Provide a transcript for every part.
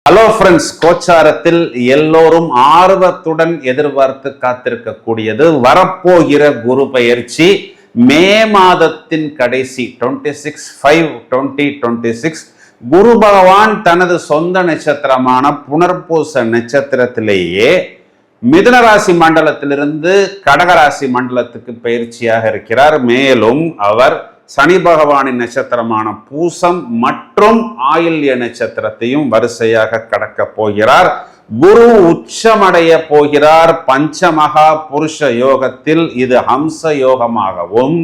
Hello friends, கோச்சாரத்தில் எல்லோரும் ஆர்வத்துடன் எதிர்பார்த்து காத்திருக்கக்கூடியது வரப்போகிற குரு பெயர்ச்சி. மே மாதத்தின் கடைசி 26/5/2026 குரு பகவான் தனது சொந்த நட்சத்திரமான புனர்பூச நட்சத்திரத்திலேயே மிதுனராசி மண்டலத்திலிருந்து கடகராசி மண்டலத்துக்கு பயிற்சியாக இருக்கிறார். மேலும் அவர் சனி பகவானின் நட்சத்திரமான பூசம் மற்றும் ஆயில்ய நட்சத்திரத்தையும் வரிசையாக கடக்க போகிறார். குரு உச்சமடைய போகிறார். பஞ்சமகா புருஷ யோகத்தில் இது ஹம்ச யோகமாகவும்,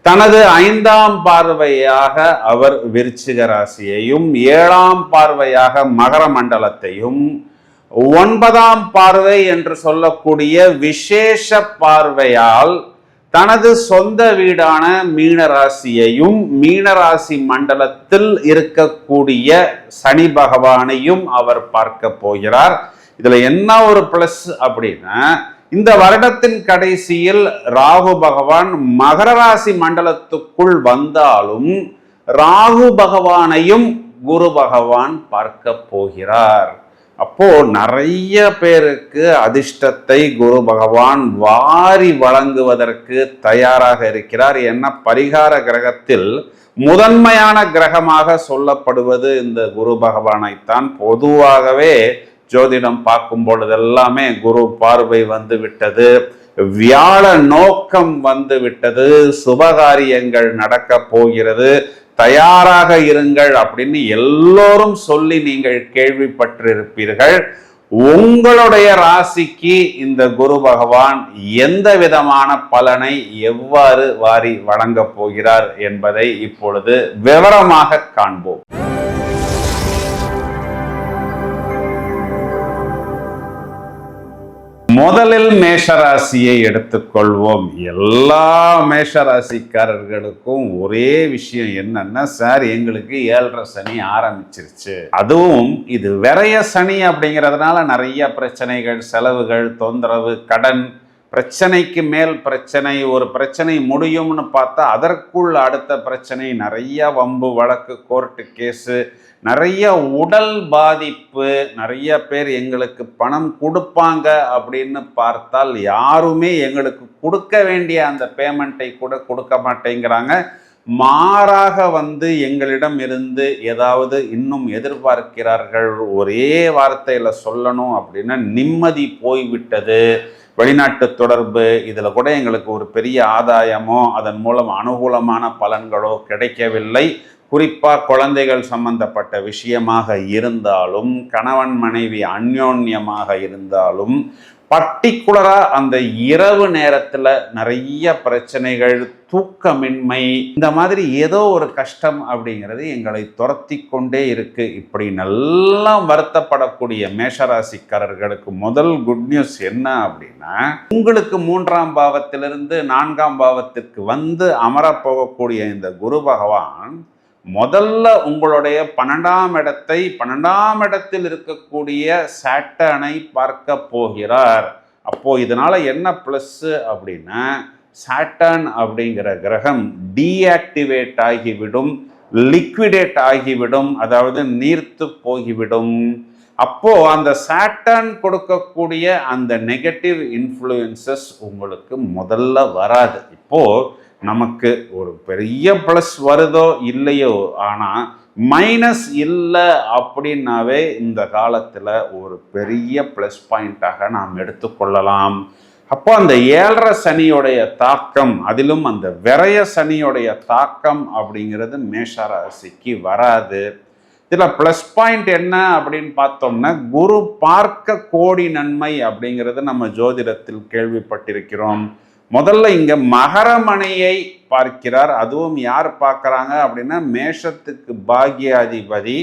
தனது 5ஆம் பார்வையாக அவர் விருச்சிக ராசியையும், 7ஆம் பார்வையாக மகர மண்டலத்தையும், 9ஆம் பார்வை என்று சொல்லக்கூடிய விசேஷ பார்வையால் தனது சொந்த வீடான மீனராசியையும், மீனராசி மண்டலத்தில் இருக்கக்கூடிய சனி பகவானையும் அவர் பார்க்க போகிறார். இதுல என்ன ஒரு பிளஸ் அப்படின்னா, இந்த வருடத்தின் கடைசியில் ராகு பகவான் மகர ராசி மண்டலத்துக்குள் வந்தாலும் ராகு பகவானையும் குரு பகவான் பார்க்க போகிறார். அப்போ நிறைய பேருக்கு அதிர்ஷ்டத்தை குரு பகவான் வாரி வழங்குவதற்கு தயாராக இருக்கிறார். என்ன பரிகார கிரகத்தில் முதன்மையான கிரகமாக சொல்லப்படுவது இந்த குரு பகவானைத்தான். பொதுவாகவே ஜோதிடம் பார்க்கும் பொழுது எல்லாமே குரு பார்வை வந்து விட்டது, வியாழ நோக்கம் வந்து விட்டது, சுபகாரியங்கள் நடக்க போகிறது, தயாராக இருங்கள் அப்படின்னு எல்லோரும் சொல்லி நீங்கள் கேள்விப்பட்டிருப்பீர்கள். உங்களுடைய ராசிக்கு இந்த குரு பகவான் எந்த விதமான பலனை எவ்வாறு வாரி வழங்க போகிறார் என்பதை இப்பொழுது விவரமாக காண்போம். முதலில் மேஷராசியை எடுத்துக்கொள்வோம். எல்லா மேஷராசிக்காரர்களுக்கும் ஒரே விஷயம் என்னன்னா, சார் எங்களுக்கு 7.5 சனி ஆரம்பிச்சிருச்சு, அதுவும் இது விரைய சனி அப்படிங்கிறதுனால நிறைய பிரச்சனைகள், செலவுகள், தொந்தரவு, கடன், பிரச்சனைக்கு மேல் பிரச்சனை, ஒரு பிரச்சனை முடியும்னு பார்த்தா அதற்குள் அடுத்த பிரச்சனை, நிறைய வம்பு வழக்கு, கோர்ட்டு கேஸு, நிறைய உடல் பாதிப்பு, நிறைய பேர் எங்களுக்கு பணம் கொடுப்பாங்க அப்படின்னு பார்த்தால் யாருமே எங்களுக்கு கொடுக்க வேண்டிய அந்த பேமெண்ட்டை கூட கொடுக்க மாட்டேங்கிறாங்க. மாறாக வந்து எங்களிடம் இருந்து ஏதாவது இன்னும் எதிர்பார்க்கிறார்கள். ஒரே வார்த்தையில் சொல்லணும் அப்படின்னா நிம்மதி போய்விட்டது, வெளிநாட்டு தொடர்பு, இதில் கூட எங்களுக்கு ஒரு பெரிய ஆதாயமோ அதன் மூலம் அனுகூலமான பலன்களோ கிடைக்கவில்லை. குறிப்பாக குழந்தைகள் சம்பந்தப்பட்ட விஷயமாக இருந்தாலும், கணவன் மனைவி அந்யோன்யமாக இருந்தாலும், பர்டிகுலராக அந்த இரவு நேரத்தில் நிறைய பிரச்சனைகள், தூக்கமின்மை, இந்த மாதிரி ஏதோ ஒரு கஷ்டம் அப்படிங்கிறது எங்களை துரத்தி கொண்டே இருக்கு. இப்படி நல்லா வருத்தப்படக்கூடிய மேஷராசிக்காரர்களுக்கு முதல் குட் நியூஸ் என்ன அப்படின்னா, உங்களுக்கு 3ஆம் பாவத்திலிருந்து 4ஆம் பாவத்திற்கு வந்து அமரப்போகக்கூடிய இந்த குரு பகவான் முதல்ல உங்களுடைய 12ஆம் இடத்தில் இருக்கக்கூடிய சாட்டர்னை பார்க்க போகிறார். அப்போ இதனால என்ன பிளஸ் அப்படின்னா, சாட்டர்ன் அப்படிங்கிற கிரகம் டீஆக்டிவேட் ஆகிவிடும், லிக்விடேட் ஆகிவிடும், அதாவது நீர்த்து போகிவிடும். அப்போ அந்த சாட்டர்ன் கொடுக்கக்கூடிய அந்த நெகட்டிவ் இன்ஃப்ளூயன்சஸ் உங்களுக்கு முதல்ல வராது. இப்போ நமக்கு ஒரு பெரிய ப்ளஸ் வருதோ இல்லையோ, ஆனால் மைனஸ் இல்லை அப்படின்னாவே இந்த காலத்தில் ஒரு பெரிய ப்ளஸ் பாயிண்டாக நாம் எடுத்துக்கொள்ளலாம். அப்போ அந்த 7.5 சனியோடைய தாக்கம், அதிலும் அந்த விரைய சனியோடைய தாக்கம் அப்படிங்கிறது மேஷராசிக்கு வராது. இதில் ப்ளஸ் பாயிண்ட் என்ன அப்படின்னு பார்த்தோம்னா, குரு பார்க்க கோடி நன்மை அப்படிங்கிறது நம்ம ஜோதிடத்தில் கேள்விப்பட்டிருக்கிறோம். முதல்ல இங்க மகரமனையை பார்க்கிறார். அதுவும் யார் பார்க்கறாங்க அப்படின்னா, மேஷத்துக்கு பாக்யாதிபதி,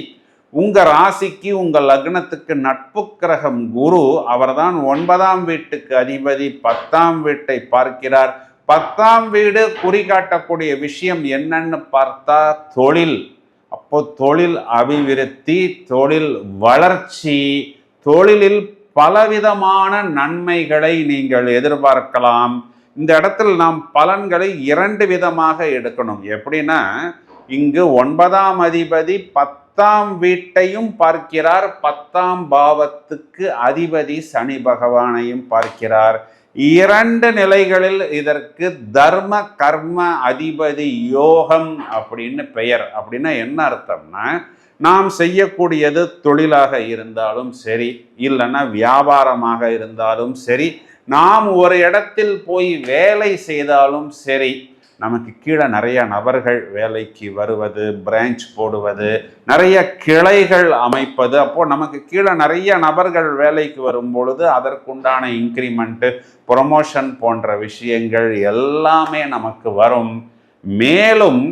உங்க ராசிக்கு உங்க லக்னத்துக்கு நட்பு கிரகம் குரு, அவர்தான் 9ஆம் வீட்டுக்கு அதிபதி, 10ஆம் வீட்டை பார்க்கிறார். 10ஆம் வீடு குறிகாட்டக்கூடிய விஷயம் என்னன்னு பார்த்தா தொழில். அப்போ தொழில் அபிவிருத்தி, தொழில் வளர்ச்சி, தொழிலில் பலவிதமான நன்மைகளை நீங்கள் எதிர்பார்க்கலாம். இந்த இடத்தில் நாம் பலன்களை 2 விதமாக எடுக்கணும். எப்படின்னா, இங்கு 9ஆம் அதிபதி 10ஆம் வீட்டையும் பார்க்கிறார், 10ஆம் பாவத்துக்கு அதிபதி சனி பகவானையும் பார்க்கிறார். 2 நிலைகளில் இதற்கு தர்ம கர்ம அதிபதி யோகம் அப்படின்னு பெயர். அப்படின்னா என்ன அர்த்தம்னா, நாம் செய்யக்கூடியது தொழிலாக இருந்தாலும் சரி, இல்லைன்னா வியாபாரமாக இருந்தாலும் சரி, நாம் ஒரு இடத்தில் போய் வேலை செய்தாலும் சரி, நமக்கு கீழே நிறைய நபர்கள் வேலைக்கு வருவது, பிரான்ச் போடுவது, நிறைய கிளைகள் அமைப்பது, அப்போ நமக்கு கீழே நிறைய நபர்கள் வேலைக்கு வரும் பொழுது அதற்குண்டான இன்க்ரிமெண்ட்டு, ப்ரொமோஷன் போன்ற விஷயங்கள் எல்லாமே நமக்கு வரும். மேலும்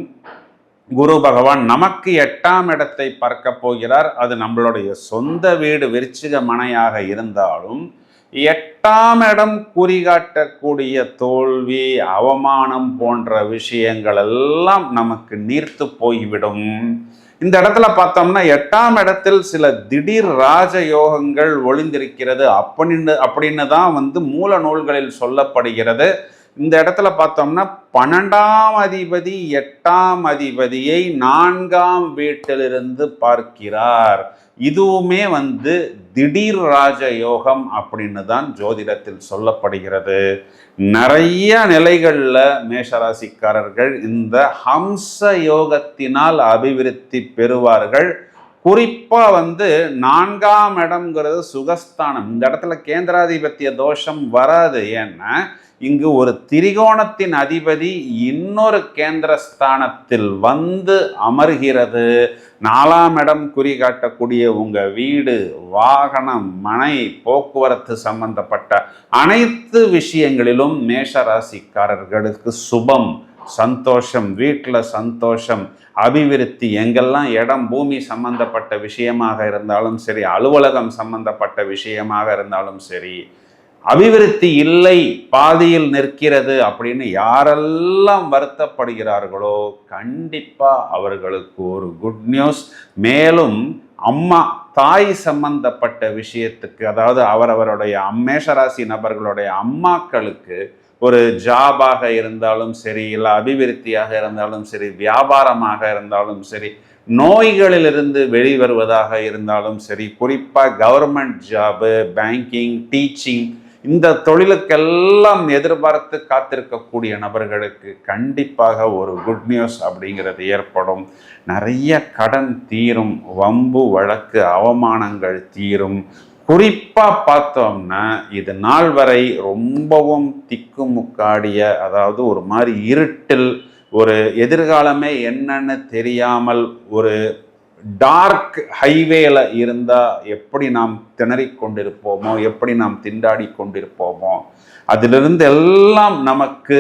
குரு பகவான் நமக்கு 8ஆம் இடத்தை பார்க்க போகிறார். அது நம்மளுடைய சொந்த வீடு விருச்சிக மனையாக இருந்தாலும் 8ஆம் இடம் குறிகாட்டக்கூடிய தோல்வி, அவமானம் போன்ற விஷயங்கள் எல்லாம் நமக்கு நீர்த்து போய்விடும். இந்த இடத்துல பார்த்தோம்னா 8ஆம் இடத்தில் சில திடீர் ராஜயோகங்கள் ஒளிந்திருக்கிறது அப்படின்னு தான் மூல நூல்களில் சொல்லப்படுகிறது. இந்த இடத்துல பார்த்தோம்னா 12ஆம் அதிபதி 8ஆம் அதிபதியை 4ஆம் வீட்டிலிருந்து பார்க்கிறார். இதுவுமே திடீர் ராஜயோகம் அப்படின்னு தான் ஜோதிடத்தில் சொல்லப்படுகிறது. நிறைய நிலைகளில் மேஷராசிக்காரர்கள் இந்த ஹம்ச யோகத்தினால் அபிவிருத்தி பெறுவார்கள். குறிப்பாக 4ஆம் இடம்ங்கிறது சுகஸ்தானம். இந்த இடத்துல கேந்திராதிபத்திய தோஷம் வராது. ஏன்னா இங்கு ஒரு திரிகோணத்தின் அதிபதி இன்னொரு கேந்திரஸ்தானத்தில் அமர்கிறது. 4ஆம் இடம் குறிகாட்டக்கூடிய உங்க வீடு, வாகனம், மனை, போக்குவரத்து சம்பந்தப்பட்ட அனைத்து விஷயங்களிலும் மேஷராசிக்காரர்களுக்கு சுபம், சந்தோஷம், வீட்டில் சந்தோஷம், அபிவிருத்தி. எங்கெல்லாம் இடம் பூமி சம்பந்தப்பட்ட விஷயமாக இருந்தாலும் சரி, அலுவலகம் சம்பந்தப்பட்ட விஷயமாக இருந்தாலும் சரி, அபிவிருத்தி இல்லை, பாதியில் நிற்கிறது அப்படின்னு யாரெல்லாம் வருத்தப்படுகிறார்களோ கண்டிப்பா அவர்களுக்கு ஒரு குட் நியூஸ். மேலும் அம்மா தாய் சம்பந்தப்பட்ட விஷயத்துக்கு, அதாவது அவரவருடைய மேஷராசி நபர்களுடைய அம்மாக்களுக்கு ஒரு ஜாபாக இருந்தாலும் சரி, இல்லை அபிவிருத்தியாக இருந்தாலும் சரி, வியாபாரமாக இருந்தாலும் சரி, நோய்களிலிருந்து வெளிவருவதாக இருந்தாலும் சரி, குறிப்பாக கவர்மெண்ட் ஜாபு, பேங்கிங், டீச்சிங், இந்த தொழிலுக்கெல்லாம் எதிர்பார்த்து காத்திருக்கக்கூடிய நபர்களுக்கு கண்டிப்பாக ஒரு குட் நியூஸ் அப்படிங்கிறது ஏற்படும். நிறைய கடன் தீரும், வம்பு வழக்கு அவமானங்கள் தீரும். குறிப்பாக பார்த்தோம்னா இது நாள் வரை ரொம்பவும் திக்குமுக்காடிய, அதாவது ஒரு மாதிரி இருட்டில், ஒரு எதிர்காலமே என்னன்னு தெரியாமல், ஒரு டார்க் ஹைவேல இருந்தால் எப்படி நாம் திணறிக் கொண்டிருப்போமோ, எப்படி நாம் திண்டாடி கொண்டிருப்போமோ, அதிலிருந்து எல்லாம் நமக்கு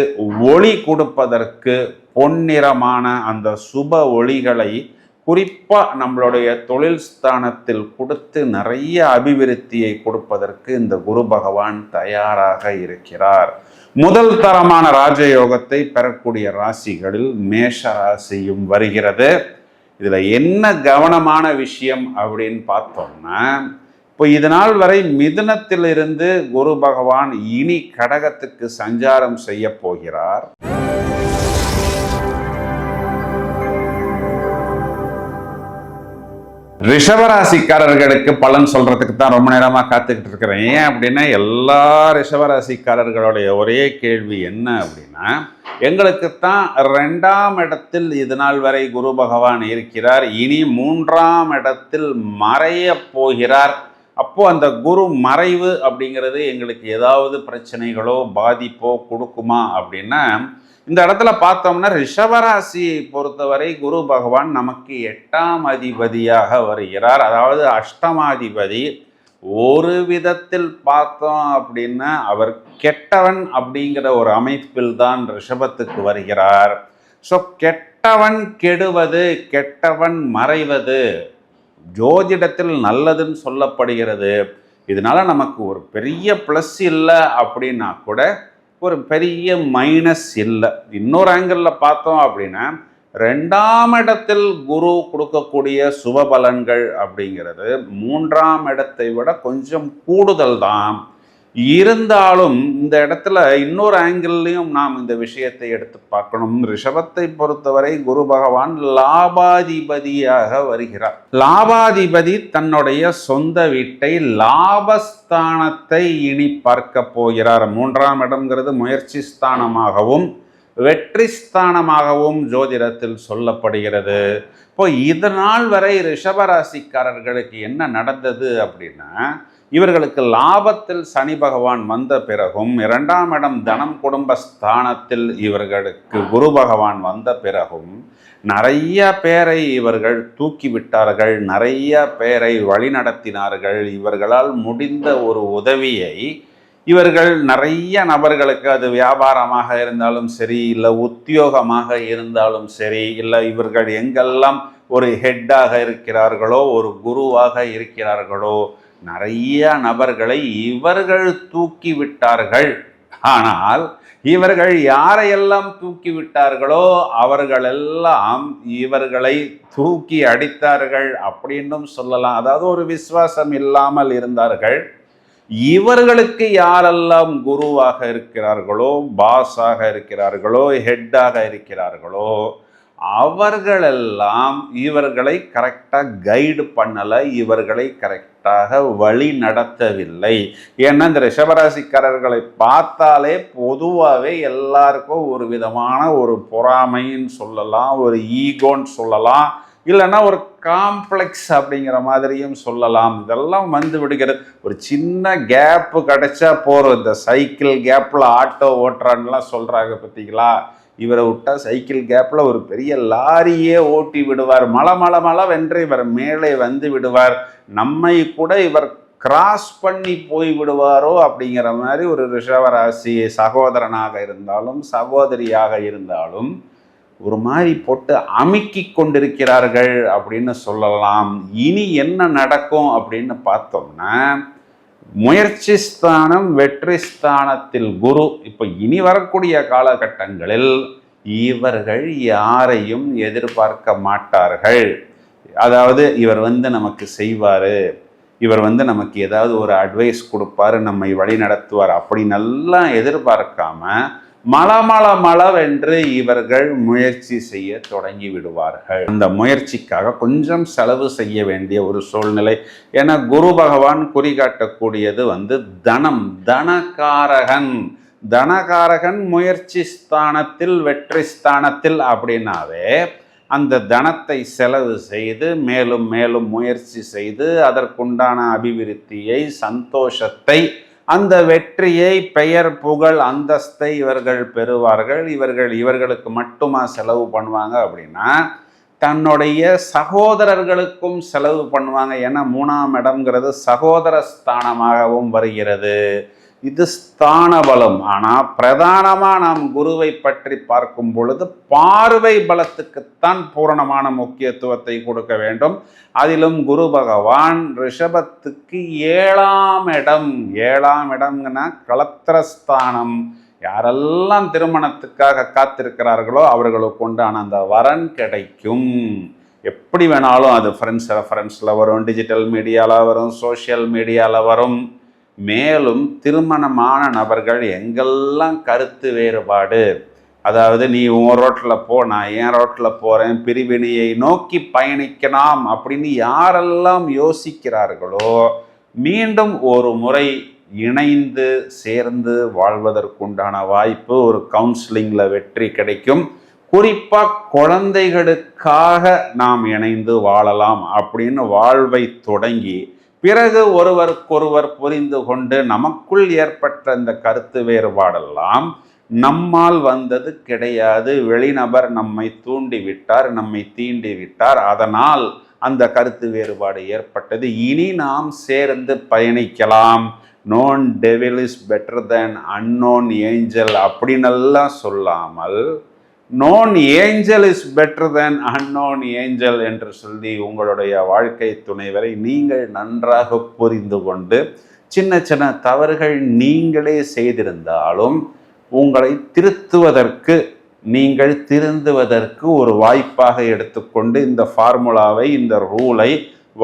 ஒளி கொடுப்பதற்கு பொன்னிறமான அந்த சுப ஒளிகளை குறிப்பாக நம்மளுடைய தொழில் ஸ்தானத்தில் கொடுத்து நிறைய அபிவிருத்தியை கொடுப்பதற்கு இந்த குரு பகவான் தயாராக இருக்கிறார். முதல் தரமான ராஜயோகத்தை பெறக்கூடிய ராசிகளில் மேஷ ராசியும் வருகிறது. இதுல என்ன கவனமான விஷயம் அப்படின்னு பார்த்தோம்னா, இப்போ இதனால் வரை மிதுனத்திலிருந்து குரு பகவான் இனி கடகத்துக்கு சஞ்சாரம் செய்ய போகிறார். ரிஷபராசிக்காரர்களுக்கு பலன் சொல்றதுக்கு தான் ரொம்ப நேரமா காத்துக்கிட்டு இருக்கிறேன். ஏன் அப்படின்னா, எல்லா ரிஷபராசிக்காரர்களுடைய ஒரே கேள்வி என்ன அப்படின்னா, எங்களுக்குத்தான் 2ஆம் இடத்தில் இது நாள் வரை குரு பகவான் இருக்கிறார், இனி 3ஆம் இடத்தில் மறைய போகிறார். அப்போ அந்த குரு மறைவு அப்படிங்கிறது எங்களுக்கு ஏதாவது பிரச்சனைகளோ பாதிப்போ கொடுக்குமா அப்படின்னா, இந்த இடத்துல பார்த்தோம்னா ரிஷபராசியை பொறுத்தவரை குரு பகவான் நமக்கு 8ஆம் அதிபதியாக வருகிறார். அதாவது அஷ்டமாதிபதி. ஒரு விதத்தில் பார்த்தோம் அப்படின்னா அவர் கெட்டவன் அப்படிங்கிற ஒரு அமைப்பில் தான் ரிஷபத்துக்கு வருகிறார். ஸோ கெட்டவன் கெடுவது, கெட்டவன் மறைவது ஜோதிடத்தில் நல்லதுன்னு சொல்லப்படுகிறது. இதனால நமக்கு ஒரு பெரிய ப்ளஸ் இல்லை அப்படின்னா கூட ஒரு பெரிய மைனஸ் இல்லை. இன்னொரு ஆங்கிளில் பார்த்தோம் அப்படின்னா, 2ஆம் இடத்தில் குரு கொடுக்கக்கூடிய சுப பலன்கள் அப்படிங்கிறது 3ஆம் இடத்தை விட கொஞ்சம் கூடுதல் தான். இருந்தாலும் இந்த இடத்துல இன்னொரு ஆங்கிள்லையும் நாம் இந்த விஷயத்தை எடுத்து பார்க்கணும். ரிஷபத்தை பொறுத்தவரை குரு பகவான் லாபாதிபதியாக வருகிறார். லாபாதிபதி தன்னுடைய சொந்த வீட்டை, லாபஸ்தானத்தை இனி பார்க்க போகிறார். 3ஆம் இடம்ங்கிறது முயற்சி ஸ்தானமாகவும் வெற்றி ஸ்தானமாகவும் ஜோதிடத்தில் சொல்லப்படுகிறது. இப்போ இதனால் வரை ரிஷபராசிக்காரர்களுக்கு என்ன நடந்தது அப்படின்னா, இவர்களுக்கு லாபத்தில் சனி பகவான் வந்த பிறகும், 2ஆம் இடம் தனம் குடும்ப ஸ்தானத்தில் இவர்களுக்கு குரு பகவான் வந்த பிறகும் நிறைய பேரை இவர்கள் தூக்கி விட்டார்கள், நிறைய பேரை வழிநடத்தினார்கள். இவர்களால் முடிந்த ஒரு உதவியை இவர்கள் நிறைய நபர்களுக்கு, அது வியாபாரமாக இருந்தாலும் சரி, இல்லை உத்தியோகமாக இருந்தாலும் சரி, இல்லை இவர்கள் எங்கெல்லாம் ஒரு ஹெட்டாக இருக்கிறார்களோ, ஒரு குருவாக இருக்கிறார்களோ, நிறைய நபர்களை இவர்கள் தூக்கி விட்டார்கள். ஆனால் இவர்கள் யாரையெல்லாம் தூக்கி விட்டார்களோ அவர்களெல்லாம் இவர்களை தூக்கி அடித்தார்கள் அப்படின்னும் சொல்லலாம். அதாவது ஒரு விசுவாசம் இல்லாமல் இருந்தார்கள். இவர்களுக்கு யாரெல்லாம் குருவாக இருக்கிறார்களோ, பாஸாக இருக்கிறார்களோ, ஹெட்டாக இருக்கிறார்களோ, அவர்களெல்லாம் இவர்களை கரெக்டாக கைடு பண்ணலை, இவர்களை கரெக்டாக வழி நடத்தவில்லை. ஏன்னா இந்த ரிஷபராசிக்காரர்களை பார்த்தாலே பொதுவாகவே எல்லாருக்கும் ஒரு விதமான ஒரு பொறாமைன்னு சொல்லலாம், ஒரு ஈகோன்னு சொல்லலாம், இல்லைன்னா ஒரு காம்ப்ளெக்ஸ் அப்படிங்கிற மாதிரியும் சொல்லலாம். இதெல்லாம் வந்து விடுகிறது. ஒரு சின்ன கேப்பு கிடைச்சா போகிறோம். இந்த சைக்கிள் கேப்பில் ஆட்டோ ஓட்டுறான்லாம் சொல்கிறாங்க பார்த்தீங்களா? இவரை விட்டால் சைக்கிள் கேப்பில் ஒரு பெரிய லாரியே ஓட்டி விடுவார். மலை வென்று இவர் மேலே வந்து விடுவார். நம்மை கூட இவர் கிராஸ் பண்ணி போய் விடுவாரோ அப்படிங்கிற மாதிரி ஒரு ரிஷபராசி சகோதரனாக இருந்தாலும் சகோதரியாக இருந்தாலும் ஒரு மாதிரி போட்டு அமுக்கி கொண்டிருக்கிறார்கள் அப்படின்னு சொல்லலாம். இனி என்ன நடக்கும் அப்படின்னு பார்த்தோம்னா, முயற்சி ஸ்தானம் வெற்றி ஸ்தானத்தில் குரு. இப்போ இனி வரக்கூடிய காலகட்டங்களில் இவர்கள் யாரையும் எதிர்பார்க்க மாட்டார்கள். அதாவது இவர் வந்து நமக்கு செய்வார், இவர் வந்து நமக்கு ஏதாவது ஒரு அட்வைஸ் கொடுப்பாரு, நம்மை வழி நடத்துவார் அப்படின்னு எல்லாம் எதிர்பார்க்காம மளவென்று இவர்கள் முயற்சி செய்ய தொடங்கி விடுவார்கள். அந்த முயற்சிக்காக கொஞ்சம் செலவு செய்ய வேண்டிய ஒரு சூழ்நிலை. ஏன்னா குரு பகவான் குறிகாட்டக்கூடியது வந்து தனம், தனகாரகன் முயற்சி ஸ்தானத்தில் வெற்றி ஸ்தானத்தில் அப்படின்னாவே அந்த தனத்தை செலவு செய்து மேலும் மேலும் முயற்சி செய்து அதற்குண்டான அபிவிருத்தியை, சந்தோஷத்தை, அந்த வெற்றியை, பெயர், புகழ், அந்தஸ்தை இவர்கள் பெறுவார்கள். இவர்களுக்கு மட்டுமா செலவு பண்ணுவாங்க அப்படின்னா தன்னுடைய சகோதரர்களுக்கும் செலவு பண்ணுவாங்க. ஏன்னா 3ஆம் இடம்ங்கிறது சகோதர ஸ்தானமாகவும் வருகிறது. இது ஸ்தான பலம். ஆனால் பிரதானமாக நாம் குருவை பற்றி பார்க்கும் பொழுது பார்வை பலத்துக்குத்தான் பூரணமான முக்கியத்துவத்தை கொடுக்க வேண்டும். அதிலும் குரு பகவான் ரிஷபத்துக்கு 7ஆம் இடம்னா களத்திரஸ்தானம். யாரெல்லாம் திருமணத்துக்காக காத்திருக்கிறார்களோ அவர்களுக்கு உண்டான அந்த வரன் கிடைக்கும். எப்படி வேணாலும் அது ஃப்ரெண்ட்ஸ் ரெஃபரன்ஸில் வரும், டிஜிட்டல் மீடியாவில் வரும், சோஷியல் மீடியாவில் வரும். மேலும் திருமணமான நபர்கள் எங்கெல்லாம் கருத்து வேறுபாடு, அதாவது நீ உன் ரோட்டில் போ, நான் என் ரோட்டில் போகிறேன், பிரிவினையை நோக்கி பயணிக்கலாம் அப்படின்னு யாரெல்லாம் யோசிக்கிறார்களோ மீண்டும் ஒரு முறை இணைந்து சேர்ந்து வாழ்வதற்குண்டான வாய்ப்பு, ஒரு கவுன்சிலிங்கில் வெற்றி கிடைக்கும். குறிப்பாக குழந்தைகளுக்காக நாம் இணைந்து வாழலாம் அப்படின்னு வாழ்வை தொடங்கி பிறகு ஒருவருக்கொருவர் புரிந்து கொண்டு நமக்குள் ஏற்பட்ட இந்த கருத்து வேறுபாடெல்லாம் நம்மால் வந்தது கிடையாது. வெளிநபர் நம்மை தூண்டிவிட்டார், நம்மை தீண்டி விட்டார், அதனால் அந்த கருத்து வேறுபாடு ஏற்பட்டது. இனி நாம் சேர்ந்து பயணிக்கலாம். Known devil is better than unknown angel அப்படின்னெல்லாம் சொல்லாமல் known angel is better than unknown angel என்று சொல்லி உங்களுடைய வாழ்க்கை துணைவரை நீங்கள் நன்றாக புரிந்து கொண்டு சின்ன சின்ன தவறுகள் நீங்களே செய்திருந்தாலும் உங்களை திருத்துவதற்கு, நீங்கள் திருந்துவதற்கு ஒரு வாய்ப்பாக எடுத்துக்கொண்டு இந்த ஃபார்முலாவை, இந்த ரூலை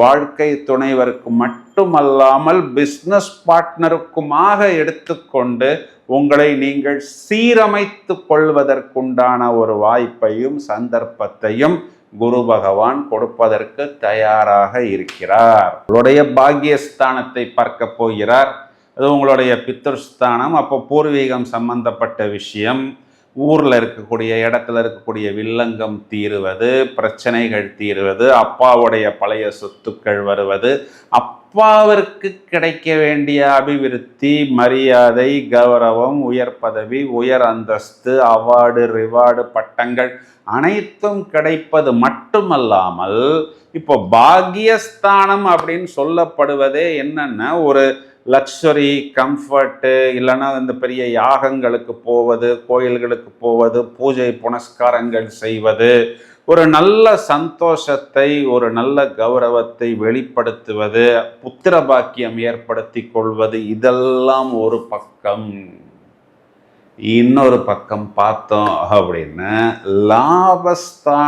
வாழ்க்கை துணைவருக்கு மட்டும் மட்டுமல்லாமல் பிஸ்னஸ் பார்ட்னருக்குமாக எடுத்துக்கொண்டு உங்களை நீங்கள் சீரமைத்து கொள்வதற்குண்டான ஒரு வாய்ப்பையும் சந்தர்ப்பத்தையும் குரு பகவான் கொடுப்பதற்கு தயாராக இருக்கிறார். உங்களுடைய பாக்கியஸ்தானத்தை பார்க்க போகிறார். அது உங்களுடைய பித்ருஸ்தானம். அப்போ பூர்வீகம் சம்பந்தப்பட்ட விஷயம், ஊரில் இருக்கக்கூடிய இடத்துல இருக்கக்கூடிய வில்லங்கம் தீருவது, பிரச்சனைகள் தீருவது, அப்பாவுடைய பழைய சொத்துக்கள் வருவது, அப்பாவிற்கு கிடைக்க வேண்டிய அபிவிருத்தி, மரியாதை, கௌரவம், உயர் பதவி, உயர் அந்தஸ்து, அவார்டு, ரிவார்டு, பட்டங்கள் அனைத்தும் கிடைப்பது மட்டுமல்லாமல் இப்போ பாக்கியஸ்தானம் அப்படின்னு சொல்லப்படுவதே என்னன்னா ஒரு லக்ஸரி, கம்ஃபர்ட்டு, இல்லைன்னா இந்த பெரிய யாகங்களுக்கு போவது, கோயில்களுக்கு போவது, பூஜை புனஸ்காரங்கள் செய்வது, ஒரு நல்ல சந்தோஷத்தை, ஒரு நல்ல கௌரவத்தை வெளிப்படுத்துவது, புத்திர பாக்கியம் ஏற்படுத்தி கொள்வது, இதெல்லாம் ஒரு பக்கம். இன்னொரு பக்கம் பார்த்தோம் அப்படின்னா லாபஸ்தானாதிபதியே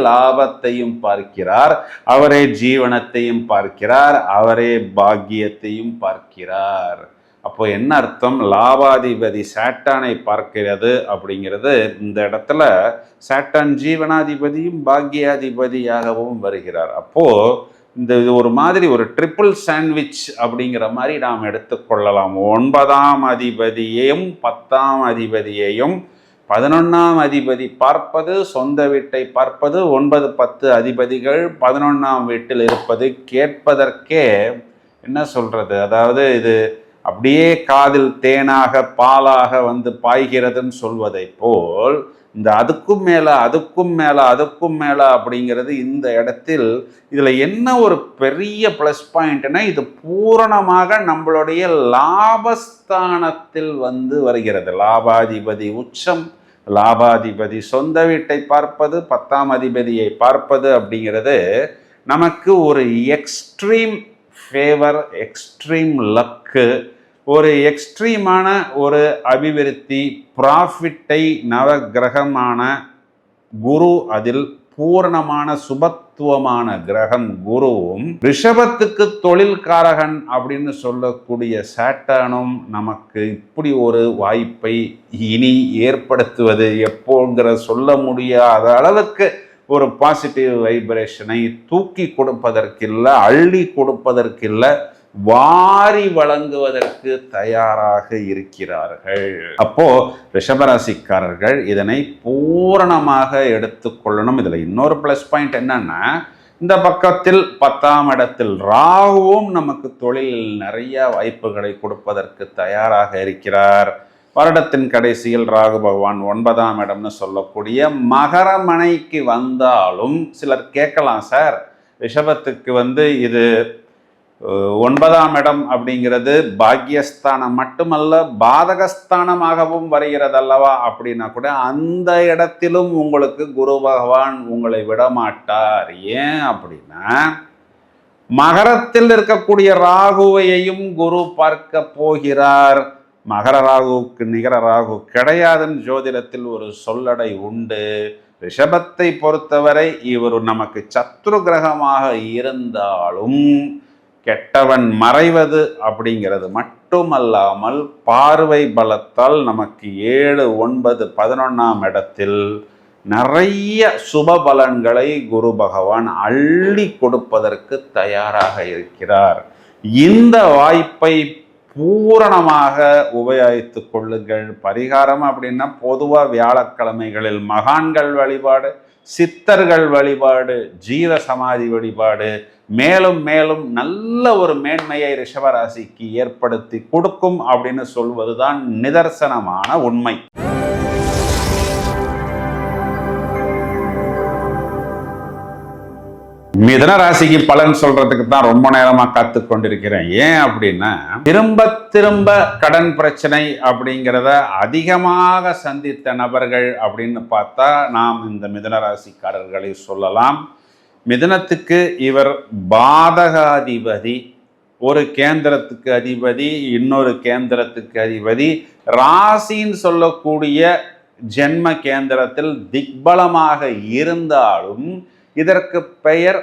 லாபத்தையும் பார்க்கிறார், அவரே ஜீவனத்தையும் பார்க்கிறார், அவரே பாக்கியத்தையும் பார்க்கிறார். அப்போ என்ன அர்த்தம்? லாபாதிபதி சாட்டானை பார்க்கிறது அப்படிங்கிறது இந்த இடத்துல சாட்டான் ஜீவனாதிபதியும் பாக்கியாதிபதியாகவும் வருகிறார். அப்போ இந்த இது ஒரு மாதிரி ஒரு ட்ரிபிள் சாண்ட்விச் அப்படிங்கிற மாதிரி நாம் எடுத்துக்கொள்ளலாம். 9ஆம் அதிபதியையும் 10ஆம் அதிபதியையும் 11ஆம் அதிபதி பார்ப்பது, சொந்த வீட்டை பார்ப்பது, 9, 10 அதிபதிகள் 11ஆம் வீட்டில் இருப்பது கேட்பதற்கே என்ன சொல்றது, அதாவது இது அப்படியே காதில் தேனாக பாலாக வந்து பாய்கிறதுன்னு சொல்வதை போல் இந்த அதுக்கும் மேல அதுக்கும் மேல அதுக்கும் மேல அப்படிங்கிறது இந்த இடத்தில் இதுல என்ன ஒரு பெரிய பிளஸ் பாயிண்ட்னா இது பூரணமாக நம்மளுடைய லாபஸ்தானத்தில் வந்து வருகிறது. லாபாதிபதி உச்சம், லாபாதிபதி சொந்த வீட்டை பார்ப்பது, 10ஆம் அதிபதியை பார்ப்பது அப்படிங்கிறது நமக்கு ஒரு எக்ஸ்ட்ரீம் ஃபேவர், எக்ஸ்ட்ரீம் லக்கு, ஒரு எக்ஸ்ட்ரீமான ஒரு அபிவிருத்தி, ப்ராஃபிட்டை நவகிரகமான குரு, அதில் பூரணமான சுபத்துவமான கிரகம் குருவும், ரிஷபத்துக்கு தொழில்காரகன் அப்படின்னு சொல்லக்கூடிய சாட்டானும் நமக்கு இப்படி ஒரு வாய்ப்பை இனி ஏற்படுத்துவது எப்போங்கிற சொல்ல முடியாத அளவுக்கு ஒரு பாசிட்டிவ் வைப்ரேஷனை தூக்கி கொடுப்பதற்கில்லை, அள்ளி கொடுப்பதற்கில்லை, வாரி வழங்குவதற்கு தயாராக இருக்கிறார்கள். அப்போ ரிஷபராசிக்காரர்கள் இதனை பூரணமாக எடுத்துக்கொள்ளணும். இதுல இன்னொரு பிளஸ் பாயிண்ட் என்னன்னா, இந்த பக்கத்தில் 10ஆம் இடத்தில் ராகுவும் நமக்கு தொழிலில் நிறைய வாய்ப்புகளை கொடுப்பதற்கு தயாராக இருக்கிறார். வருடத்தின் கடைசியில் ராகு பகவான் 9ஆம் இடம்னு சொல்லக்கூடிய மகரமனைக்கு வந்தாலும் சிலர் கேட்கலாம், சார் ரிஷபத்துக்கு வந்து இது 9ஆம் இடம் அப்படிங்கிறது பாக்கியஸ்தானம் மட்டுமல்ல பாதகஸ்தானமாகவும் வருகிறது அல்லவா அப்படின்னா கூட அந்த இடத்திலும் உங்களுக்கு குரு பகவான் உங்களை விடமாட்டார். ஏன் அப்படின்னா மகரத்தில் இருக்கக்கூடிய ராகுவையும் குரு பார்க்க போகிறார். மகர ராகுவுக்கு நிகர ராகு கிடையாதுன்னு ஜோதிடத்தில் ஒரு சொல்லடை உண்டு. ரிஷபத்தை பொறுத்தவரை இவர் நமக்கு சத்ரு கிரகமாக இருந்தாலும் கெட்டவன் மறைவது அப்படிங்கிறது மட்டுமல்லாமல் பார்வை பலத்தால் நமக்கு 7, 9, 11ஆம் இடத்தில் நிறைய சுப பலன்களை குரு பகவான் அள்ளி கொடுப்பதற்கு தயாராக இருக்கிறார். இந்த வாய்ப்பை பூரணமாக உபயோகித்து கொள்ளுங்கள். பரிகாரம் அப்படின்னா பொதுவாக வியாழக்கிழமைகளில் மகான்கள் வழிபாடு, சித்தர்கள் வழிபாடு, ஜீவ சமாதி வழிபாடு மேலும் மேலும் நல்ல ஒரு மேன்மையை ரிஷபராசிக்கு ஏற்படுத்தி கொடுக்கும் அப்படின்னு சொல்வதுதான் நிதர்சனமான உண்மை. மிதுன ராசிக்கு பலன் சொல்றதுக்கு தான் ரொம்ப நேரமா காத்து கொண்டிருக்கிறேன். ஏன் அப்படின்னா திரும்ப திரும்ப கடன் பிரச்சனை அப்படிங்கிறத அதிகமாக சந்தித்த நபர்கள் அப்படின்னு பார்த்தா நாம் இந்த மிதுன ராசிக்காரர்களை சொல்லலாம். மிதுனத்துக்கு இவர் பாதகாதிபதி, ஒரு கேந்திரத்துக்கு அதிபதி, இன்னொரு கேந்திரத்துக்கு அதிபதி, ராசின்னு சொல்லக்கூடிய ஜென்ம கேந்திரத்தில் திக்பலமாக இருந்தாலும் இதற்கு பெயர்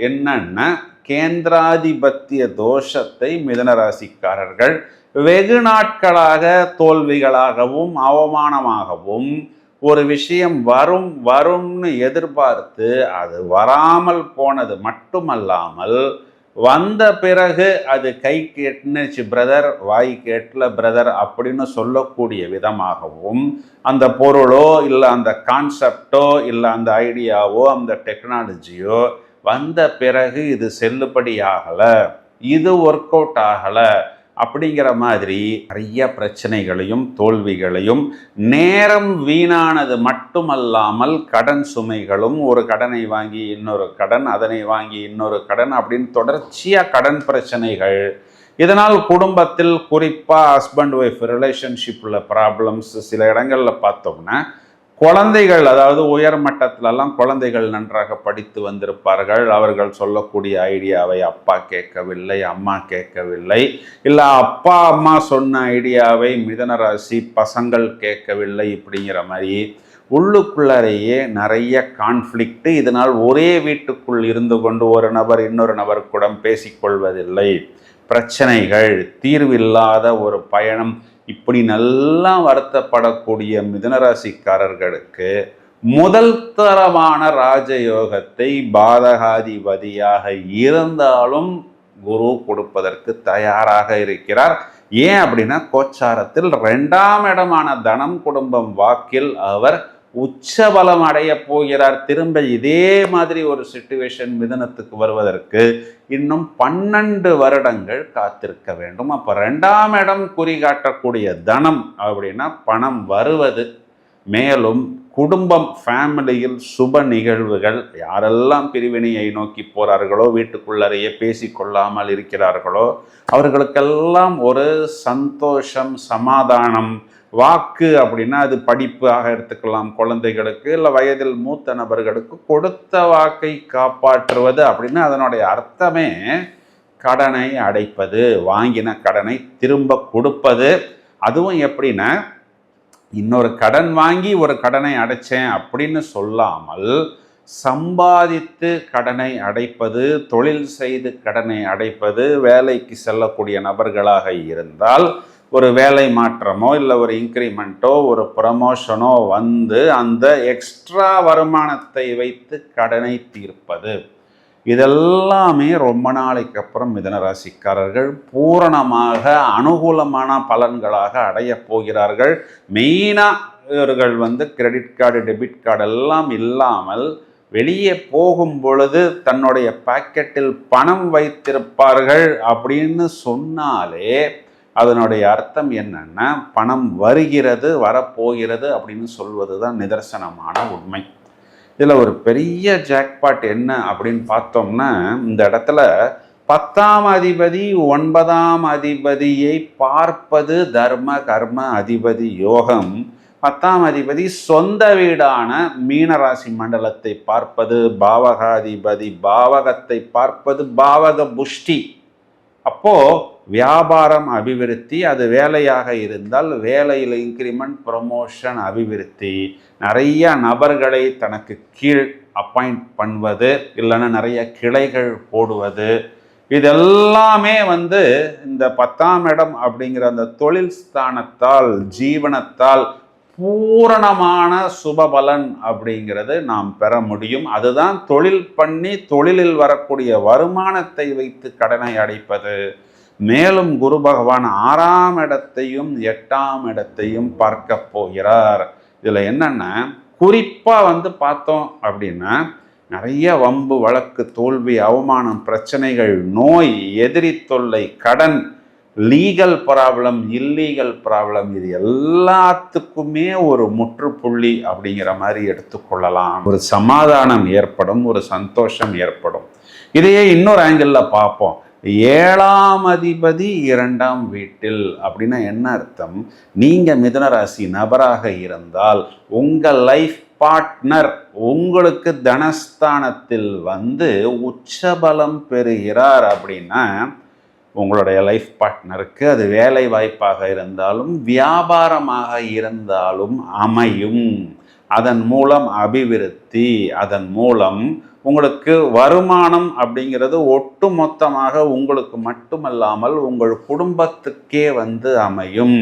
என்னன்னா கேந்திராதிபத்திய தோஷத்தை மிதுன ராசிக்காரர்கள் வெகு நாட்களாக தோல்விகளாகவும் அவமானமாகவும் ஒரு விஷயம் வரும்னு எதிர்பார்த்து அது வராமல் போனது மட்டுமல்லாமல் வந்த பிறகு அது கை கேட்டுனுச்சு பிரதர், வாய் கேட்டல பிரதர் அப்படின்னு சொல்லக்கூடிய விதமாகவும் அந்த பொருளோ இல்லை அந்த கான்செப்டோ இல்லை அந்த ஐடியாவோ அந்த டெக்னாலஜியோ வந்த பிறகு இது செல்லுபடியாகலை, இது ஒர்க் அவுட் ஆகலை அப்படிங்கிற மாதிரி நிறைய பிரச்சனைகளையும் தோல்விகளையும், நேரம் வீணானது மட்டுமல்லாமல் கடன் சுமைகளும், ஒரு கடனை வாங்கி இன்னொரு கடன், அதனை வாங்கி இன்னொரு கடன் அப்படின்னு தொடர்ச்சியாக கடன் பிரச்சனைகள். இதனால் குடும்பத்தில் குறிப்பாக ஹஸ்பண்ட் ஒய்ஃப் ரிலேஷன்ஷிப்பில் ப்ராப்ளம்ஸ். சில இடங்களில் பார்த்தோம்னா குழந்தைகள், அதாவது உயர் மட்டத்திலெல்லாம் குழந்தைகள் நன்றாக படித்து வந்திருப்பார்கள், அவர்கள் சொல்லக்கூடிய ஐடியாவை அப்பா கேட்கவில்லை, அம்மா கேட்கவில்லை, இல்லை அப்பா அம்மா சொன்ன ஐடியாவை மிதுன ராசி பசங்கள் கேட்கவில்லை. இப்படிங்கிற மாதிரி உள்ளுக்குள்ளேயே நிறைய கான்ஃப்ளிக்ட். இதனால் ஒரே வீட்டுக்குள் இருந்து கொண்டு ஒரு நபர் இன்னொரு நபர் கூட பேசிக்கொள்வதில்லை, பிரச்சனைகள், தீர்வில்லாத ஒரு பயணம். இப்படி நல்லா வருத்தப்படக்கூடிய மிதுனராசிக்காரர்களுக்கு முதல் தரமான ராஜயோகத்தை பாதகாதிபதியாக இருந்தாலும் குரு கொடுப்பதற்கு தயாராக இருக்கிறார். ஏன் அப்படின்னா கோச்சாரத்தில் 2ஆம் இடமான தனம் குடும்பம் வாக்கில் அவர் உச்சபலம் அடைய போகிறார். திரும்ப இதே மாதிரி ஒரு சிச்சுவேஷன் மிதுனத்துக்கு வருவதற்கு இன்னும் 12 வருடங்கள் காத்திருக்க வேண்டும். அப்போ 2ஆம் இடம் குறிகாட்டக்கூடிய தனம் அப்படின்னா பணம் வருவது, மேலும் குடும்பம் ஃபேமிலியில் சுப நிகழ்வுகள், யாரெல்லாம் பிரிவினையை நோக்கி போகிறார்களோ, வீட்டுக்குள்ளறையே பேசிக்கொள்ளாமல் இருக்கிறார்களோ அவர்களுக்கெல்லாம் ஒரு சந்தோஷம், சமாதானம். வாக்கு அப்படின்னா அது படிப்பாக எடுத்துக்கலாம், குழந்தைகளுக்கு இல்லை வயதில் மூத்த நபர்களுக்கு கொடுத்த வாக்கை காப்பாற்றுவது அப்படின்னு அதனுடைய அர்த்தமே கடனை அடைப்பது, வாங்கின கடனை திரும்ப கொடுப்பது. அதுவும் எப்படின்னா இன்னொரு கடன் வாங்கி ஒரு கடனை அடைச்சேன் அப்படின்னு சொல்லாமல் சம்பாதித்து கடனை அடைப்பது, தொழில் செய்து கடனை அடைப்பது. வேலைக்கு செல்லக்கூடிய நபர்களாக இருந்தால் ஒரு வேலை மாற்றமோ இல்லை ஒரு இன்க்ரிமெண்ட்டோ ஒரு ப்ரமோஷனோ வந்து அந்த எக்ஸ்ட்ரா வருமானத்தை வைத்து கடனை தீர்ப்பது, இதெல்லாமே ரொம்ப நாளைக்கு அப்புறம் மிதுன ராசிக்காரர்கள் பூரணமாக அனுகூலமான பலன்களாக அடைய போகிறார்கள். மெயினாக இவர்கள் கிரெடிட் கார்டு, டெபிட் கார்டு எல்லாம் இல்லாமல் வெளியே போகும் பொழுது தன்னுடைய பாக்கெட்டில் பணம் வைத்திருப்பார்கள் அப்படின்னு சொன்னாலே அதனுடைய அர்த்தம் என்னன்னா பணம் வருகிறது, வரப்போகிறது அப்படின்னு சொல்வது தான் நிதர்சனமான உண்மை. இதில் ஒரு பெரிய ஜாக்பாட் என்ன அப்படின்னு பார்த்தோம்னா, இந்த இடத்துல 10ஆம் அதிபதி 9ஆம் அதிபதியை பார்ப்பது தர்ம கர்ம அதிபதி யோகம். 10ஆம் அதிபதி சொந்த வீடான மீனராசி மண்டலத்தை பார்ப்பது, பாவகாதிபதி பாவகத்தை பார்ப்பது பாவக புஷ்டி. அப்போ வியாபாரம் அபிவிருத்தி, அது வேலையாக இருந்தால் வேலையில் இன்க்ரிமெண்ட், ப்ரொமோஷன், அபிவிருத்தி, நிறைய நபர்களை தனக்கு கீழ் அப்பாயிண்ட் பண்ணுவது, இல்லைன்னா நிறைய கிளைகள் போடுவது, இதெல்லாமே இந்த 10ஆம் இடம் அப்படிங்கிற அந்த தொழில் ஸ்தானத்தால், ஜீவனத்தால் பூரணமான சுபபலன் அப்படிங்கிறது நாம் பெற முடியும். அதுதான் தொழில் பண்ணி தொழிலில் வரக்கூடிய வருமானத்தை வைத்து கடனை அடைப்பது. மேலும் குரு பகவான் 6ஆம் இடத்தையும் 8ஆம் இடத்தையும் பார்க்க போகிறார். இதில் என்னன்னா குறிப்பாக பார்த்தோம் அப்படின்னா நிறைய வம்பு வழக்கு, தோல்வி, அவமானம், பிரச்சனைகள், நோய், எதிரி தொல்லை, கடன், லீகல் ப்ராப்ளம், இல்லீகல் ப்ராப்ளம், இது எல்லாத்துக்குமே ஒரு முற்றுப்புள்ளி அப்படிங்கிற மாதிரி எடுத்துக்கொள்ளலாம். ஒரு சமாதானம் ஏற்படும், ஒரு சந்தோஷம் ஏற்படும். இதையே இன்னொரு ஆங்கிளில் பார்ப்போம். 7ஆம் அதிபதி 2ஆம் வீட்டில் அப்படின்னா என்ன அர்த்தம்? நீங்கள் மிதுனராசி நபராக இருந்தால் உங்கள் லைஃப் பார்ட்னர் உங்களுக்கு தனஸ்தானத்தில் உச்சபலம் பெறுகிறார் அப்படின்னா உங்களுடைய லைஃப் பார்ட்னருக்கு அது வேலை வாய்ப்பாக இருந்தாலும் வியாபாரமாக இருந்தாலும் அமையும். அதன் மூலம் அபிவிருத்தி, அதன் மூலம் உங்களுக்கு வருமானம் அப்படிங்கிறது ஒட்டு மொத்தமாக உங்களுக்கு மட்டுமல்லாமல் உங்கள் குடும்பத்துக்கே அமையும்.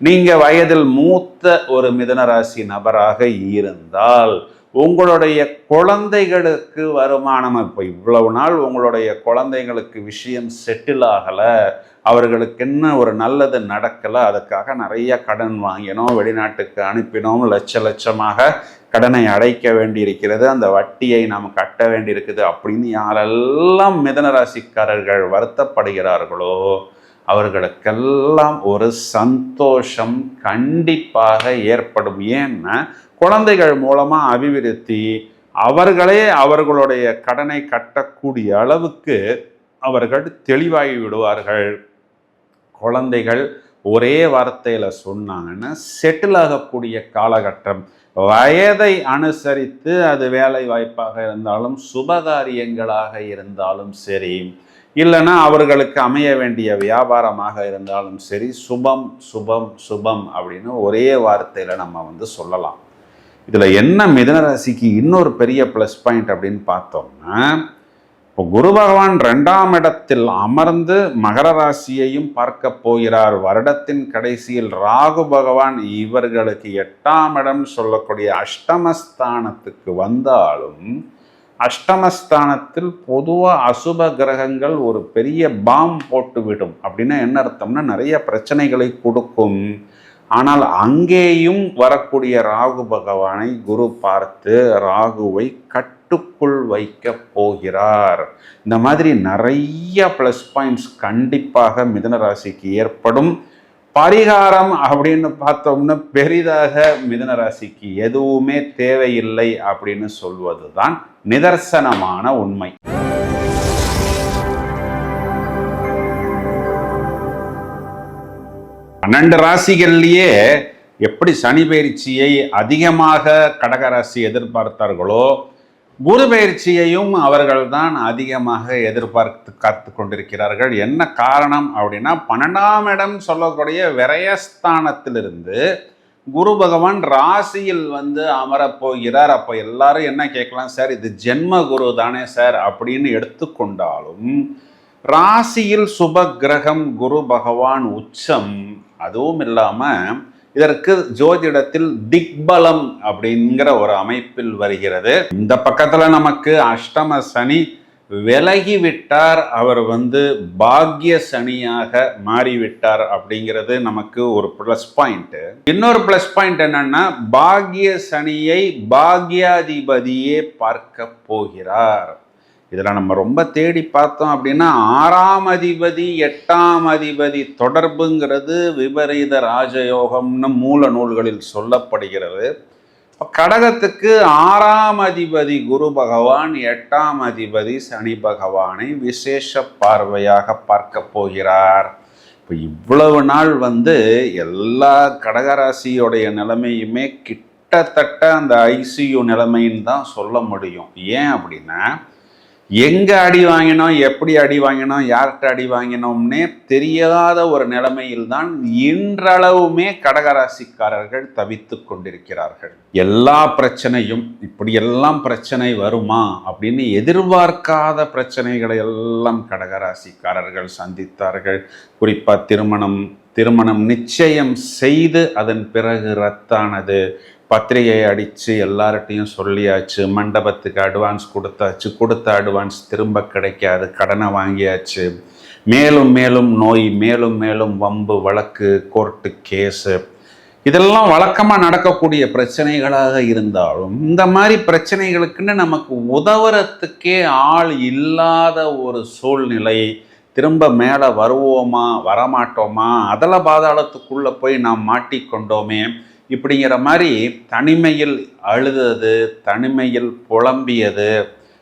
நீங்க வயதில் மூத்த ஒரு மிதுன ராசி நபராக இருந்தால் உங்களுடைய குழந்தைகளுக்கு வருமானம், இப்போ இவ்வளவு நாள் உங்களுடைய குழந்தைங்களுக்கு விஷயம் செட்டில் ஆகலை, அவர்களுக்கு என்ன ஒரு நல்லது நடக்கலை, அதுக்காக நிறைய கடன் வாங்கினோம், வெளிநாட்டுக்கு அனுப்பினோம், லட்சமாக கடனை அடைக்க வேண்டியிருக்கிறது, அந்த வட்டியை நாம் கட்ட வேண்டியிருக்குது அப்படின்னு யாரெல்லாம் மிதுன ராசிக்காரர்கள் வருத்தப்படுகிறார்களோ அவர்களுக்கெல்லாம் ஒரு சந்தோஷம் கண்டிப்பாக ஏற்படும். ஏன்னா குழந்தைகள் மூலமாக அபிவிருத்தி, அவர்களே அவர்களுடைய கடனை கட்டக்கூடிய அளவுக்கு அவர்கள் தெளிவாகி விடுவார்கள். குழந்தைகள் ஒரே வார்த்தையில் சொன்னாங்கன்னா செட்டில் ஆகக்கூடிய காலகட்டம். வயதை அனுசரித்து அது வேலை வாய்ப்பாக இருந்தாலும் சுபகாரியங்களாக இருந்தாலும் சரி, இல்லைன்னா அவர்களுக்கு அமைய வேண்டிய வியாபாரமாக இருந்தாலும் சரி, சுபம் சுபம் சுபம் அப்படின்னு ஒரே வார்த்தையில் நம்ம சொல்லலாம். இதில் என்ன மிதுன ராசிக்கு இன்னொரு பெரிய ப்ளஸ் பாயிண்ட் அப்படின்னு பார்த்தோம்னா, இப்போ குரு பகவான் 2ஆம் இடத்தில் அமர்ந்து மகர ராசியையும் பார்க்க போகிறார். வருடத்தின் கடைசியில் ராகு பகவான் இவர்களுக்கு 8ஆம் இடம் சொல்லக்கூடிய அஷ்டமஸ்தானத்துக்கு வந்தாலும், அஷ்டமஸ்தானத்தில் பொதுவாக அசுப கிரகங்கள் ஒரு பெரிய பாம் போட்டுவிடும். அப்படின்னா என்ன அர்த்தம்னா நிறைய பிரச்சனைகளை கொடுக்கும். ஆனால் அங்கேயும் வரக்கூடிய ராகு பகவானை குரு பார்த்து ராகுவை கட்டுக்குள் வைக்க போகிறார். இந்த மாதிரி நிறைய ப்ளஸ் பாயிண்ட்ஸ் கண்டிப்பாக மிதுன ராசிக்கு ஏற்படும். பரிகாரம் அப்படின்னு பார்த்தோம்னா பெரிதாக மிதுன ராசிக்கு எதுவுமே தேவையில்லை அப்படின்னு சொல்வதுதான் நிதர்சனமான உண்மை. 12 ராசிகள்லேயே எப்படி சனி பயிற்சியை அதிகமாக கடகராசி எதிர்பார்த்தார்களோ குரு பயிற்சியையும் அவர்கள் தான் அதிகமாக எதிர்பார்த்து காத்து கொண்டிருக்கிறார்கள். என்ன காரணம் அப்படின்னா 12ஆம் இடம் சொல்லக்கூடிய விரயஸ்தானத்திலிருந்து குரு பகவான் ராசியில் அமரப்போகிறார். அப்போ எல்லாரும் என்ன கேட்கலாம், சார் இது ஜென்ம குரு தானே சார் அப்படின்னு எடுத்துக்கொண்டாலும் ராசியில் சுப கிரகம் குரு பகவான் உச்சம். அதுவும் இல்லாமல் இதற்கு ஜோதிடத்தில் திக்பலம் அப்படிங்கிற ஒரு அமைப்பில் வருகிறது. இந்த பக்கத்தில் நமக்கு அஷ்டம சனி விலகிவிட்டார், அவர் பாக்ய சனியாக மாறிவிட்டார் அப்படிங்கிறது நமக்கு ஒரு ப்ளஸ் பாயிண்ட். இன்னொரு ப்ளஸ் பாயிண்ட் என்னன்னா, பாக்ய சனியை பாக்யாதிபதியே பார்க்க போகிறார். இதில் நம்ம ரொம்ப தேடி பார்த்தோம் அப்படின்னா 6ஆம் அதிபதி 8ஆம் அதிபதி தொடர்புங்கிறது விபரீத ராஜயோகம்னு மூல நூல்களில் சொல்லப்படுகிறது. கடகத்துக்கு 6ஆம் அதிபதி குரு பகவான் 8ஆம் அதிபதி சனி பகவானை விசேஷ பார்வையாக பார்க்க போகிறார். இப்போ இவ்வளவு நாள் எல்லா கடகராசியோடைய நிலைமையுமே கிட்டத்தட்ட அந்த ஐசியு நிலைமைன்னு தான் சொல்ல முடியும். ஏன் அப்படின்னா எங்கே அடி வாங்கினோம், எப்படி அடி வாங்கினோம், யார்கிட்ட அடி வாங்கினோம்னே தெரியாத ஒரு நிலைமையில் தான் இன்றளவுமே கடகராசிக்காரர்கள் தவித்து கொண்டிருக்கிறார்கள். எல்லா பிரச்சனையும் இப்படியெல்லாம் பிரச்சனை வருமா அப்படின்னு எதிர்பார்க்காத பிரச்சனைகளை எல்லாம் கடகராசிக்காரர்கள் சந்தித்தார்கள். குறிப்பாக திருமணம் நிச்சயம் செய்து அதன் பிறகு ரத்தானது, பத்திரிகை அடித்து எல்லார்ட்டையும் சொல்லியாச்சு, மண்டபத்துக்கு அட்வான்ஸ் கொடுத்தாச்சு, கொடுத்த அட்வான்ஸ் திரும்ப கிடைக்காது, கடனை வாங்கியாச்சு, மேலும் மேலும் நோய், மேலும் மேலும் வம்பு வழக்கு, கோர்ட்டு கேஸு, இதெல்லாம் வழக்கமாக நடக்கக்கூடிய பிரச்சனைகளாக இருந்தாலும் இந்த மாதிரி பிரச்சனைகளுக்குன்னு நமக்கு உதவுறதுக்கே ஆள் இல்லாத ஒரு சூழ்நிலை. திரும்ப மேலே வருவோமா வரமாட்டோமா, அதல பாதாளத்துக்குள்ளே போய் நாம் மாட்டிக்கொண்டோமே இப்படிங்கிற மாதிரி தனிமையில் அழுதது, தனிமையில் புலம்பியது,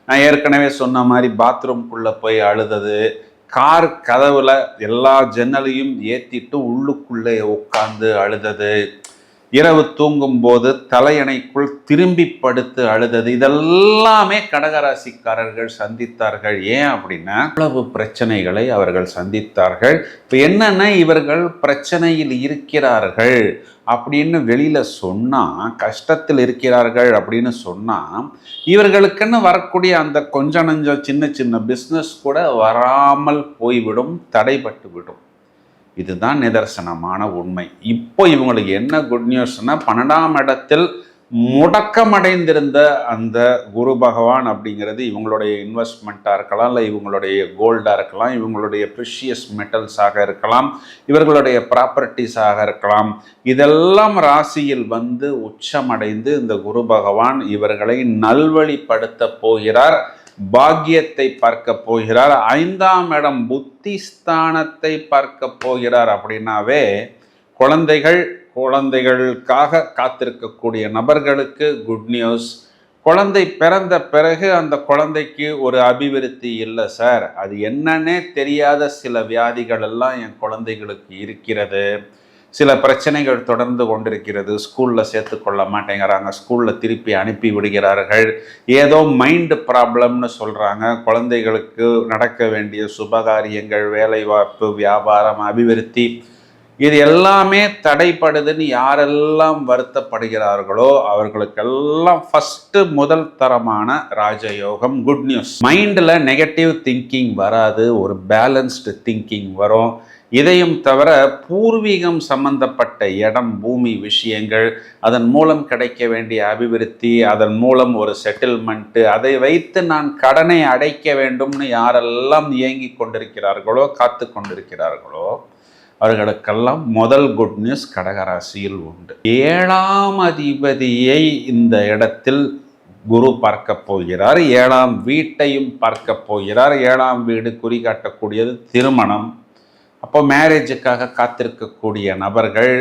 நான் ஏற்கனவே சொன்ன மாதிரி பாத்ரூம்குள்ளே போய் அழுதது, கார் கதவுல எல்லா ஜன்னலையும் ஏற்றிட்டு உள்ளுக்குள்ளே உட்காந்து அழுதது, இரவு தூங்கும்போது தலையணைக்குள் திரும்பி படுத்து அழுதது, இதெல்லாமே கடகராசிக்காரர்கள் சந்தித்தார்கள். ஏன் அப்படின்னா அவ்வளவு பிரச்சனைகளை அவர்கள் சந்தித்தார்கள். இப்போ என்னன்னா இவர்கள் பிரச்சனையில் இருக்கிறார்கள் அப்படின்னு வெளியில சொன்னா, கஷ்டத்தில் இருக்கிறார்கள் அப்படின்னு சொன்னா, இவர்களுக்குன்னு வரக்கூடிய அந்த கொஞ்ச நஞ்ச சின்ன சின்ன பிஸ்னஸ் கூட வராமல் போய்விடும், தடைபட்டு விடும். இதுதான் நிதர்சனமான உண்மை. இப்போ இவங்களுக்கு என்ன குட் நியூஸ்னா, 12ஆம் இடத்தில் முடக்கமடைந்திருந்த அந்த குரு பகவான் அப்படிங்கிறது இவங்களுடைய இன்வெஸ்ட்மெண்ட்டாக இருக்கலாம், இல்லை இவங்களுடைய கோல்டாக இருக்கலாம், இவங்களுடைய ப்ரிஷியஸ் மெட்டல்ஸாக இருக்கலாம், இவர்களுடைய ப்ராப்பர்ட்டிஸாக இருக்கலாம், இதெல்லாம் ராசியில் வந்து உச்சமடைந்து இந்த குரு பகவான் இவர்களை நல்வழிப்படுத்த போகிறார். பாக்கியத்தை பார்க்க போகிறார். 5ஆம் இடம் புத்திஸ்தானத்தை பார்க்க போகிறார். அப்படின்னாவே குழந்தைகளுக்காக காத்திருக்கக்கூடிய நபர்களுக்கு குட் நியூஸ். குழந்தை பிறந்த பிறகு அந்த குழந்தைக்கு ஒரு அபிவிருத்தி இல்லை சார், அது என்னன்னே தெரியாத சில வியாதிகள் எல்லாம் என் குழந்தைகளுக்கு இருக்கிறது, சில பிரச்சனைகள் தொடர்ந்து கொண்டிருக்கிறது, ஸ்கூலில் சேர்த்துக்கொள்ள மாட்டேங்கிறாங்க, ஸ்கூலில் திருப்பி அனுப்பி விடுகிறார்கள், ஏதோ மைண்டு ப்ராப்ளம்னு சொல்கிறாங்க, குழந்தைகளுக்கு நடக்க வேண்டிய சுபகாரியங்கள், வேலைவாய்ப்பு, வியாபாரம், அபிவிருத்தி, இது எல்லாமே தடைப்படுதுன்னு யாரெல்லாம் வருத்தப்படுகிறார்களோ அவர்களுக்கெல்லாம் ஃபஸ்ட்டு முதல் தரமான ராஜயோகம் குட் நியூஸ். மைண்டில் நெகட்டிவ் திங்கிங் வராது, ஒரு பேலன்ஸ்டு திங்கிங் வரும். இதையும் தவிர பூர்வீகம் சம்பந்தப்பட்ட இடம், பூமி விஷயங்கள், அதன் மூலம் கிடைக்க வேண்டிய அபிவிருத்தி, அதன் மூலம் ஒரு செட்டில்மெண்ட்டு, அதை வைத்து நான் கடனை அடைக்க வேண்டும்னு யாரெல்லாம் இயங்கி கொண்டிருக்கிறார்களோ, காத்து கொண்டிருக்கிறார்களோ, அவர்களுக்கெல்லாம் முதல் குட் நியூஸ் கடகராசியில் உண்டு. 7ஆம் அதிபதியை இந்த இடத்தில் குரு பார்க்க போகிறார். 7ஆம் வீட்டையும் பார்க்க போகிறார். 7ஆம் வீடு குறிகாட்டக்கூடியது திருமணம். அப்போ மேரேஜுக்காக காத்திருக்கக்கூடிய நபர்கள்,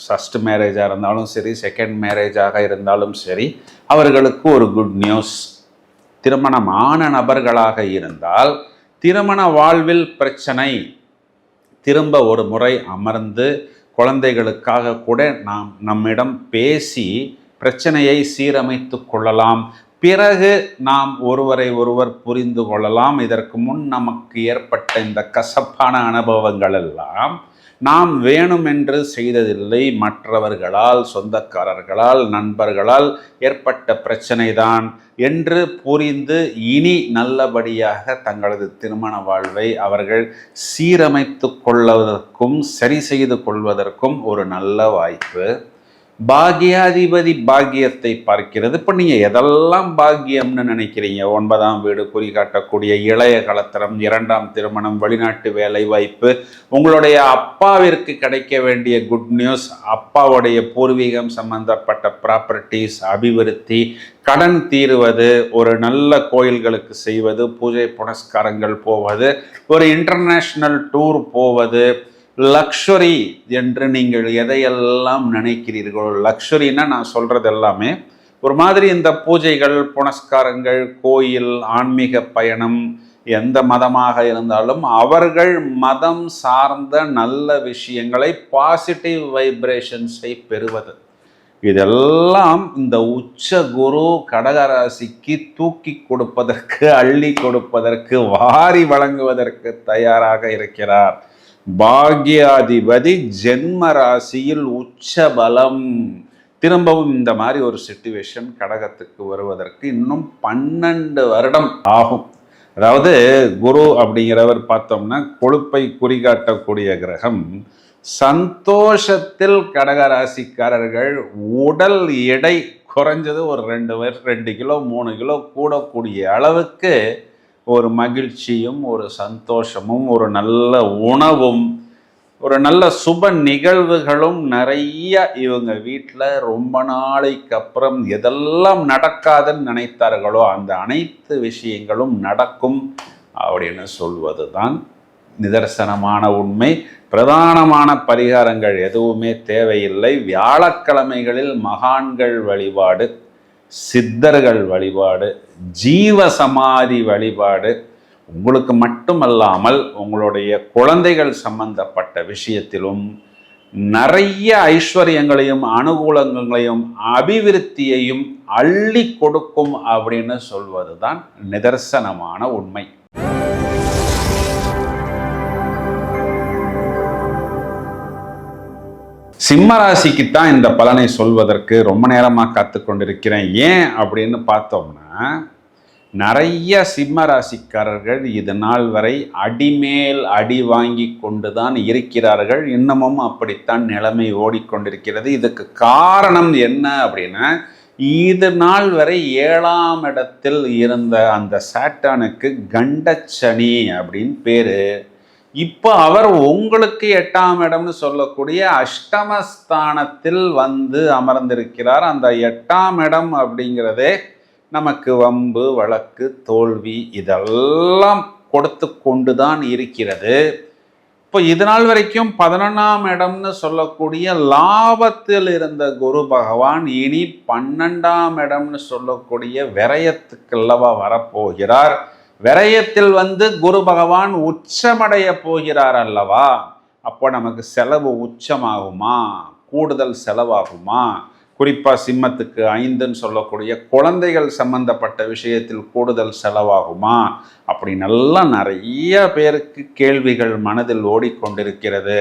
ஃபஸ்ட் மேரேஜாக இருந்தாலும் சரி, செகண்ட் மேரேஜாக இருந்தாலும் சரி, அவர்களுக்கு ஒரு குட் நியூஸ். திருமணம் ஆன நபர்களாக இருந்தால் திருமண வாழ்வில் பிரச்சனை, திரும்ப ஒரு முறை அமர்ந்து குழந்தைகளுக்காக கூட நம்மிடம் பேசி பிரச்சனையை சீரமைத்து கொள்ளலாம். பிறகு நாம் ஒருவரை ஒருவர் புரிந்து கொள்ளலாம். இதற்கு முன் நமக்கு ஏற்பட்ட இந்த கசப்பான அனுபவங்கள் எல்லாம் நாம் வேணுமென்று செய்ததில்லை, மற்றவர்களால், சொந்தக்காரர்களால், நண்பர்களால் ஏற்பட்ட பிரச்சனைதான் என்று புரிந்து இனி நல்லபடியாக தங்களது திருமண வாழ்வை அவர்கள் சீரமைத்து கொள்வதற்கும் சரி செய்து கொள்வதற்கும் ஒரு நல்ல வாய்ப்பு. பாக்யாதிபதி பாக்கியத்தை பார்க்கிறது. இப்போ நீங்கள் எதெல்லாம் பாக்கியம்னு நினைக்கிறீங்க? 9ஆம் வீடு குறிகாட்டக்கூடிய இளைய கலத்திரம், 2ஆம் திருமணம், வெளிநாட்டு வேலை வாய்ப்பு, உங்களுடைய அப்பாவிற்கு கிடைக்க வேண்டிய குட் நியூஸ், அப்பாவுடைய பூர்வீகம் சம்பந்தப்பட்ட ப்ராப்பர்ட்டிஸ், அபிவிருத்தி, கடன் தீருவது, ஒரு நல்ல கோயில்களுக்கு செய்வது, பூஜை புனஸ்காரங்கள் போவது, ஒரு இன்டர்நேஷ்னல் டூர் போவது, லக்ஸுரி என்று நீங்கள் எதையெல்லாம் நினைக்கிறீர்களோ, லக்ஸுரின்னா நான் சொல்கிறது எல்லாமே ஒரு மாதிரி இந்த பூஜைகள், புனஸ்காரங்கள், கோயில், ஆன்மீக பயணம், எந்த மதமாக இருந்தாலும் அவர்கள் மதம் சார்ந்த நல்ல விஷயங்களை, பாசிட்டிவ் வைப்ரேஷன்ஸை பெறுவது, இதெல்லாம் இந்த உச்ச குரு கடகராசிக்கு தூக்கி கொடுப்பதற்கு, அள்ளி கொடுப்பதற்கு, வாரி வழங்குவதற்கு தயாராக இருக்கிறார். பாக்யாதிபதி ஜென்ம ராசியில் உச்ச பலம். திரும்பவும் இந்த மாதிரி ஒரு சிச்சுவேஷன் கடகத்துக்கு வருவதற்கு இன்னும் 12 வருடம் ஆகும். அதாவது குரு அப்படிங்கிறவர் பார்த்தோம்னா கொழுப்பை குறிகாட்டக்கூடிய கிரகம். சந்தோஷத்தில் கடகராசிக்காரர்கள் உடல் எடை குறைஞ்சது ஒரு 2 கிலோ 3 கிலோ கூடக்கூடிய அளவுக்கு ஒரு மகிழ்ச்சியும், ஒரு சந்தோஷமும், ஒரு நல்ல உணவும், ஒரு நல்ல சுப நிகழ்வுகளும் நிறைய இவங்க வீட்டில் ரொம்ப நாளைக்கு அப்புறம் எதெல்லாம் நடக்காதுன்னு நினைத்தார்களோ அந்த அனைத்து விஷயங்களும் நடக்கும் அப்படின்னு சொல்வது தான் நிதர்சனமான உண்மை. பிரதானமான பரிகாரங்கள் எதுவுமே தேவையில்லை. வியாழக்கிழமைகளில் மகான்கள் வழிபாடு, சித்தர்கள் வழிபாடு, ஜீவசமாதி வழிபாடு, உங்களுக்கு மட்டுமல்லாமல் உங்களுடைய குழந்தைகள் சம்பந்தப்பட்ட விஷயத்திலும் நிறைய ஐஸ்வர்யங்களையும் அனுகூலங்களையும் அபிவிருத்தியையும் அள்ளி கொடுக்கும் அப்படின்னு சொல்வதுதான் நிதர்சனமான உண்மை. சிம்ம ராசிக்கு தான் இந்த பலனை சொல்வதற்கு ரொம்ப நேரமாக காத்து கொண்டிருக்கிறேன். ஏன் அப்படின்னு பார்த்தோம்னா, நிறைய சிம்ம ராசிக்காரர்கள் இது நாள் வரை அடிமேல் அடி வாங்கி கொண்டுதான் இருக்கிறார்கள். இன்னமும் அப்படித்தான் நிலைமை ஓடிக்கொண்டிருக்கிறது. இதுக்கு காரணம் என்ன அப்படின்னா, இது நாள் வரை 7ஆம் இடத்தில் இருந்த அந்த சாட்டானுக்கு கண்டச்சனி அப்படின்னு பேரு. இப்போ அவர் உங்களுக்கு 8ஆம் இடம்னு சொல்லக்கூடிய அஷ்டமஸ்தானத்தில் வந்து அமர்ந்திருக்கிறார். அந்த 8ஆம் இடம் அப்படிங்கிறதே நமக்கு வம்பு, வழக்கு, தோல்வி இதெல்லாம் கொடுத்து கொண்டு தான் இருக்கிறது. இப்போ இது நாள் வரைக்கும் 11ஆம் இடம்னு சொல்லக்கூடிய லாபத்தில் இருந்த குரு பகவான் இனி 12ஆம் இடம்னு சொல்லக்கூடிய விரயத்துக்குள்ளவா வரப்போகிறார். விரயத்தில் வந்து குரு பகவான் உச்சமடைய போகிறார் அல்லவா? அப்போ நமக்கு செலவு உச்சமாகுமா, கூடுதல் செலவாகுமா? குறிப்பாக சிம்மத்துக்கு 5ன்னு சொல்லக்கூடிய குழந்தைகள் சம்பந்தப்பட்ட விஷயத்தில் கூடுதல் செலவாகுமா? அப்படின்னெல்லாம் நிறைய பேருக்கு கேள்விகள் மனதில் ஓடிக்கொண்டிருக்கிறது.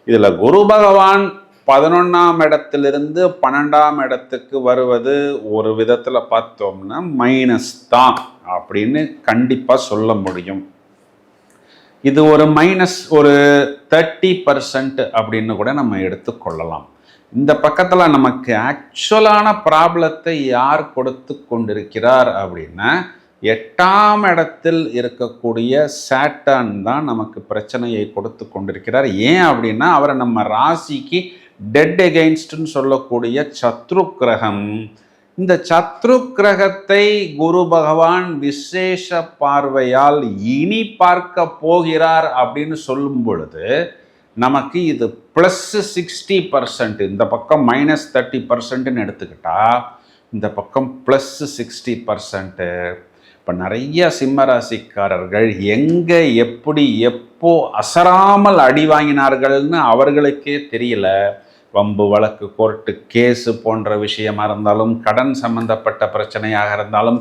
இதில் குரு பகவான் 11ஆம் இடத்திலிருந்து 12ஆம் இடத்துக்கு வருவது ஒரு விதத்தில் பார்த்தோம்னா மைனஸ் தான் அப்படின்னு கண்டிப்பாக சொல்ல முடியும். இது ஒரு மைனஸ் ஒரு 30% அப்படின்னு கூட நம்ம எடுத்துக்கொள்ளலாம். இந்த பக்கத்தில் நமக்கு ஆக்சுவலான ப்ராப்ளத்தை யார் கொடுத்து கொண்டிருக்கிறார் அப்படின்னா, 8ஆம் இடத்தில் இருக்கக்கூடிய சாட்டர்ன் தான் நமக்கு பிரச்சனையை கொடுத்து கொண்டிருக்கிறார். ஏன் அப்படின்னா, அவரை நம்ம ராசிக்கு டெட் எகெயின்ஸ்ட்னு சொல்லக்கூடிய சத்ரு கிரகம். இந்த சத்ரு கிரகத்தை குரு பகவான் விசேஷ பார்வையால் இனி பார்க்க போகிறார் அப்படின்னு சொல்லும் பொழுது நமக்கு இது +60%. இந்த பக்கம் -30%ன்னு எடுத்துக்கிட்டா இந்த பக்கம் +60%. இப்போ நிறைய சிம்மராசிக்காரர்கள் எங்கே எப்படி எப்போ அசராமல் அடி வாங்கினார்கள்னு அவர்களுக்கே தெரியல. வம்பு, வழக்கு, கோர்ட்டு கேஸு போன்ற விஷயமா இருந்தாலும், கடன் சம்பந்தப்பட்ட பிரச்சனையாக இருந்தாலும்,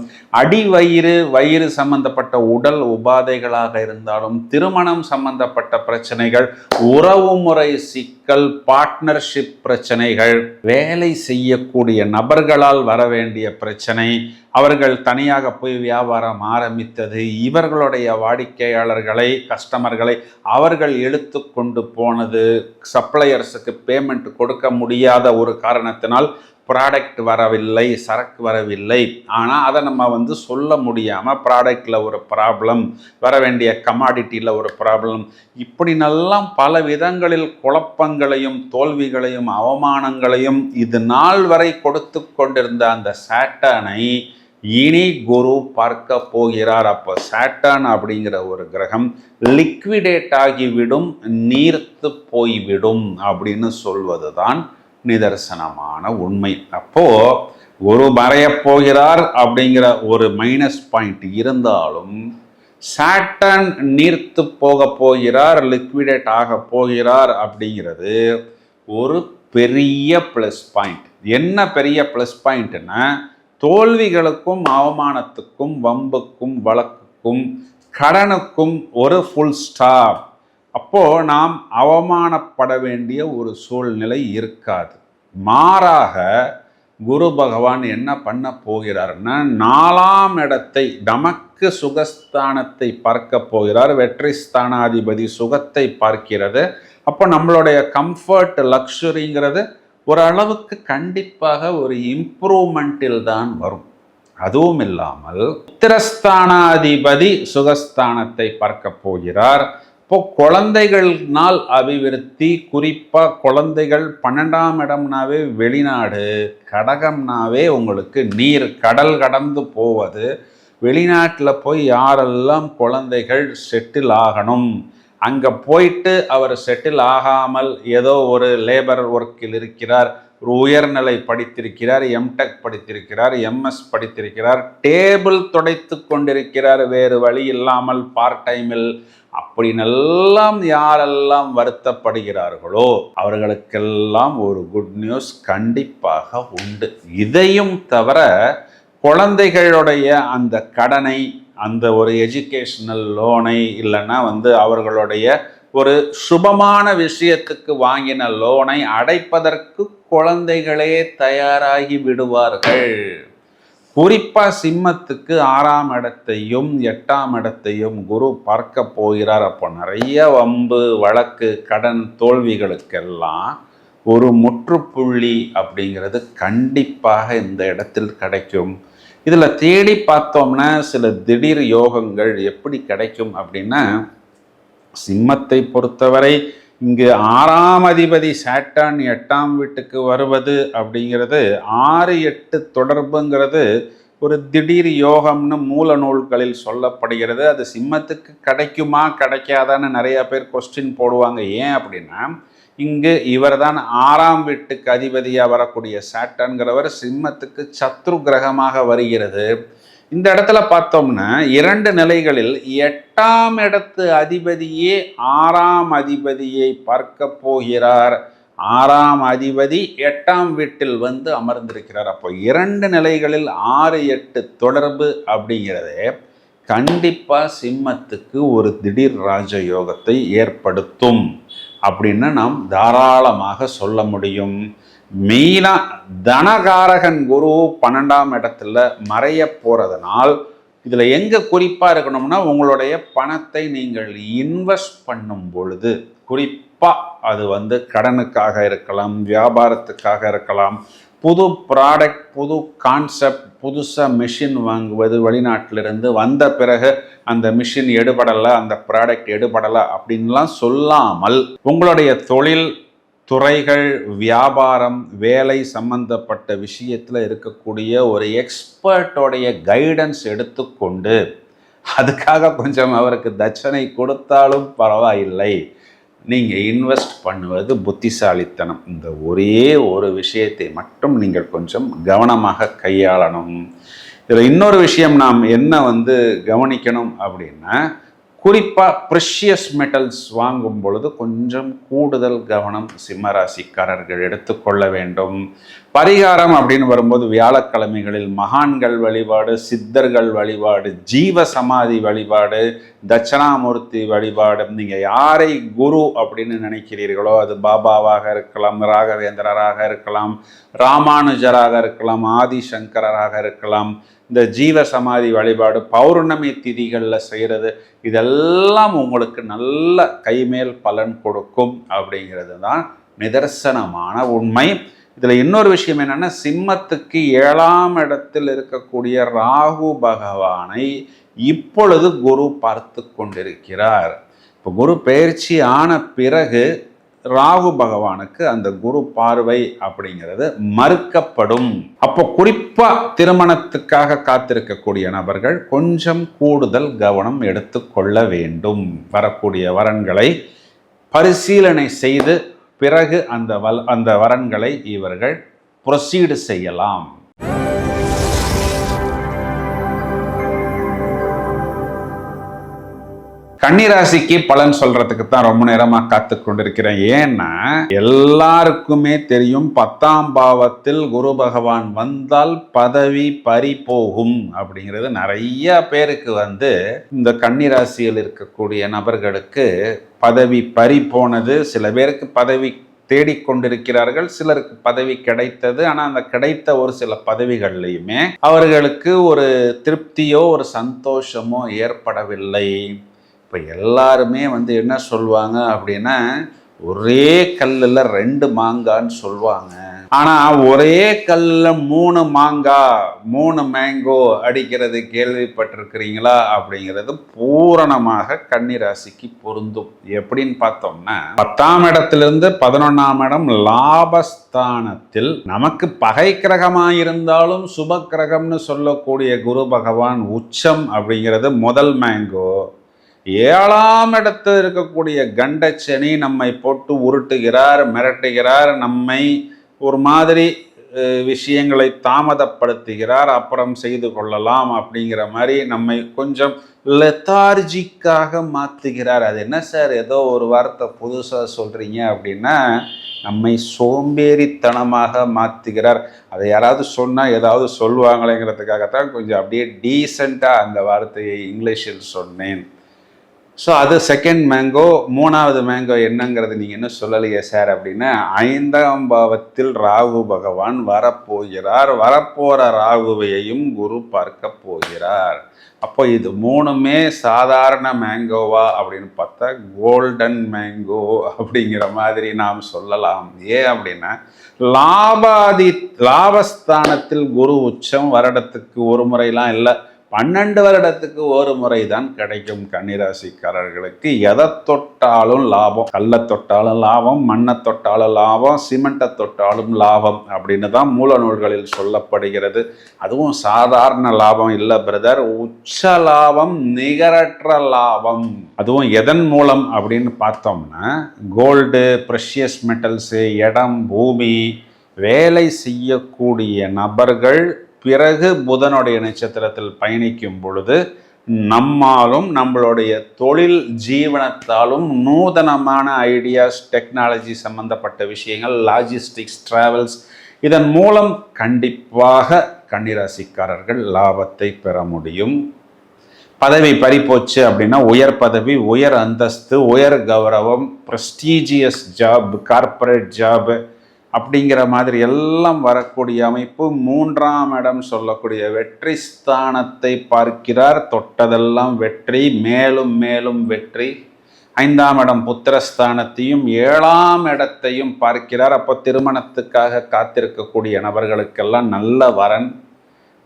வயிறு சம்பந்தப்பட்ட உடல் உபாதைகளாக இருந்தாலும், திருமணம் சம்பந்தப்பட்ட பிரச்சனைகள், உறவுமுறை சிக்கல், பார்ட்னர்ஷிப் பிரச்சனைகள், வேலை செய்யக்கூடிய நபர்களால் வர வேண்டிய பிரச்சனை, அவர்கள் தனியாக போய் வியாபாரம் ஆரம்பித்தது, இவர்களுடைய வாடிக்கையாளர்களை, கஸ்டமர்களை அவர்கள் இழுத்து கொண்டு போனது, சப்ளையர்ஸுக்கு பேமெண்ட் கொடுக்க முடியாத ஒரு காரணத்தினால் ப்ராடக்ட் வரவில்லை, சரக்கு வரவில்லை. ஆனால் அதை நம்ம சொல்ல முடியாமல் ப்ராடக்டில் ஒரு ப்ராப்ளம், வர வேண்டிய கமாடிட்டியில் ஒரு ப்ராப்ளம், இப்படி எல்லாம் பல விதங்களில் குழப்பங்களையும் தோல்விகளையும் அவமானங்களையும் இது நாள் வரை கொடுத்து கொண்டிருந்த அந்த சாட்டனை இனி குரு பார்க்க போகிறார். அப்போ சாட்டர்ன் அப்படிங்கிற ஒரு கிரகம் லிக்விடேட் ஆகிவிடும், நீர்த்து போய்விடும் அப்படின்னு சொல்வது தான் நிதர்சனமான உண்மை. அப்போ குரு மறைய போகிறார் அப்படிங்கிற ஒரு மைனஸ் பாயிண்ட் இருந்தாலும், சாட்டர்ன் நீர்த்து போக போகிறார், லிக்விடேட் ஆக போகிறார் அப்படிங்கிறது ஒரு பெரிய ப்ளஸ் பாயிண்ட். என்ன பெரிய ப்ளஸ் பாயிண்ட்னா, தோல்விகளுக்கும் அவமானத்துக்கும் வம்புக்கும் வழக்குக்கும் கடனுக்கும் ஒரு ஃபுல் ஸ்டாப். அப்போ நாம் அவமானப்பட வேண்டிய ஒரு சூழ்நிலை இருக்காது. மாறாக குரு பகவான் என்ன பண்ண போகிறார்னா, 4ஆம் இடத்தை, நமக்கு சுகஸ்தானத்தை பார்க்க போகிறார். வெற்றி ஸ்தானாதிபதி சுகத்தை பார்க்கிறது. அப்போ நம்மளுடைய கம்ஃபர்ட், லக்ஸுரிங்கிறது ஓரளவுக்கு கண்டிப்பாக ஒரு இம்ப்ரூவ்மெண்ட்டில் தான் வரும். அதுவும் இல்லாமல் உத்திரஸ்தானாதிபதி சுகஸ்தானத்தை பார்க்க போகிறார். இப்போ குழந்தைகள்னால் அபிவிருத்தி, குறிப்பாக குழந்தைகள் 12ஆம் இடம்னாவே வெளிநாடு, கடகம்னாவே உங்களுக்கு நீர், கடல் கடந்து போவது. வெளிநாட்டில் போய் யாரெல்லாம் குழந்தைகள் செட்டில் ஆகணும், அங்கே போயிட்டு அவர் செட்டில் ஆகாமல் ஏதோ ஒரு லேபர் ஒர்க்கில் இருக்கிறார், ஒரு உயர்நிலை படித்திருக்கிறார், எம்டெக் படித்திருக்கிறார், எம்எஸ் படித்திருக்கிறார், டேபிள் துடைத்து கொண்டிருக்கிறார், வேறு வழி இல்லாமல் பார்ட் டைமில் அப்படின்னெல்லாம் யாரெல்லாம் வருத்தப்படுகிறார்களோ அவர்களுக்கெல்லாம் ஒரு குட் நியூஸ் கண்டிப்பாக உண்டு. இதையும் தவிர குழந்தைகளுடைய அந்த கடனை, அந்த ஒரு எஜுகேஷனல் லோனை, இல்லைன்னா அவர்களுடைய ஒரு சுபமான விஷயத்துக்கு வாங்கின லோனை அடைப்பதற்கு குழந்தைகளே தயாராகி விடுவார்கள். குறிப்பா சிம்மத்துக்கு 6ஆம் இடத்தையும் 8ஆம் இடத்தையும் குரு பார்க்க போகிறார். அப்போ நிறைய வம்பு வழக்கு கடன் தோல்விகளுக்கெல்லாம் ஒரு முற்றுப்புள்ளி அப்படிங்கிறது கண்டிப்பாக இந்த இடத்தில் கிடைக்கும். இதில் தேடி பார்த்தோம்னா சில திடீர் யோகங்கள் எப்படி கிடைக்கும் அப்படின்னா, சிம்மத்தை பொறுத்தவரை இங்கு 6ஆம் அதிபதி சாட்டர்ன் 8ஆம் வீட்டுக்கு வருவது அப்படிங்கிறது 6-8 தொடர்புங்கிறது ஒரு திடீர் யோகம்னு மூல நூல்களில் சொல்லப்படுகிறது. அது சிம்மத்துக்கு கிடைக்குமா கிடைக்காதான்னு நிறைய பேர் கொஸ்டின் போடுவாங்க. ஏன் அப்படின்னா, இங்கு இவர் தான் 6ஆம் வீட்டுக்கு அதிபதியாக வரக்கூடிய சாட்டர்ன்கிறவர் சிம்மத்துக்கு சத்ரு கிரகமாக வருகிறது. இந்த இடத்துல பார்த்தோம்னா 2 நிலைகளில் 8ஆம் இடத்து அதிபதியே 6ஆம் அதிபதியை பார்க்க போகிறார். 6ஆம் அதிபதி 8ஆம் வீட்டில் அமர்ந்திருக்கிறார். அப்போ 2 நிலைகளில் 6-8 தொடர்பு அப்படிங்கிறதே கண்டிப்பாக சிம்மத்துக்கு ஒரு திடீர் ராஜயோகத்தை ஏற்படுத்தும் அப்படின்னு நாம் தாராளமாக சொல்ல முடியும். மெயினாக தனகாரகன் குரு 12ஆம் இடத்துல மறைய போகிறதுனால் இதில் எங்கே குறிப்பாக இருக்கணும்னா, உங்களுடைய பணத்தை நீங்கள் இன்வெஸ்ட் பண்ணும் பொழுது, குறிப்பாக அது கடனுக்காக இருக்கலாம், வியாபாரத்துக்காக இருக்கலாம், புது ப்ராடக்ட், புது கான்செப்ட், புதுசாக மிஷின் வாங்குவது, வெளிநாட்டிலிருந்து வந்த பிறகு அந்த மிஷின் எடுபடலை, அந்த ப்ராடக்ட் எடுபடலை அப்படின்லாம் சொல்லாமல், உங்களுடைய தொழில் துறைகள், வியாபாரம், வேலை சம்பந்தப்பட்ட விஷயத்தில் இருக்கக்கூடிய ஒரு எக்ஸ்பர்ட்டோடைய கைடன்ஸ் எடுத்துக்கொண்டு, அதுக்காக கொஞ்சம் அவருக்கு தட்சணை கொடுத்தாலும் பரவாயில்லை, நீங்கள் இன்வெஸ்ட் பண்ணுவது புத்திசாலித்தனம். இந்த ஒரே ஒரு விஷயத்தை மட்டும் நீங்கள் கொஞ்சம் கவனமாக கையாளணும். இதில் இன்னொரு விஷயம் நாம் என்ன கவனிக்கணும் அப்படின்னா, குறிப்பாக ப்ரெஷியஸ் மெட்டல்ஸ் வாங்கும் பொழுது கொஞ்சம் கூடுதல் கவனம் சிம்மராசிக்காரர்கள் எடுத்துக்கொள்ள வேண்டும். பரிகாரம் அப்படின்னு வரும்போது வியாழக்கிழமைகளில் மகான்கள் வழிபாடு, சித்தர்கள் வழிபாடு, ஜீவ சமாதி வழிபாடு, தட்சணாமூர்த்தி வழிபாடு, நீங்கள் யாரை குரு அப்படின்னு நினைக்கிறீர்களோ அது பாபாவாக இருக்கலாம், ராகவேந்திரராக இருக்கலாம், ராமானுஜராக இருக்கலாம், ஆதிசங்கராக இருக்கலாம், இந்த ஜீவ சமாதி வழிபாடு பௌர்ணமி திதிகளில் செய்கிறது, இதெல்லாம் உங்களுக்கு நல்ல கைமேல் பலன் கொடுக்கும் அப்படிங்கிறது தான் நிதர்சனமான உண்மை. இதில் இன்னொரு விஷயம் என்னென்னா, சிம்மத்துக்கு 7ஆம் இடத்தில் இருக்கக்கூடிய ராகு பகவானை இப்பொழுது குரு பார்த்து கொண்டிருக்கிறார். இப்போ குரு பெயர்ச்சி ஆன பிறகு ராகு பகவானுக்கு அந்த குரு பார்வை அப்படிங்கிறது மறுக்கப்படும். அப்போ குறிப்பா திருமணத்துக்காக காத்திருக்கக்கூடிய நபர்கள் கொஞ்சம் கூடுதல் கவனம் எடுத்துக்கொள்ள வேண்டும். வரக்கூடிய வரன்களை பரிசீலனை செய்து பிறகு அந்த வரன்களை இவர்கள் ப்ரொசீடு செய்யலாம். கன்னிராசிக்கு பலன் சொல்றதுக்கு தான் ரொம்ப நேரமா காத்து கொண்டிருக்கிறேன். ஏன்னா எல்லாருக்குமே தெரியும், 10ஆம் பாவத்தில் குரு பகவான் வந்தால் பதவி பறி போகும் அப்படிங்கிறது நிறைய பேருக்கு இந்த கன்னிராசியில் இருக்கக்கூடிய நபர்களுக்கு பதவி பறி போனது. சில பேருக்கு பதவி தேடிக்கொண்டிருக்கிறார்கள், சிலருக்கு பதவி கிடைத்தது. ஆனால் அந்த கிடைத்த ஒரு சில பதவிகள்லையுமே அவர்களுக்கு ஒரு திருப்தியோ ஒரு சந்தோஷமோ ஏற்படவில்லை. இப்போ எல்லாருமே என்ன சொல்லுவாங்க அப்படின்னா, ஒரே கல்லில் 2 மாங்கான்னு சொல்லுவாங்க. ஆனால் ஒரே கல்லில் 3 மாங்காய் 3 மேங்கோ அடிக்கிறது கேள்விப்பட்டிருக்கிறீங்களா அப்படிங்கிறது பூரணமாக கன்னிராசிக்கு பொருந்தும். எப்படின்னு பார்த்தோம்னா, 10ஆம் இடத்திலிருந்து 11ஆம் இடம் லாபஸ்தானத்தில் நமக்கு பகை கிரகமாயிருந்தாலும் சுப கிரகம்னு சொல்லக்கூடிய குரு பகவான் உச்சம் அப்படிங்கிறது முதல் மேங்கோ. 7ஆம் இடத்தில் இருக்கக்கூடிய கண்டச்சனி நம்மை போட்டு உருட்டுகிறார், மிரட்டுகிறார், நம்மை ஒரு மாதிரி விஷயங்களை தாமதப்படுத்துகிறார், அப்புறம் செய்து கொள்ளலாம் அப்படிங்கிற மாதிரி நம்மை கொஞ்சம் லெத்தார்ஜிக்காக மாற்றுகிறார். அது என்ன சார் ஏதோ ஒரு வார்த்தை புதுசாக சொல்கிறீங்க அப்படின்னா, நம்மை சோம்பேறித்தனமாக மாற்றுகிறார். அதை யாராவது சொன்னால் ஏதாவது சொல்லுவாங்களேங்கிறதுக்காகத்தான் கொஞ்சம் அப்படியே டீசெண்டாக அந்த வார்த்தையை இங்கிலீஷில் சொன்னேன். ஸோ அது செகண்ட் மேங்கோ. மூணாவது மேங்கோ என்னங்கிறது நீங்கள் என்ன சொல்லலையே சார் அப்படின்னா, 5ஆம் பாவத்தில் ராகு பகவான் வரப்போகிறார். வரப்போகிற ராகுவையும் குரு பார்க்க போகிறார். அப்போ இது மூணுமே சாதாரண மேங்கோவா அப்படின்னு பார்த்தா கோல்டன் மேங்கோ அப்படிங்கிற மாதிரி நாம் சொல்லலாம். ஏன் அப்படின்னா, லாபஸ்தானத்தில் குரு உச்சம் வருடத்துக்கு ஒரு முறைலாம் இல்லை, 12 வருடத்துக்கு ஒரு முறை தான் கிடைக்கும். கன்னிராசிக்காரர்களுக்கு எதை தொட்டாலும் லாபம். கல்லை தொட்டாலும் லாபம், மண்ணை தொட்டாலும் லாபம், சிமெண்ட்டை தொட்டாலும் லாபம் அப்படின்னு தான் மூல நூல்களில் சொல்லப்படுகிறது. அதுவும் சாதாரண லாபம் இல்லை பிரதர், உச்ச லாபம், நிகரற்ற லாபம். அதுவும் எதன் மூலம் அப்படின்னு பார்த்தோம்னா, கோல்டு, ப்ரெஷியஸ் மெட்டல்ஸு, இடம், பூமி, வேலை செய்யக்கூடிய நபர்கள் பிறகு புதனுடைய நட்சத்திரத்தில் பயணிக்கும் பொழுது நம்மாலும் நம்மளுடைய தொழில் ஜீவனத்தாலும் நூதனமான ஐடியாஸ், டெக்னாலஜி சம்பந்தப்பட்ட விஷயங்கள், லாஜிஸ்டிக்ஸ், டிராவல்ஸ், இதன் மூலம் கண்டிப்பாக கன்னிராசிக்காரர்கள் லாபத்தை பெற முடியும். பதவி பறிப்போச்சு அப்படின்னா உயர் பதவி, உயர் அந்தஸ்து, உயர் கௌரவம், ப்ரெஸ்டீஜியஸ் ஜாப், கார்ப்பரேட் ஜாப் அப்படிங்கிற மாதிரி எல்லாம் வரக்கூடிய அமைப்பு. 3ஆம் இடம் சொல்லக்கூடிய வெற்றி ஸ்தானத்தை பார்க்கிறார். தொட்டதெல்லாம் வெற்றி, மேலும் மேலும் வெற்றி. 5ஆம் இடம் புத்திரஸ்தானத்தையும் 7ஆம் இடத்தையும் பார்க்கிறார். அப்போ திருமணத்துக்காக காத்திருக்கக்கூடிய நபர்களுக்கெல்லாம் நல்ல வரன்,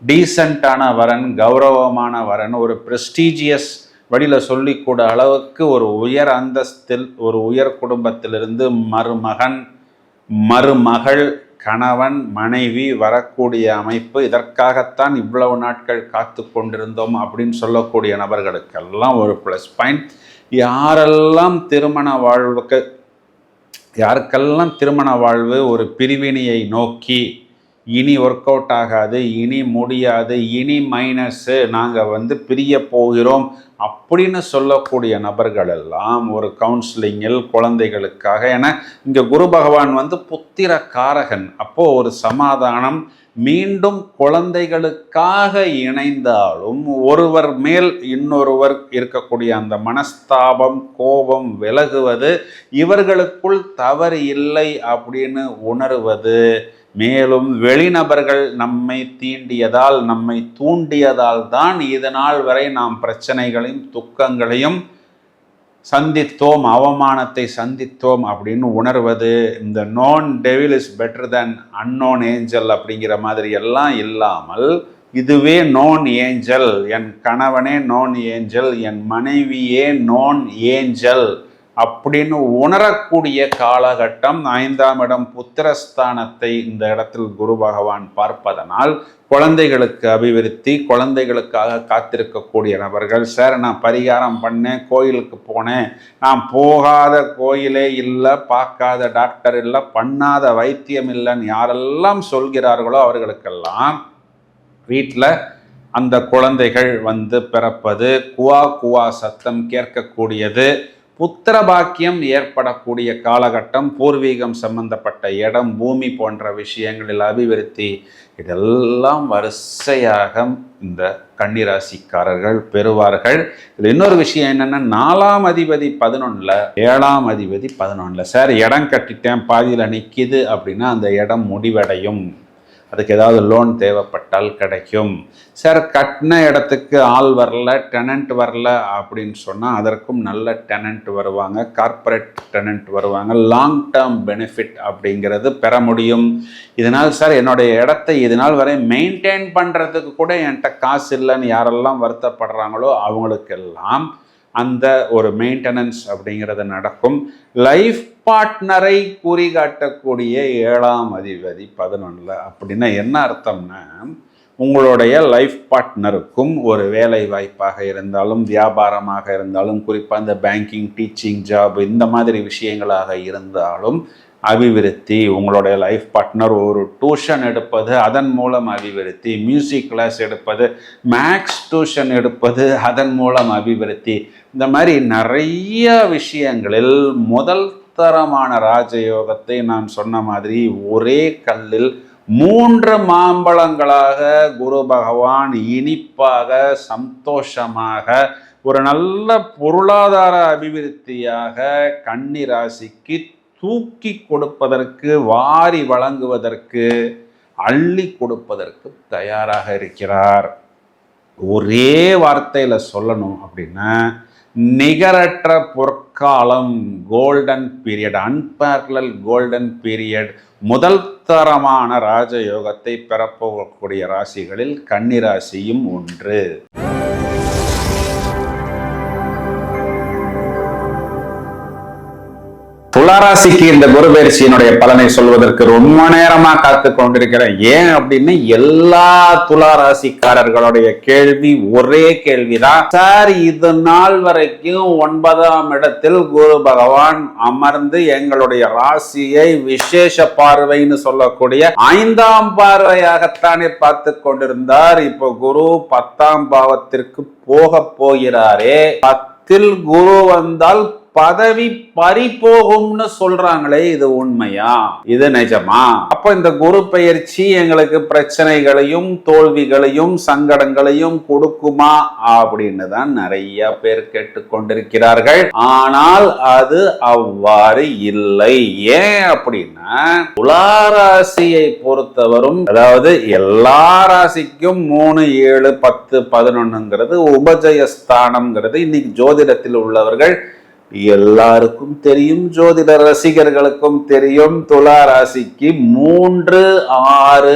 டீசெண்டான வரன், கௌரவமான வரன், ஒரு ப்ரெஸ்டீஜியஸ் வழியில் சொல்லிக்கூட அளவுக்கு ஒரு உயர் அந்தஸ்தில், ஒரு உயர் குடும்பத்திலிருந்து மருமகன், மருமகள், கணவன், மனைவி வரக்கூடிய அமைப்பு. இதற்காகத்தான் இவ்வளவு நாட்கள் காத்து கொண்டிருந்தோம் அப்படின்னு சொல்லக்கூடிய நபர்களுக்கெல்லாம் ஒரு ப்ளஸ் பாயிண்ட். யாருக்கெல்லாம் திருமண வாழ்வு ஒரு பிரிவினையை நோக்கி இனி ஒர்க் அவுட் ஆகாது, இனி முடியாது, இனி மைனஸு, நாங்கள் பிரிய போகிறோம் அப்படின்னு சொல்லக்கூடிய நபர்கள் எல்லாம் ஒரு கவுன்சிலிங்கில் குழந்தைகளுக்காக, ஏன்னா இங்கே குரு பகவான் புத்திர காரகன். அப்போது ஒரு சமாதானம், மீண்டும் குழந்தைகளுக்காக இணைந்தாலும் ஒருவர் மேல் இன்னொருவர் இருக்கக்கூடிய அந்த மனஸ்தாபம், கோபம் விலகுவது, இவர்களுக்குள் தவறு இல்லை அப்படின்னு உணர்வது, மேலும் வெளிநபர்கள் நம்மை தீண்டியதால், நம்மை தூண்டியதால் தான் இதனால் வரை நாம் பிரச்சனைகளையும் துக்கங்களையும் சந்தித்தோம், அவமானத்தை சந்தித்தோம் அப்படின்னு உணர்வது. இந்த known devil is better than unknown angel அப்படிங்கிற மாதிரி எல்லாம் இல்லாமல், இதுவே நோன் ஏஞ்சல், என் கணவனே நோன் ஏஞ்சல், என் மனைவியே நோன் ஏஞ்சல் அப்படின்னு உணரக்கூடிய காலகட்டம். 5ஆம் இடம் புத்திரஸ்தானத்தை இந்த இடத்தில் குரு பகவான் பார்ப்பதனால் குழந்தைகளுக்கு அபிவிருத்தி, குழந்தைகளுக்காக காத்திருக்கக்கூடிய நபர்கள், சார் நான் பரிகாரம் பண்ணேன், கோயிலுக்கு போனேன், நான் போகாத கோயிலே இல்லை, பார்க்காத டாக்டர் இல்லை, பண்ணாத வைத்தியம் இல்லைன்னு யாரெல்லாம் சொல்கிறார்களோ அவர்களுக்கெல்லாம் வீட்டில் அந்த குழந்தைகள் பிறப்பது, குவா குவா சத்தம் கேட்கக்கூடியது, புத்திர பாக்கியம் ஏற்படக்கூடிய காலகட்டம், பூர்வீகம் சம்பந்தப்பட்ட இடம், பூமி போன்ற விஷயங்களில் அபிவிருத்தி, இதெல்லாம் வரிசையாக இந்த கன்னிராசிக்காரர்கள் பெறுவார்கள். இது இன்னொரு விஷயம் என்னென்னா, 4ஆம் அதிபதி 11ல், 7ஆம் அதிபதி 11ல். சார் இடம் கட்டிட்டேன் பாதியில் நிற்கிது அப்படின்னா அந்த இடம் முடிவடையும், அதுக்கு ஏதாவது லோன் தேவைப்பட்டால் கிடைக்கும். சார் கட்டின இடத்துக்கு ஆள் வரல, டெனண்ட் வரல அப்படின்னு சொன்னால் அதற்கும் நல்ல டெனண்ட் வருவாங்க, கார்ப்பரேட் டெனண்ட் வருவாங்க, லாங் டேர்ம் பெனிஃபிட் அப்படிங்கிறது பெற முடியும். இதனால் சார் என்னுடைய இடத்தை இதனால் வரை மெயின்டைன் பண்ணுறதுக்கு கூட என்கிட்ட காசு இல்லைன்னு யாரெல்லாம் வருத்தப்படுறாங்களோ அவங்களுக்கெல்லாம் அந்த ஒரு மெயின்டெனன்ஸ் அப்படிங்கிறது நடக்கும். லைஃப் பார்ட்னரை குறிகாட்டக்கூடிய 7ஆம் அதிபதி 11ல் அப்படின்னா என்ன அர்த்தம்னா, உங்களுடைய லைஃப் பார்ட்னருக்கும் ஒரு வேலை வாய்ப்பாக இருந்தாலும், வியாபாரமாக இருந்தாலும், குறிப்பாக இந்த பேங்கிங், டீச்சிங் ஜாப், இந்த மாதிரி விஷயங்களாக இருந்தாலும் அபிவிருத்தி, உங்களுடைய லைஃப் பார்ட்னர் ஒரு டியூஷன் எடுப்பது அதன் மூலம் அபிவிருத்தி, மியூசிக் கிளாஸ் எடுப்பது, மேக்ஸ் டியூஷன் எடுப்பது அதன் மூலம் அபிவிருத்தி, இந்த மாதிரி நிறைய விஷயங்களில் முதல் தரமான ராஜயோகத்தை நான் சொன்ன மாதிரி ஒரே கல்லில் 3 மாம்பழங்களாக குரு பகவான் இனிப்பாக சந்தோஷமாக ஒரு நல்ல பொருளாதார அபிவிருத்தியாக கன்னி ராசிக்கு தூக்கி கொடுப்பதற்கு, வாரி வழங்குவதற்கு, அள்ளி கொடுப்பதற்கு தயாராக இருக்கிறார். ஒரே வார்த்தையில சொல்லணும் அப்படின்னா நிகரற்ற பொற்காலம், கோல்டன் பீரியட், அன்பேரலல் கோல்டன் பீரியட், முதல் தரமான ராஜயோகத்தை பெறப்போகக்கூடிய ராசிகளில் கன்னி ராசியும் ஒன்று. துளாராசிக்கு இந்த குரு பயிற்சியினுடைய பலனை சொல்வதற்கு ரொம்ப நேரமா காத்து கொண்டிருக்கிறேன். ஏன் அப்படின்னு எல்லா துளாராசிக்காரர்களுடைய கேள்வி ஒரே கேள்விதான். சார், இது நாள் வரைக்கும் 9ஆம் இடத்தில் குரு பகவான் அமர்ந்து எங்களுடைய ராசியை விசேஷ பார்வைன்னு சொல்லக்கூடிய 5ஆம் பார்வையாகத்தானே பார்த்து கொண்டிருந்தார். இப்போ குரு 10ஆம் பாவத்திற்கு போக போகிறாரே. 10ல் குரு வந்தால் பதவி பறிபோகும்னு சொல்றாங்களே, இது உண்மையா? இது நிஜமா? அப்ப இந்த குரு பெயர்ச்சி எங்களுக்கு பிரச்சனைகளையும் தோல்விகளையும் சங்கடங்களையும் கொடுக்குமா அப்படின்னு தான் நிறைய பேர் கேட்டுக்கொண்டிருக்கிறார்கள். ஆனால் அது அவ்வாறு இல்லை. ஏன் அப்படின்னா துளாராசியை பொறுத்தவரும், அதாவது எல்லா ராசிக்கும் 3, 7, 10, 11ங்கிறது உபஜயஸ்தானம்ங்கிறது இன்னைக்கு ஜோதிடத்தில் உள்ளவர்கள் எல்லாருக்கும் தெரியும், ஜோதிட ரசிகர்களுக்கும் தெரியும். துலா ராசிக்கு 3, 6,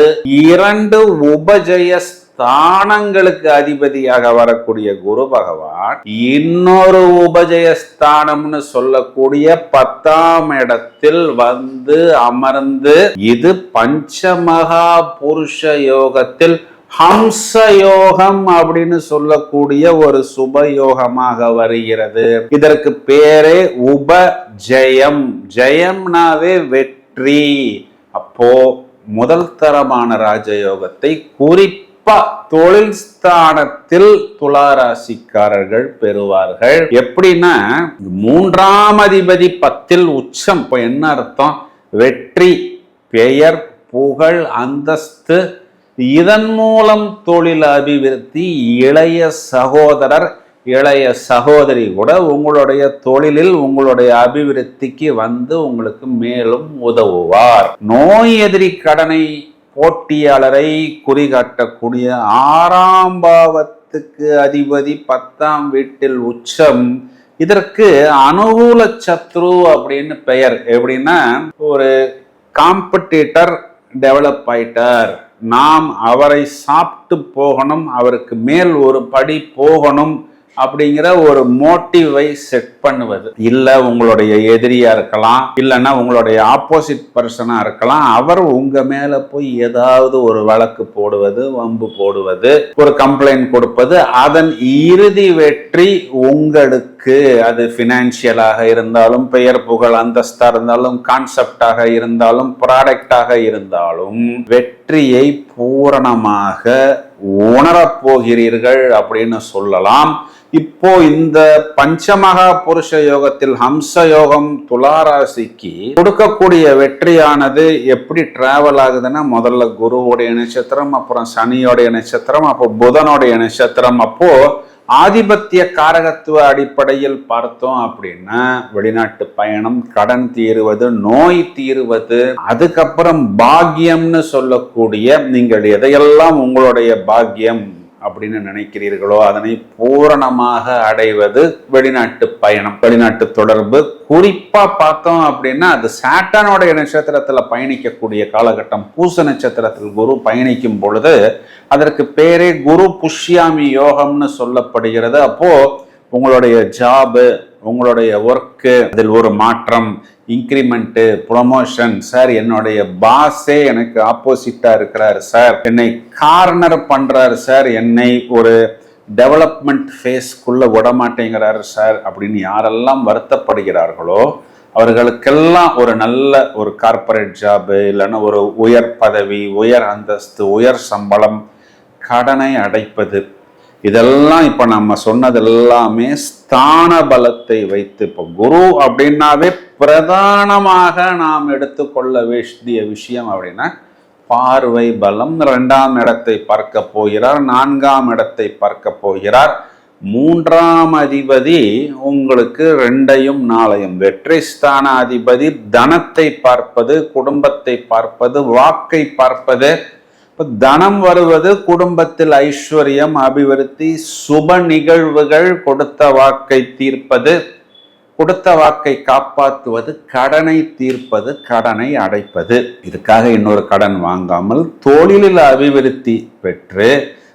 2 உபஜய ஸ்தானங்களுக்கு அதிபதியாக வரக்கூடிய குரு பகவான் இன்னொரு உபஜய ஸ்தானம்னு சொல்லக்கூடிய 10ஆம் இடத்தில் வந்து அமர்ந்து, இது பஞ்சமகா புருஷ யோகத்தில் ஹம்ச யோகம் அப்படின்னு சொல்லக்கூடிய ஒரு சுப யோகமாக வருகிறது. இதற்கு பேரே உபஜயம். ஜெயம்னாவே வெற்றி. அப்போ முதல் தரமான ராஜயோகத்தை குறிப்பா தொழில் ஸ்தானத்தில் துளாராசிக்காரர்கள் பெறுவார்கள். எப்படின்னா 3ஆம் அதிபதி 10ல் உச்சம். இப்போ என்ன அர்த்தம்? வெற்றி, பெயர், புகழ், அந்தஸ்து, இதன் மூலம் தொழில் அபிவிருத்தி. இளைய சகோதரர், இளைய சகோதரி கூட உங்களுடைய தொழிலில் உங்களுடைய அபிவிருத்திக்கு வந்து உங்களுக்கு மேலும் உதவுவார். நோய் எதிரி கடனை போட்டியாளரை குறிகாட்டக்கூடிய 6ஆம் பாவத்துக்கு அதிபதி 10ஆம் வீட்டில் உச்சம். இதற்கு அனுகூல சத்ரு அப்படின்னு பெயர். எப்படின்னா ஒரு காம்படிட்டர் டெவலப் ஆயிட்டார், நாம் அவரை சாப்பிட்டு போகணும், அவருக்கு மேல் ஒரு படி போகணும் அப்படிங்கிற ஒரு மோட்டிவை செட் பண்ணுவது. இல்ல உங்களுடைய எதிரியா இருக்கலாம், இல்லைன்னா உங்களுடைய ஆப்போசிட் பர்சனா இருக்கலாம். அவர் உங்க மேல போய் ஏதாவது ஒரு வழக்கு போடுவது, வம்பு போடுவது, ஒரு கம்ப்ளைண்ட் கொடுப்பது. அதன் இறுதி வெற்றி உங்களுக்கு, அது பினான்சியலாக இருந்தாலும், பெயர் புகழ் அந்தஸ்தா இருந்தாலும், கான்செப்டாக இருந்தாலும், ப்ராடக்டாக இருந்தாலும் வெற்றியை பூரணமாக உணரப்போகிறீர்கள் அப்படின்னு சொல்லலாம். இப்போ இந்த பஞ்சமகா புருஷ யோகத்தில் ஹம்ச யோகம் துளாராசிக்கு கொடுக்கக்கூடிய வெற்றியானது எப்படி டிராவல் ஆகுதுன்னா, முதல்ல குருவோடைய நட்சத்திரம், அப்புறம் சனியோடைய நட்சத்திரம், அப்போ புதனுடைய நட்சத்திரம். அப்போ ஆதிபத்திய காரகத்துவ அடிப்படையில் பார்த்தோம் அப்படின்னா வெளிநாட்டு பயணம், கடன் தீருவது, நோய் தீருவது, அதுக்கப்புறம் பாக்கியம்னு சொல்லக்கூடிய நீங்கள் எதையெல்லாம் உங்களுடைய பாக்கியம் அப்படின்னு நினைக்கிறீர்களோ அதனை பூரணமாக அடைவது, வெளிநாட்டு பயணம், வெளிநாட்டு தொடர்பு. குறிப்பா பார்த்தோம் அப்படின்னா அது சாட்டனுடைய நட்சத்திரத்துல பயணிக்கக்கூடிய காலகட்டம். பூச நட்சத்திரத்தில் குரு பயணிக்கும் பொழுது அதற்கு பேரே குரு புஷ்யாமி யோகம்னு சொல்லப்படுகிறது. அப்போ உங்களுடைய ஜாபு, உங்களுடைய ஒர்க்கு, அதில் ஒரு மாற்றம், இன்க்ரிமெண்ட், ப்ரொமோஷன். சார், என்னுடைய பாஸே எனக்கு ஆப்போசிட்டா இருக்கிறார் சார், என்னை கார்னர் பண்றாரு சார், என்னை ஒரு டெவலப்மெண்ட் ஃபேஸ்க்குள்ள விட மாட்டேங்கிறாரு சார் அப்படின்னு யாரெல்லாம் வருத்தப்படுகிறார்களோ அவர்களுக்கெல்லாம் ஒரு நல்ல ஒரு கார்ப்பரேட் ஜாபு, இல்லைன்னா ஒரு உயர் பதவி, உயர் அந்தஸ்து, உயர் சம்பளம், கடனை அடைப்பது, இதெல்லாம் இப்ப நம்ம சொன்னது எல்லாமே ஸ்தான பலத்தை வைத்து. இப்போ குரு அப்படின்னாவே பிரதானமாக நாம் எடுத்துக்கொள்ள வேண்டிய விஷயம் அப்படின்னா பார்வை பலம். 2ஆம் இடத்தை பார்க்க போகிறார், 4ஆம் இடத்தை பார்க்க போகிறார். 3ஆம் அதிபதி உங்களுக்கு 2ஐயும் 4ஐயும், வெற்றி ஸ்தான அதிபதி தனத்தை பார்ப்பது, குடும்பத்தை பார்ப்பது, வாக்கை பார்ப்பது. இப்போ தனம் வருவது, குடும்பத்தில் ஐஸ்வர்யம், அபிவிருத்தி, சுப நிகழ்வுகள், கொடுத்த வாக்கை தீர்ப்பது, கொடுத்த வாக்கை காப்பாற்றுவது, கடனை தீர்ப்பது, கடனை அடைப்பது. இதுக்காக இன்னொரு கடன் வாங்காமல் தொழிலில் அபிவிருத்தி பெற்று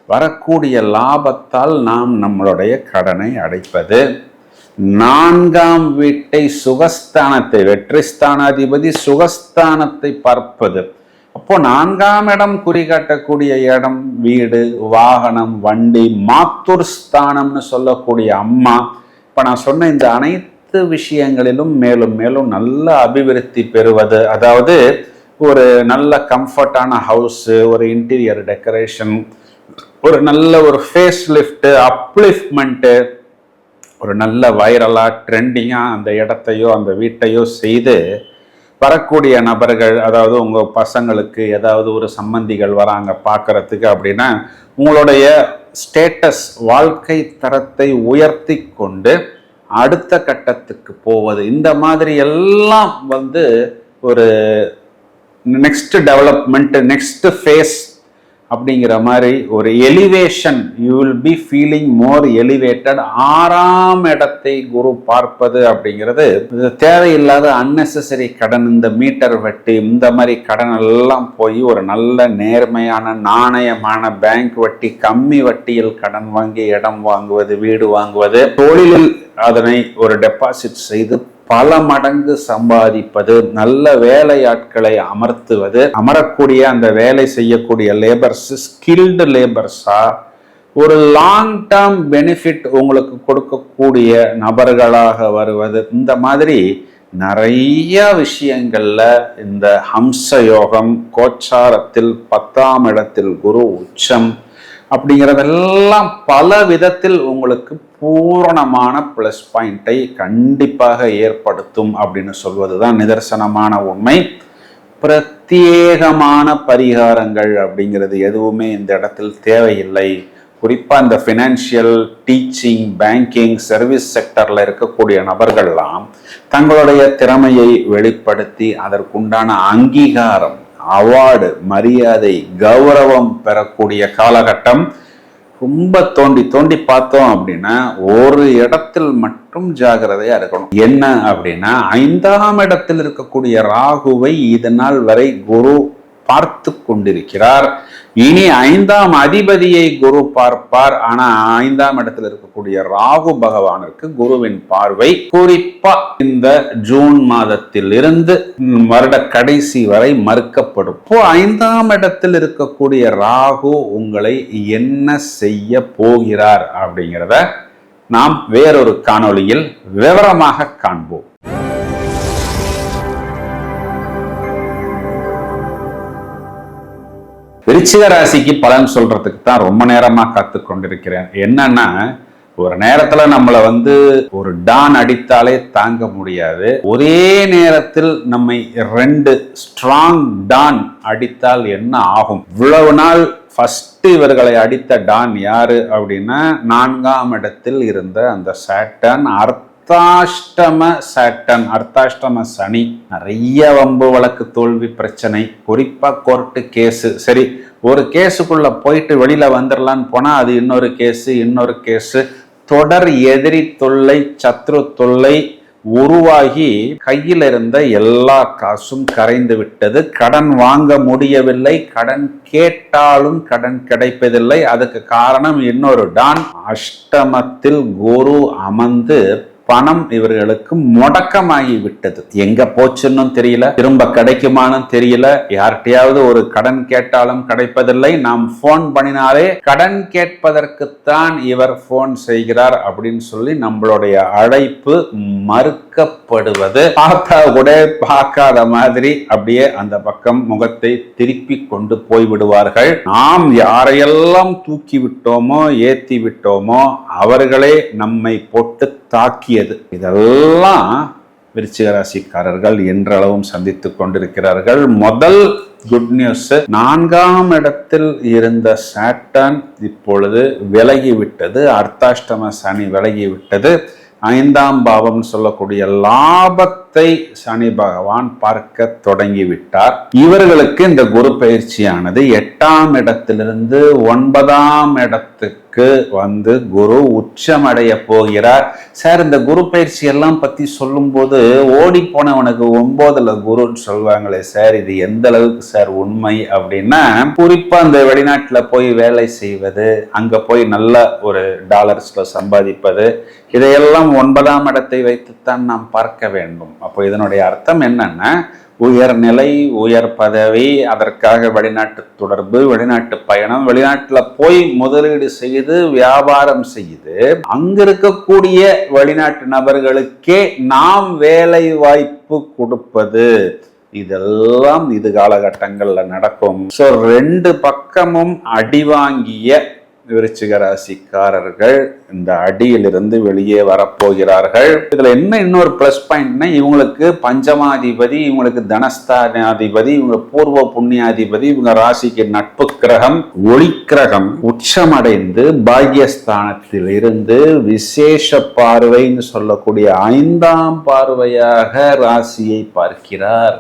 வரக்கூடிய லாபத்தால் நாம் நம்மளுடைய கடனை அடைப்பது. 4ஆம் வீட்டை, சுகஸ்தானத்தை, வெற்றி ஸ்தானாதிபதி சுகஸ்தானத்தை பார்ப்பது. அப்போ 4ஆம் இடம் குறிகாட்டக்கூடிய இடம் வீடு, வாகனம், வண்டி, மாத்தூர் ஸ்தானம்னு சொல்லக்கூடிய அம்மா. இப்ப நான் சொன்ன இந்த அனைத்து விஷயங்களிலும் மேலும் மேலும் நல்ல அபிவிருத்தி பெறுவது, அதாவது ஒரு நல்ல கம்ஃபர்டான ஹவுஸு, ஒரு இன்டீரியர் டெக்கரேஷன், ஒரு நல்ல ஒரு ஃபேஸ் லிஃப்ட்டு, அப்லிஃப்ட்மெண்ட்டு, ஒரு நல்ல வைரலா ட்ரெண்டிங்கா அந்த இடத்தையோ அந்த வீட்டையோ செய்து வரக்கூடிய நபர்கள், அதாவது உங்கள் பசங்களுக்கு ஏதாவது ஒரு சம்பந்திகள் வராங்க பார்க்கறதுக்கு அப்படின்னா உங்களுடைய ஸ்டேட்டஸ், வாழ்க்கை தரத்தை உயர்த்தி கொண்டு அடுத்த கட்டத்துக்கு போவது. இந்த மாதிரி எல்லாம் ஒரு நெக்ஸ்ட் டெவலப்மெண்ட், நெக்ஸ்ட் ஃபேஸ் அப்படிங்கிற மாதிரி ஒரு elevation. You will be feeling more elevated. 6ஆம் இடத்தை குரு பார்ப்பது அப்படிங்கிறது தேவையில்லாத அன்னெசரி கடன், இந்த மீட்டர் வட்டி, இந்த மாதிரி கடன் எல்லாம் போய் ஒரு நல்ல நேர்மையான நாணயமான பேங்க் வட்டி, கம்மி வட்டியில் கடன் வாங்கி இடம் வாங்குவது, வீடு வாங்குவது, தொழிலில் அதனை ஒரு டெபாசிட் செய்து பல மடங்கு சம்பாதிப்பது, நல்ல வேலையாட்களை அமர்த்துவது, அமரக்கூடிய அந்த வேலை செய்யக்கூடிய லேபர்ஸ் ஸ்கில்டு லேபர்ஸா ஒரு லாங் டேர்ம் பெனிஃபிட் உங்களுக்கு கொடுக்கக்கூடிய நபர்களாக வருவது. இந்த மாதிரி நிறைய விஷயங்கள்ல இந்த ஹம்ச யோகம், கோச்சாரத்தில் 10ஆம் இடத்தில் குரு உச்சம் அப்படிங்கிறதெல்லாம் பல விதத்தில் உங்களுக்கு பூரணமான பிளஸ் பாயிண்டை கண்டிப்பாக ஏற்படுத்தும் அப்படின்னு சொல்வதுதான் நிதர்சனமான உண்மை. பிரத்யேகமான பரிகாரங்கள் அப்படிங்கிறது எதுவுமே இந்த இடத்தில் தேவையில்லை. குறிப்பாக இந்த ஃபினான்ஷியல், டீச்சிங், பேங்கிங், சர்வீஸ் செக்டர்ல இருக்கக்கூடிய நபர்கள்லாம் தங்களுடைய திறமையை வெளிப்படுத்தி அதற்குண்டான அங்கீகாரம், அவார்டு, மரியாதை, கௌரவம் பெறக்கூடிய காலகட்டம். ரொம்ப தோண்டி தோண்டி பார்த்தோம் அப்படின்னா ஒரு இடத்தில் மட்டும் ஜாகிரதையா இருக்கணும். என்ன அப்படின்னா 5ஆம் இடத்தில் இருக்கக்கூடிய ராகுவை இதனால் வரை குரு பார்த்து கொண்டிருக்கிறார். இனி 5ஆம் அதிபதியை குரு பார்ப்பார். ஆனா 5ஆம் இடத்தில் இருக்கக்கூடிய ராகு பகவானுக்கு குருவின் பார்வை குறிப்பா இந்த ஜூன் மாதத்தில் இருந்து வருட கடைசி வரை மறுக்கப்படும். இப்போ 5ஆம் இடத்தில் இருக்கக்கூடிய ராகு உங்களை என்ன செய்ய போகிறார் அப்படிங்கிறத நாம் வேறொரு காணொளியில் விவரமாக காண்போம். விருச்சிக ராசிக்கு பலன் சொல்றதுக்கு தான் ரொம்ப நேரமா காத்து கொண்டிருக்கிறேன். என்னன்னா ஒரு நேரத்துல நம்மளை ஒரு டான் அடித்தாலே தாங்க முடியாது. ஒரே நேரத்தில் நம்மை 2 ஸ்ட்ராங் டான் அடித்தால் என்ன ஆகும்? இவ்வளவு நாள் ஃபர்ஸ்ட் இவர்களை அடித்த டான் யாரு அப்படின்னா 4ஆம் இடத்தில் இருந்த அந்த சாட்டர்ன், அர்த்தாஷ்டம சனி. நிறைய வம்பு வழக்கு, தோல்வி, பிரச்சனை, குறிப்பா கோர்ட்டு கேஸு. சரி, ஒரு கேஸுக்குள்ள போயிட்டு வெளியில வந்துடலான்னு போனா அது இன்னொரு கேஸு, தொடர் எதிரி தொல்லை, சத்ரு தொல்லை உருவாகி கையில் இருந்த எல்லா காசும் கரைந்து விட்டது. கடன் வாங்க முடியவில்லை, கடன் கேட்டாலும் கடன் கிடைப்பதில்லை. அதுக்கு காரணம் இன்னொரு டான். அஷ்டமத்தில் குரு அமர்ந்து பணம் இவர்களுக்கு முடக்கமாகி விட்டது. எங்க போச்சுன்னு தெரியல, திரும்ப கிடைக்குமான்னு தெரியல. யார்கிட்டயாவது ஒரு கடன் கேட்டாலும் கிடைப்பதில்லை. நாம் போன் பண்ணினாலே கடன் கேட்பதற்குத்தான் இவர் போன் செய்கிறார் அப்படின்னு சொல்லி நம்மளுடைய அழைப்பு மறுக்கப்படுவது, பார்த்தா கூட பார்க்காத மாதிரி அப்படியே அந்த பக்கம் முகத்தை திருப்பி கொண்டு போய்விடுவார்கள். நாம் யாரையெல்லாம் தூக்கி விட்டோமோ ஏத்தி விட்டோமோ அவர்களே நம்மை போட்டு தாக்கியது. இதெல்லாம் விருச்சிக ராசிக்காரர்கள் என்றளவும் சந்தித்துக் கொண்டிருக்கிறார்கள். முதல் குட் நியூஸ், 4ஆம் இடத்தில் இருந்த சாட்டர்ன் இப்பொழுது விலகிவிட்டது. அர்த்தாஷ்டம சனி விலகிவிட்டது. 5ஆம் பாவம் சொல்லக்கூடிய லாபத்தை சனி பகவான் பார்க்க தொடங்கிவிட்டார். இவர்களுக்கு இந்த குரு பயிற்சியானது 8ஆம் இடத்திலிருந்து 9ஆம் இடத்துக்கு வந்து குரு உச்சமடைய போகிறார். சார், இந்த குரு பயிற்சி எல்லாம் பத்தி சொல்லும் போது ஓடி போனவனுக்கு 9ல குருன்னு சொல்லுவாங்களே சார், இது எந்த அளவுக்கு சார் உண்மை அப்படின்னா, குறிப்பா இந்த வெளிநாட்டுல போய் வேலை செய்வது, அங்க போய் நல்ல ஒரு டாலர்ஸ்ல சம்பாதிப்பது, இதையெல்லாம் 9ஆம் இடத்தை வைத்துத்தான் நாம் பார்க்க வேண்டும். அப்போ இதனுடைய அர்த்தம் என்னன்னா, உயர்நிலை, உயர் பதவி, அதற்காக வெளிநாட்டு தொடர்பு, வெளிநாட்டு பயணம், வெளிநாட்டுல போய் முதலீடு செய்து வியாபாரம் செய்து அங்க இருக்கக்கூடிய வெளிநாட்டு நபர்களுக்கே நாம் வேலை வாய்ப்பு கொடுப்பது, இதெல்லாம் இது காலகட்டங்கள்ல நடக்கும். சோ 2 பக்கமும் அடிவாங்கிய விருச்சிக ராசிக்காரர்கள் இந்த அடியிலிருந்து வெளியே வரப்போகிறார்கள். இதுல என்ன இன்னொரு பிளஸ் பாயிண்ட்னா, இவங்களுக்கு பஞ்சமாதிபதி, இவங்களுக்கு தனஸ்தானாதிபதி, இவங்க பூர்வ புண்ணியாதிபதி, இவங்க ராசிக்கு நட்பு கிரகம் ஒளி கிரகம் உச்சமடைந்து பாக்யஸ்தானத்தில் இருந்து விசேஷ பார்வைன்னு சொல்லக்கூடிய 5ஆம் பார்வையாக ராசியை பார்க்கிறார்.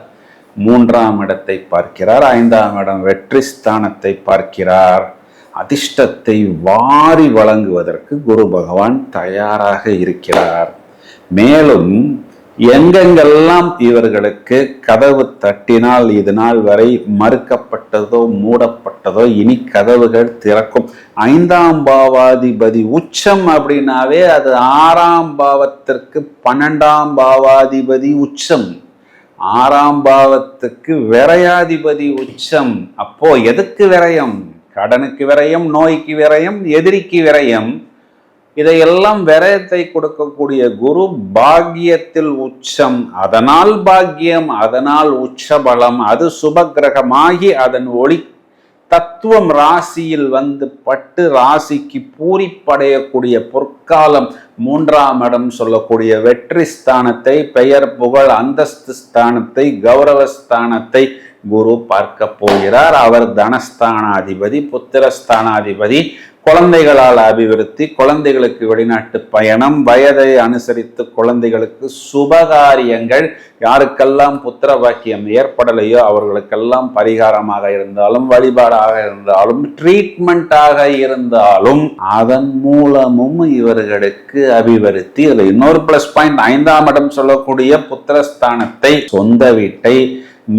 3ஆம் இடத்தை பார்க்கிறார். 5ஆம் இடம் வெற்றி ஸ்தானத்தை பார்க்கிறார். அதிர்ஷ்டத்தை வாரி வழங்குவதற்கு குரு பகவான் தயாராக இருக்கிறார். மேலும் எங்கெங்கெல்லாம் இவர்களுக்கு கதவு தட்டினால் இது நாள் வரை மறுக்கப்பட்டதோ மூடப்பட்டதோ இனி கதவுகள் திறக்கும். 5ஆம் பாவாதிபதி உச்சம் அப்படின்னாவே அது 6ஆம் பாவத்திற்கு 12ஆம் பாவாதிபதி உச்சம், 6ஆம் பாவத்துக்கு விரையாதிபதி உச்சம். அப்போ எதுக்கு விரயம்? கடனுக்கு விரயம், நோய்க்கு விரயம், எதிரிக்கு விரயம். இதையெல்லாம் விரயத்தை கொடுக்கக்கூடிய குரு பாக்கியத்தில் உச்சம், அதனால் பாக்கியம், அதனால் உச்ச பலம். அது சுபகிரகமாகி அதன் ஒளி தத்துவம் ராசியில் வந்து பட்டு ராசிக்கு பூரிப்படையக்கூடிய பொற்காலம். 3ஆம் இடம் சொல்லக்கூடிய வெற்றி ஸ்தானத்தை, பெயர் புகழ் அந்தஸ்து ஸ்தானத்தை, கௌரவ ஸ்தானத்தை குரு பார்க்க போகிறார். அவர் தனஸ்தானாதிபதி, புத்திரஸ்தானாதிபதி, குழந்தைகளால் அபிவிருத்தி, குழந்தைகளுக்கு வெளிநாட்டு பயணம், வயதை அனுசரித்து குழந்தைகளுக்கு சுபகாரியங்கள், யாருக்கெல்லாம் புத்திர பாக்கியம் ஏற்படலையோ அவர்களுக்கெல்லாம் பரிகாரமாக இருந்தாலும், வழிபாடாக இருந்தாலும், ட்ரீட்மெண்டாக இருந்தாலும் அதன் மூலமும் இவர்களுக்கு அபிவிருத்தி. இதுல இன்னொரு பிளஸ் பாயிண்ட், 5ஆம் இடம் சொல்லக்கூடிய புத்திரஸ்தானத்தை, சொந்த வீட்டை,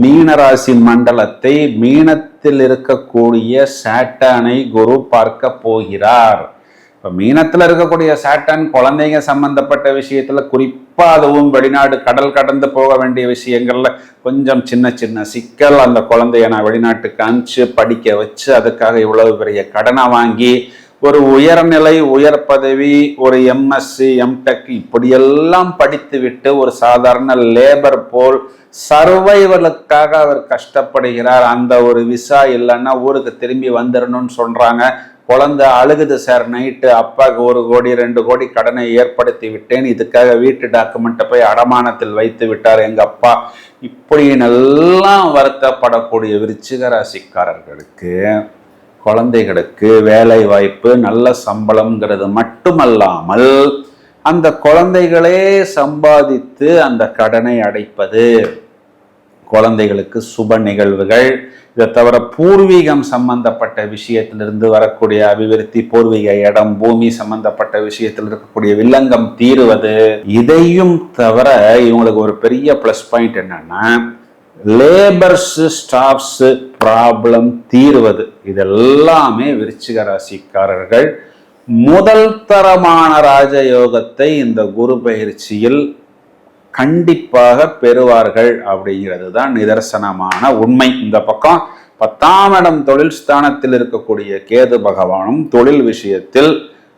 மீனராசி மண்டலத்தை, மீனத்தில் இருக்கக்கூடிய சாட்டனை குரு பார்க்க போகிறார். இப்ப மீனத்துல இருக்கக்கூடிய சாட்டன் குழந்தைங்க சம்பந்தப்பட்ட விஷயத்துல, குறிப்பா அதுவும் வெளிநாடு கடல் கடந்து போக வேண்டிய விஷயங்கள்ல கொஞ்சம் சின்ன சின்ன சிக்கல். அந்த குழந்தைய நான் வெளிநாட்டுக்கு அனுப்பிச்சு படிக்க வச்சு அதுக்காக இவ்வளவு பெரிய கடனை வாங்கி ஒரு உயர்நிலை, உயர் பதவி, ஒரு எம்எஸ்சி, எம்டெக் இப்படியெல்லாம் படித்து விட்டு ஒரு சாதாரண லேபர் போல் சர்வைவலுக்காக அவர் கஷ்டப்படுகிறார். அந்த ஒரு விசா இல்லைன்னா ஊருக்கு திரும்பி வந்துடணும்னு சொல்றாங்க. குழந்தை அழுகுது, சார் நைட்டு அப்பாவுக்கு 1 கோடி 2 கோடி கடனை ஏற்படுத்தி விட்டேன், இதுக்காக வீட்டு டாக்குமெண்ட்டை போய் அடமானத்தில் வைத்து விட்டார் எங்க அப்பா. இப்படி எல்லாம் வருத்தப்படக்கூடிய விருச்சிக ராசிக்காரர்களுக்கு குழந்தைகளுக்கு வேலை வாய்ப்பு, நல்ல சம்பளம்ங்கிறது மட்டுமல்லாமல் அந்த குழந்தைகளே சம்பாதித்து அந்த கடனை அடைப்பது, குழந்தைகளுக்கு சுப நிகழ்வுகள், இதை தவிர பூர்வீகம் சம்பந்தப்பட்ட விஷயத்திலிருந்து வரக்கூடிய அபிவிருத்தி, பூர்வீக இடம் பூமி சம்பந்தப்பட்ட விஷயத்தில் இருக்கக்கூடிய வில்லங்கம் தீருவது. இதையும் தவிர இவங்களுக்கு ஒரு பெரிய பிளஸ் பாயிண்ட் என்னன்னா, லேபர்ஸ் ஸ்டாஃப்ஸ் ப்ராப்ளம் தீருவது. இதெல்லாமே விருச்சிக ராசிக்காரர்கள் முதல் தரமான ராஜயோகத்தை இந்த குரு பயிற்சியில் கண்டிப்பாக பெறுவார்கள் அப்படிங்கிறது தான் நிதர்சனமான உண்மை. இந்த பக்கம் 10ஆம் இடம் தொழில் ஸ்தானத்தில் இருக்கக்கூடிய கேது பகவானும் தொழில் விஷயத்தில்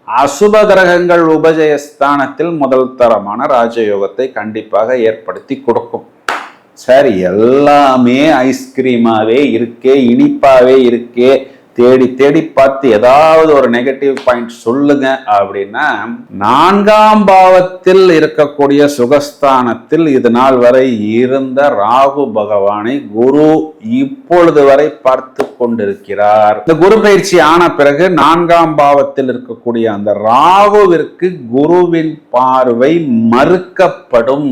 அசுப கிரகங்கள் உபஜயஸ்தானத்தில் முதல் தரமான ராஜயோகத்தை கண்டிப்பாக ஏற்படுத்தி கொடுக்கும். சரி, எல்லாமே ஐஸ்கிரீமாவே இருக்கே, இனிப்பாவே இருக்கே, தேடி தேடி பார்த்து ஏதாவது ஒரு நெகட்டிவ் பாயிண்ட் சொல்லுங்க அப்படின்னா, 4ஆம் பாவத்தில் இருக்கக்கூடிய சுகஸ்தானத்தில் இது நாள் வரை இருந்த ராகு பகவானை குரு இப்பொழுது வரை பார்த்து கொண்டிருக்கிறார். இந்த குரு பயிற்சி ஆன பிறகு 4ஆம் பாவத்தில் இருக்கக்கூடிய அந்த ராகுவிற்கு குருவின் பார்வை மறுக்கப்படும்.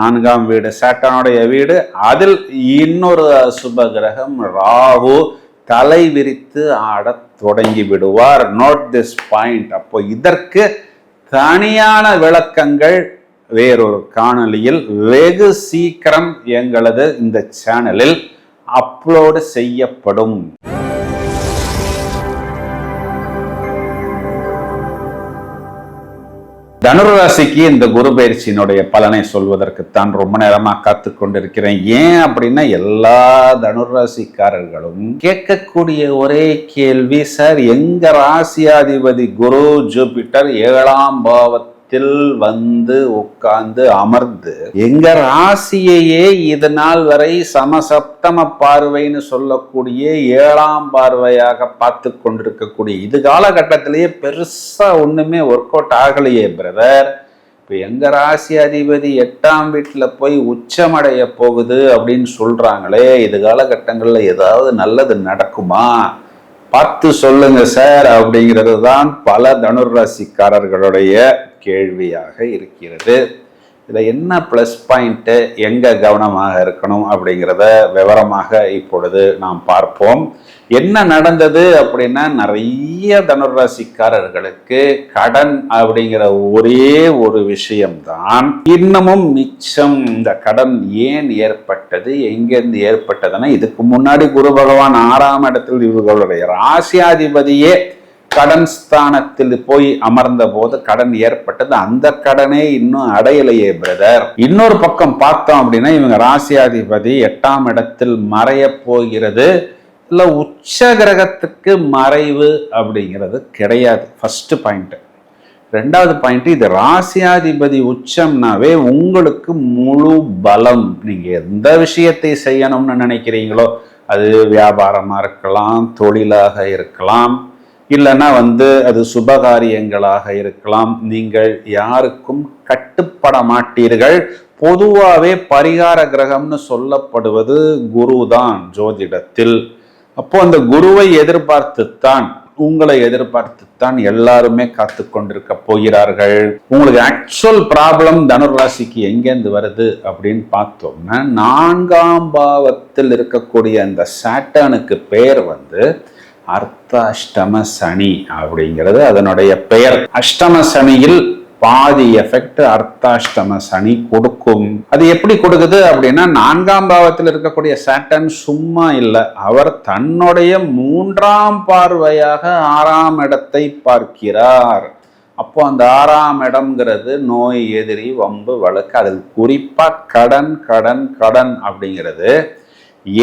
4ஆம் வீடு சாட்டனுடைய வீடு, அதில் இன்னொரு அசுப கிரகம் ராகு தலை விரித்து ஆடத் தொடங்கி விடுவார். Note this point. அப்போ இதற்கு தனியான விளக்கங்கள் வேறொரு காணொளியில் வெகு சீக்கிரம் எங்களது இந்த சேனலில் அப்லோடு செய்யப்படும். தனுராசிக்கு இந்த குரு பயிற்சியினுடைய பலனை சொல்வதற்குத்தான் ரொம்ப நேரமா காத்து கொண்டிருக்கிறேன். ஏன் அப்படின்னா, எல்லா தனுராசிக்காரர்களும் கேட்கக்கூடிய ஒரே கேள்வி, சார் எங்க ராசியாதிபதி குரு ஜூபிட்டர் 7ஆம் பாவத்தில் வந்து உட்கார்ந்து அமர்ந்து எங்க ராசியையே இது நாள் வரை சமசப்தம பார்வைன்னு சொல்லக்கூடிய 7ஆம் பார்வையாக பார்த்து கொண்டிருக்கக்கூடிய இது காலகட்டத்திலேயே பெருசா ஒண்ணுமே ஒர்க் அவுட் ஆகலையே பிரதர். இப்ப எங்க ராசி அதிபதி 8ஆம் வீட்டுல போய் உச்சமடைய போகுது அப்படின்னு சொல்றாங்களே, இது காலகட்டங்கள்ல ஏதாவது நல்லது நடக்குமா? பார்த்து சொல்லுங்க சார் அப்படிங்கிறது தான் பல தனுராசிக்காரர்களுடைய கேள்வியாக இருக்கிறது. இதில் என்ன ப்ளஸ் பாயிண்ட்டு, எங்கே கவனமாக இருக்கணும் அப்படிங்கிறத விவரமாக இப்பொழுது நாம் பார்ப்போம். என்ன நடந்தது அப்படின்னா, நிறைய தனுராசிக்காரர்களுக்கு கடன் அப்படிங்கிற ஒரே ஒரு விஷயம்தான் இன்னமும் மிச்சம். இந்த கடன் ஏன் ஏற்பட்டது, எங்கேருந்து ஏற்பட்டதுன்னா, இதுக்கு முன்னாடி குரு பகவான் 6ஆம் இடத்தில் இவர்களுடைய ராசியாதிபதியே கடன் ஸ்தானத்தில் போய் அமர்ந்த போது கடன் ஏற்பட்டது. அந்த கடனே இன்னும் அடையலையே பிரதர். இன்னொரு பக்கம் பார்த்தோம் அப்படின்னா, இவங்க ராசியாதிபதி 8ஆம் இடத்தில் மறைய போகிறது. இல்ல உச்ச கிரகத்துக்கு மறைவு அப்படிங்கிறது கிடையாது. First point. 2வது பாயிண்ட், இது ராசியாதிபதி உச்சம்னாவே உங்களுக்கு முழு பலம். நீங்க எந்த விஷயத்தை செய்யணும்னு நினைக்கிறீங்களோ, அது வியாபாரமா இருக்கலாம், தொழிலாக இருக்கலாம், இல்லைன்னா அது சுபகாரியங்களாக இருக்கலாம். நீங்கள் யாருக்கும் கட்டுப்பட மாட்டீர்கள். பொதுவாகவே பரிகார கிரகம்னு சொல்லப்படுவது குரு தான் ஜோதிடத்தில். அப்போ அந்த குருவை எதிர்பார்த்துத்தான், உங்களை எதிர்பார்த்துத்தான் எல்லாருமே காத்து கொண்டிருக்க போகிறார்கள். உங்களுக்கு ஆக்சுவல் ப்ராப்ளம் தனுராசிக்கு எங்கேருந்து வருது அப்படின்னு பார்த்தோம்னா, 4ஆம் பாவத்தில் இருக்கக்கூடிய அந்த சாட்டனுக்கு பெயர் அர்த்தாஷ்டம சனி அப்படிங்கிறது அதனுடைய பெயர். அஷ்டம சனியில் பாதி எஃபெக்ட் அர்த்தாஷ்டம சனி கொடுக்கும். அது எப்படி கொடுக்குது அப்படின்னா, 4ஆம் பாவத்தில் இருக்கக்கூடிய சாட்டன் சும்மா இல்லை, அவர் தன்னுடைய 3ஆம் பார்வையாக 6ஆம் இடத்தை பார்க்கிறார். அப்போ அந்த 6ஆம் இடம்ங்கிறது நோய், எதிரி, வம்பு, வழக்கு, அதில் குறிப்பா கடன் கடன் கடன் அப்படிங்கிறது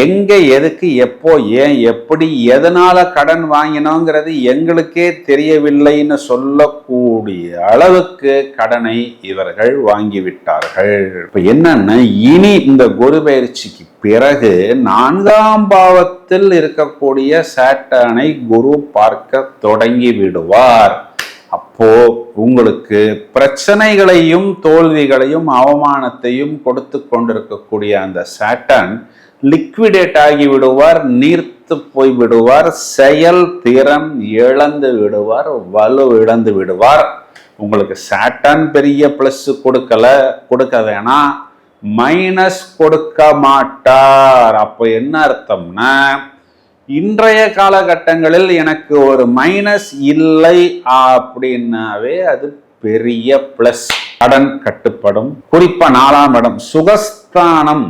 எங்க, எதுக்கு, எப்போ, ஏன், எப்படி, எதனால கடன் வாங்கினோங்கிறது எங்களுக்கே தெரியவில்லைன்னு சொல்லக்கூடிய அளவுக்கு கடனை இவர்கள் வாங்கிவிட்டார்கள். இப்ப என்னன்னா, இனி இந்த குரு பயிற்சிக்கு பிறகு 4ஆம் பாவத்தில் இருக்கக்கூடிய சாட்டனை குரு பார்க்க தொடங்கி விடுவார். அப்போ உங்களுக்கு பிரச்சனைகளையும் தோல்விகளையும் அவமானத்தையும் கொடுத்து கொண்டிருக்கக்கூடிய அந்த சாட்டன் லிக்விடேட் ஆகி விடுவார், நீர்த்து போய் விடுவார், செயல் திறன் இழந்து விடுவார், வலு இழந்து விடுவார். உங்களுக்கு சாட்டன் பெரிய பிளஸ் கொடுக்க வேணாம், மைனஸ் கொடுக்க மாட்டார். அப்போ என்ன அர்த்தம்னா, இன்றைய காலகட்டங்களில் எனக்கு ஒரு மைனஸ் இல்லை அப்படின்னாவே அது பெரிய பிளஸ். கடன் கட்டுப்படும். குறிப்பா 4ஆம் இடம் சுகஸ்தானம்,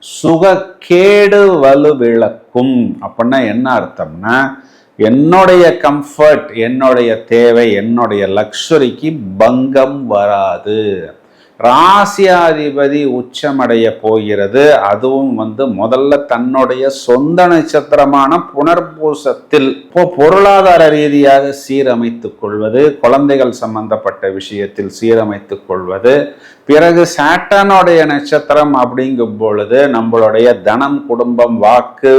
சுகக்கேடு வலு விளக்கும். அப்படின்னா என்ன அர்த்தம்னா, என்னுடைய கம்ஃபர்ட், என்னுடைய தேவை, என்னுடைய லக்ஸுரிக்கு பங்கம் வராது. ராசியாதிபதி உச்சமடைய போகிறது. அதுவும் முதல்ல தன்னுடைய சொந்த நட்சத்திரமான புனர்பூசத்தில் பொருளாதார ரீதியாக சீரமைத்துக் கொள்வது, குழந்தைகள் சம்பந்தப்பட்ட விஷயத்தில் சீரமைத்துக் கொள்வது. பிறகு சாட்டனுடைய நட்சத்திரம் அப்படிங்கும் பொழுது நம்மளுடைய தனம், குடும்பம், வாக்கு,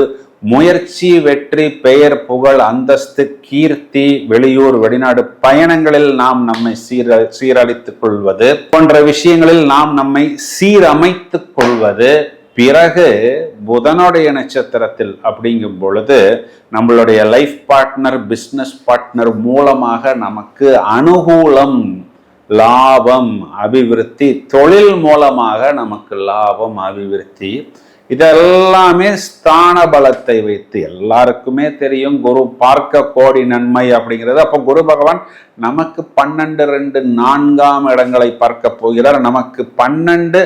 முயற்சி, வெற்றி, பெயர், புகழ், அந்தஸ்து, கீர்த்தி, வெளியூர், வெளிநாடு பயணங்களில் நாம் நம்மை சீரழித்துக் கொள்வது போன்ற விஷயங்களில் நாம் நம்மை சீரமைத்துக் கொள்வது. பிறகு புதனுடைய நட்சத்திரத்தில் அப்படிங்கும் பொழுது நம்மளுடைய லைஃப் பார்ட்னர், பிசினஸ் பார்ட்னர் மூலமாக நமக்கு அனுகூலம், லாபம், அபிவிருத்தி, தொழில் மூலமாக நமக்கு லாபம், அபிவிருத்தி. இதெல்லாமே ஸ்தான பலத்தை வைத்து, எல்லாருக்குமே தெரியும் குரு பார்க்க கோடி நன்மை அப்படிங்கிறது. அப்போ குரு பகவான் நமக்கு 12, 2, 4ஆம் இடங்களை பார்க்க போகிறார். நமக்கு 12,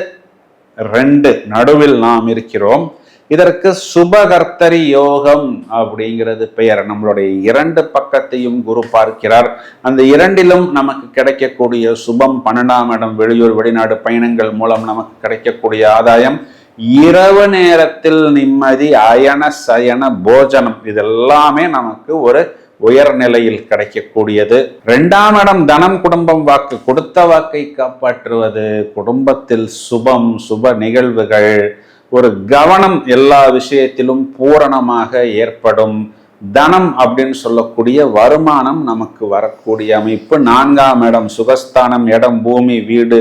2 நடுவில் நாம் இருக்கிறோம். இதற்கு சுபகர்த்தரி யோகம் அப்படிங்கிறது பெயர். நம்மளுடைய 2 பக்கத்தையும் குரு பார்க்கிறார். அந்த 2லும் நமக்கு கிடைக்கக்கூடிய சுபம், 12ஆம் இடம், வெளியூர், வெளிநாடு பயணங்கள் மூலம் நமக்கு கிடைக்கக்கூடிய ஆதாயம், இரவு நேரத்தில் நிம்மதி, அயன சயன போஜனம், இதெல்லாமே நமக்கு ஒரு உயர்நிலையில் கிடைக்கக்கூடியது. 2ஆம் இடம் தனம், குடும்பம், வாக்கு. கொடுத்த வாக்கை காப்பாற்றுவது, குடும்பத்தில் சுபம், சுப நிகழ்வுகள், ஒரு கவனம் எல்லா விஷயத்திலும் பூரணமாக ஏற்படும். தனம் அப்படின்னு சொல்லக்கூடிய வருமானம் நமக்கு வரக்கூடிய அமைப்பு. 4ஆம் இடம் சுகஸ்தானம், இடம், பூமி, வீடு,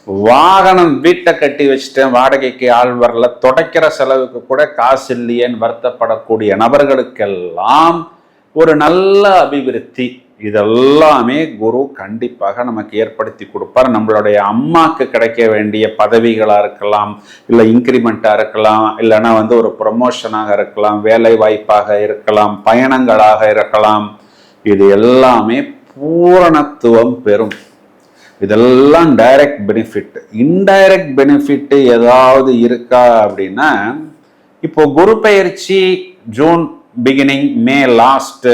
வாகனம். வீட்டை கட்டி வச்சுட்டேன், வாடகைக்கு ஆள் வரல, தொடக்கிற செலவுக்கு கூட காசு இல்லையேன்னு வருத்தப்படக்கூடிய நபர்களுக்கெல்லாம் ஒரு நல்ல அபிவிருத்தி. இதெல்லாமே குரு கண்டிப்பாக நமக்கு ஏற்படுத்தி கொடுப்பார். நம்மளுடைய அம்மாக்கு கிடைக்க வேண்டிய பதவிகளாக இருக்கலாம், இல்லை இன்க்ரிமெண்ட்டாக இருக்கலாம், இல்லைன்னா ஒரு ப்ரொமோஷனாக இருக்கலாம், வேலை வாய்ப்பாக இருக்கலாம், பயணங்களாக இருக்கலாம். இது எல்லாமே பூரணத்துவம் பெறும். இதெல்லாம் டைரக்ட் பெனிஃபிட். இன்டைரக்ட் பெனிஃபிட் ஏதாவது இருக்கா அப்படின்னா, இப்போ குரு பெயர்ச்சி ஜூன் பிகினிங், மே லாஸ்ட்,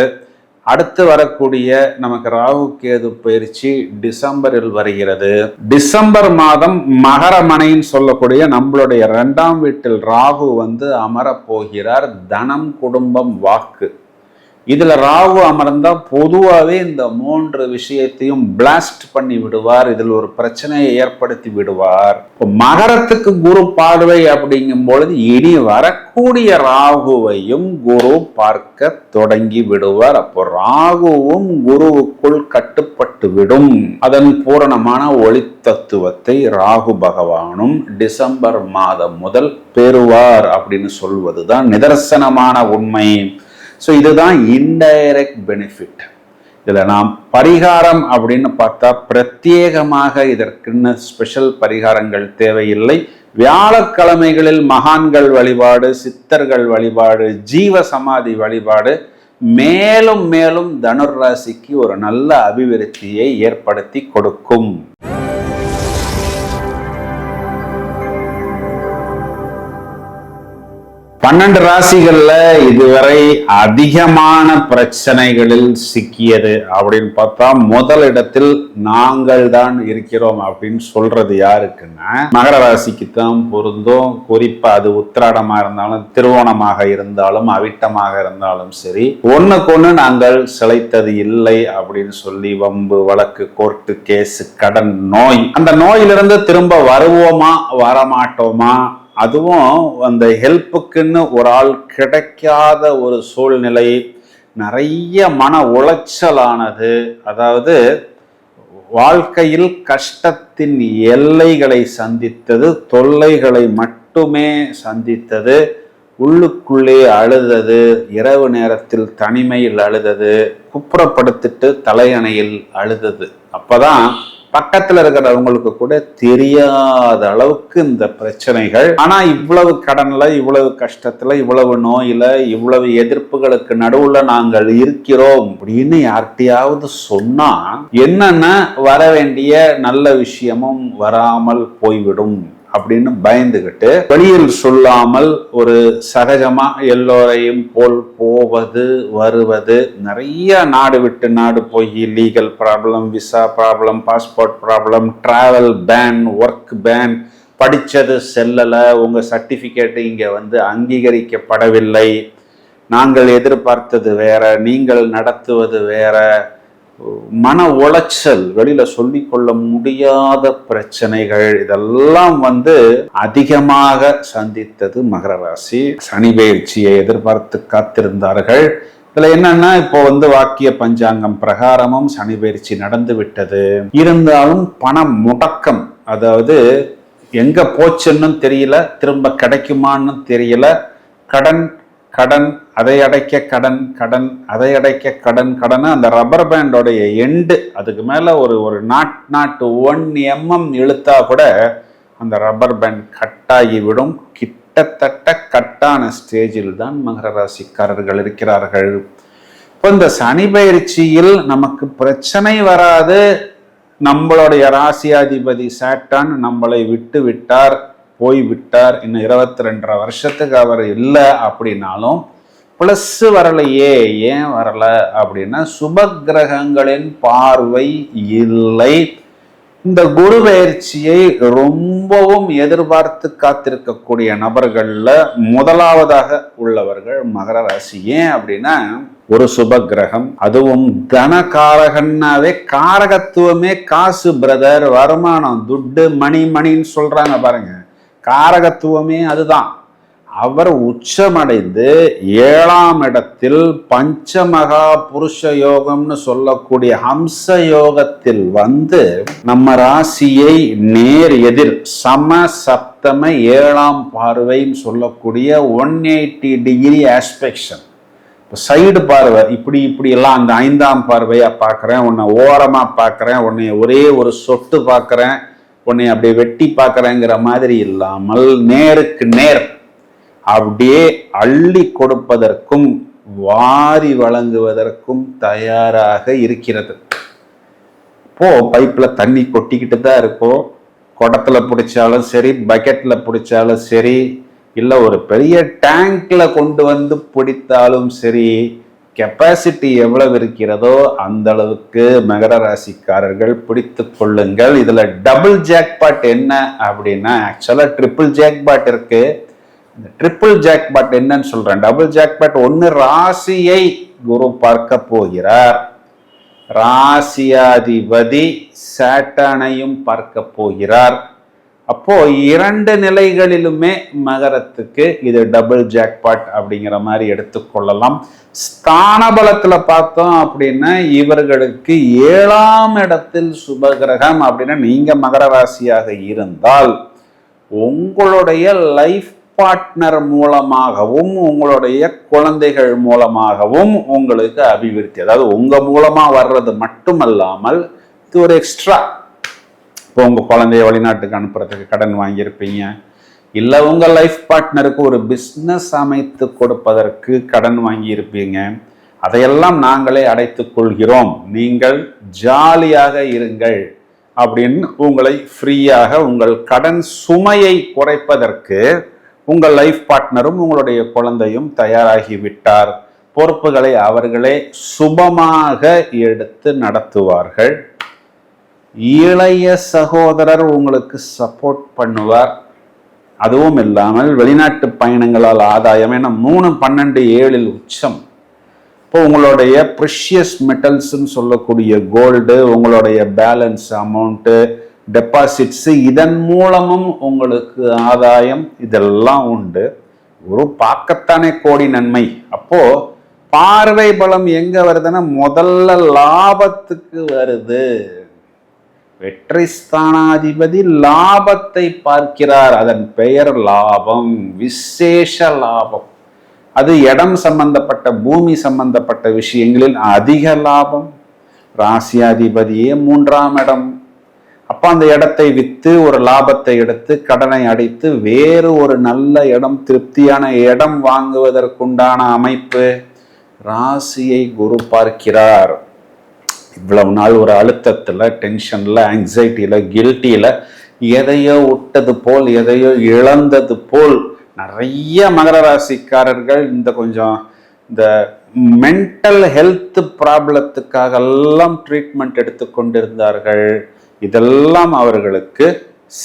அடுத்து வரக்கூடிய நமக்கு ராகு கேது பயிற்சி டிசம்பரில் வருகிறது. டிசம்பர் மாதம் மகரமனைன்னு சொல்லக்கூடிய நம்மளுடைய 2ஆம் வீட்டில் ராகு அமர போகிறார். தனம், குடும்பம், வாக்கு. இதுல ராகு அமர்ந்தா பொதுவாகவே இந்த 3 விஷயத்தையும் பிளாஸ்ட் பண்ணி விடுவார். இதில் ஒரு பிரச்சனையை ஏற்படுத்தி விடுவார். மகரத்துக்கு குரு பார்வை அப்படிங்கும் பொழுது இனி வரக்கூடிய ராகுவையும் குரு பார்க்க தொடங்கி விடுவார். அப்போ ராகுவும் குருவுக்குள் கட்டுப்பட்டு விடும். அதன் பூரணமான ஒளி தத்துவத்தை ராகு பகவானும் டிசம்பர் மாதம் முதல் பெறுவார் அப்படின்னு சொல்வதுதான் நிதர்சனமான உண்மை. ஸோ இதுதான் இன்டைரக்ட் பெனிஃபிட். இதில் நாம் பரிகாரம் அப்படின்னு பார்த்தா பிரத்யேகமாக இதற்குன்னு ஸ்பெஷல் பரிகாரங்கள் தேவையில்லை. வியாழக்கிழமைகளில் மகான்கள் வழிபாடு, சித்தர்கள் வழிபாடு, ஜீவ சமாதி வழிபாடு மேலும் மேலும் தனுர் ராசிக்கு ஒரு நல்ல அபிவிருத்தியை ஏற்படுத்தி கொடுக்கும். 12 ராசிகள்ல இதுவரை அதிகமான பிரச்சனைகளில் சிக்கியது அப்படின்னு பார்த்தா முதலிடத்தில் நாங்கள் தான் இருக்கிறோம் அப்படின்னு சொல்றது யாருக்குன்னா மகர ராசிக்கு தான் பொருந்தும். குறிப்பா அது உத்திராடமா இருந்தாலும், திருவோணமாக இருந்தாலும், அவிட்டமாக இருந்தாலும் சரி, ஒண்ணுக்கொண்ணு நாங்கள் சிலைத்தது இல்லை அப்படின்னு சொல்லி வம்பு, வழக்கு, கோர்ட்டு கேஸ், கடன், நோய், அந்த நோயிலிருந்து திரும்ப வருவோமா வரமாட்டோமா, அதுவும் அந்த ஹெல்ப்புக்குன்னு ஒரு ஆள் கிடைக்காத ஒரு சூழ்நிலை, நிறைய மன உளைச்சலானது, அதாவது வாழ்க்கையில் கஷ்டத்தின் எல்லைகளை சந்தித்தது, தொல்லைகளை மட்டுமே சந்தித்தது, உள்ளுக்குள்ளே அழுதது, இரவு நேரத்தில் தனிமையில் அழுதது, குப்புறப்படுத்திட்டு தலையணையில் அழுதது. அப்பதான் பக்கத்துல இருக்கிறவங்களுக்கு கூட தெரியாத அளவுக்கு இந்த பிரச்சனைகள். ஆனா இவ்வளவு கடன்ல, இவ்வளவு கஷ்டத்துல, இவ்வளவு நோயில, இவ்வளவு எதிர்ப்புகளுக்கு நடுவுல நாங்கள் இருக்கிறோம் அப்படின்னு யார்கிட்டையாவது சொன்னா என்னன்னா வர வேண்டிய நல்ல விஷயமும் வராமல் போய்விடும் அப்படின்னு பயந்துகிட்டு வெளியில் சொல்லாமல் ஒரு சகஜமா எல்லோரையும் போல் போவது வருவது, நிறைய நாடு விட்டு நாடு போய் legal problem, visa problem, passport problem, travel ban, work ban, படித்தது செல்லல, உங்க சர்டிபிகேட் இங்க அங்கீகரிக்கப்படவில்லை, நாங்கள் எதிர்பார்த்தது வேற, நீங்கள் நடத்துவது வேற, மன உளைச்சல், வெளியில சொல்லிக்கொள்ள முடியாத பிரச்சனைகள், இதெல்லாம் அதிகமாக சந்தித்தது மகர ராசி. சனி பயிற்சியை எதிர்பார்த்து காத்திருந்தார்கள். இதுல என்னன்னா, இப்போ வாக்கிய பஞ்சாங்கம் பிரகாரமும் சனி பயிற்சி நடந்து விட்டது. இருந்தாலும் பண முடக்கம், அதாவது எங்க போச்சுன்னு தெரியல, திரும்ப கிடைக்குமான்னு தெரியல, கடன் கடன், அதை அடைக்க கடன், கடன் அதை அடைக்க கடன், கடன். அந்த ரப்பர் பேண்டோடைய எண்டு, அதுக்கு மேல ஒரு நாட் 1 mm இழுத்தா கூட அந்த ரப்பர் பேண்ட் கட்டாகி விடும். கிட்டத்தட்ட கட்டான ஸ்டேஜில் தான் மகர ராசிக்காரர்கள் இருக்கிறார்கள். இப்போ இந்த சனி பயிற்சியில் நமக்கு பிரச்சனை வராது, நம்மளுடைய ராசியாதிபதி சாட்டான் நம்மளை விட்டு விட்டார், போய்விட்டார், இன்னும் 22.5 வருஷத்துக்கு அவர் இல்லை அப்படின்னாலும் பிளஸ் வரலையே. ஏன் வரல அப்படின்னா, சுப கிரகங்களின் பார்வை இல்லை. இந்த குரு பயிற்சியை ரொம்பவும் எதிர்பார்த்து காத்திருக்கக்கூடிய நபர்கள்ல முதலாவதாக உள்ளவர்கள் மகர ராசி. ஏன் அப்படின்னா, ஒரு சுப கிரகம், அதுவும் தனகாரகன்னாவே காரகத்துவமே காசு பிரதர், வருமானம், துட்டு, மணின்னு சொல்றாங்க பாருங்க. காரகத்துவமே அதுதான். அவர் உச்சமடைந்து 7ஆம் இடத்தில் பஞ்சமகா புருஷ யோகம்னு சொல்லக்கூடிய ஹம்ச யோகத்தில் நம்ம ராசியை நேர் எதிர் சம சப்தம 7ஆம் பார்வைன்னு சொல்லக்கூடிய 180 டிகிரி ஆஸ்பெக்ஷன், சைடு பார்வை, இப்படி எல்லாம் அந்த 5ஆம் பார்வையா பார்க்கிறேன், உன்னை ஓரமா பார்க்கிறேன், உன்னை ஒரே ஒரு சொட்டு பார்க்கிறேன், உன்னை அப்படியே வெட்டி பார்க்கிறேங்கிற மாதிரி இல்லாமல் நேருக்கு நேர் அப்படியே அள்ளி கொடுப்பதற்கும் வாரி வழங்குவதற்கும் தயாராக இருக்கிறது. இப்போ பைப்ல தண்ணி கொட்டிக்கிட்டு தான் இருக்கும். குடத்துல பிடிச்சாலும் சரி, பக்கெட்ல பிடிச்சாலும் சரி, இல்லை ஒரு பெரிய டேங்க்ல கொண்டு பிடித்தாலும் சரி, கெப்பாசிட்டி எவ்வளவு இருக்கிறதோ அந்த அளவுக்கு மகர ராசிக்காரர்கள் பிடித்து கொள்ளுங்கள். இதுல டபுள் ஜாக்பாட் என்ன அப்படின்னா, ஆக்சுவலா ட்ரிபிள் ஜாக்பாட் இருக்கு. இந்த ட்ரிபிள் ஜாக்பாட் என்னன்னு சொல்றேன். டபுள் ஜாக்பாட், ஒன்னு ராசியை குரு பார்க்க போகிறார், ராசியாதிபதி சாட்டனையும் பார்க்க போகிறார். அப்போ 2 நிலைகளிலுமே மகரத்துக்கு இது டபுள் ஜாக்பாட் அப்படிங்கிற மாதிரி எடுத்துக்கொள்ளலாம். ஸ்தான பலத்துல பார்த்தோம் அப்படின்னா, இவர்களுக்கு 7ஆம் இடத்தில் சுபகிரகம் அப்படின்னா, நீங்க மகர ராசியாக இருந்தால் உங்களுடைய லைஃப் பார்ட்னர் மூலமாகவும் உங்களுடைய குழந்தைகள் மூலமாகவும் உங்களுக்கு அபிவிருத்தி, அதாவது உங்க மூலமா வர்றது மட்டுமல்லாமல் இது ஒரு எக்ஸ்ட்ரா. இப்போ உங்க குழந்தைய வெளிநாட்டுக்கு அனுப்புறதுக்கு கடன் வாங்கியிருப்பீங்க, இல்லை உங்க லைஃப் பார்ட்னருக்கு ஒரு பிஸ்னஸ் அமைத்து கொடுப்பதற்கு கடன் வாங்கியிருப்பீங்க, அதையெல்லாம் நாங்களே அடைத்துக் கொள்கிறோம், நீங்கள் ஜாலியாக இருங்கள் அப்படின்னு உங்களை ஃப்ரீயாக, உங்கள் கடன் சுமையை குறைப்பதற்கு உங்கள் லைஃப் பார்ட்னரும் உங்களுடைய குழந்தையும் தயாராகி விட்டார். பொறுப்புகளை அவர்களே சுபமாக எடுத்து நடத்துவார்கள். இளைய சகோதரர் உங்களுக்கு சப்போர்ட் பண்ணுவார். அதுவும் இல்லாமல் வெளிநாட்டு பயணங்களால் ஆதாயம், ஏன்னா 3, 12, 7 உச்சம். இப்போ உங்களுடைய ப்ரெஷியஸ் மெட்டல்ஸ்ன்னு சொல்லக்கூடிய கோல்டு, உங்களுடைய பேலன்ஸ் அமௌண்ட்டு, டெபாசிட்ஸ், இதன் மூலமும் உங்களுக்கு ஆதாயம், இதெல்லாம் உண்டு. ஒரு பார்க்கத்தானே கோடி நன்மை. அப்போ பார்வை பலம் எங்க வருதுன்னா, முதல்ல லாபத்துக்கு வருது. வெற்றி ஸ்தானாதிபதி லாபத்தை பார்க்கிறார், அதன் பெயர் லாபம், விசேஷ லாபம். அது இடம் சம்பந்தப்பட்ட, பூமி சம்பந்தப்பட்ட விஷயங்களில் அதிக லாபம். ராசியாதிபதியே 3ஆம் இடம். அப்ப அந்த இடத்தை வித்து ஒரு லாபத்தை எடுத்து கடனை அடைத்து வேறு ஒரு நல்ல இடம், திருப்தியான இடம் வாங்குவதற்குண்டான அமைப்பு ராசியை குரு பார்க்கிறார். இவ்வளவு நாள் ஒரு அழுத்தத்துல, டென்ஷன்ல, ஆங்ஸைட்டியில, கில்ட்டியில எதையோ விட்டது போல், எதையோ இழந்தது போல் நிறைய மகர ராசிக்காரர்கள் இந்த மென்டல் ஹெல்த் ப்ராப்ளத்துக்காக எல்லாம் ட்ரீட்மெண்ட் எடுத்துக்கொண்டிருந்தார்கள். இதெல்லாம் அவர்களுக்கு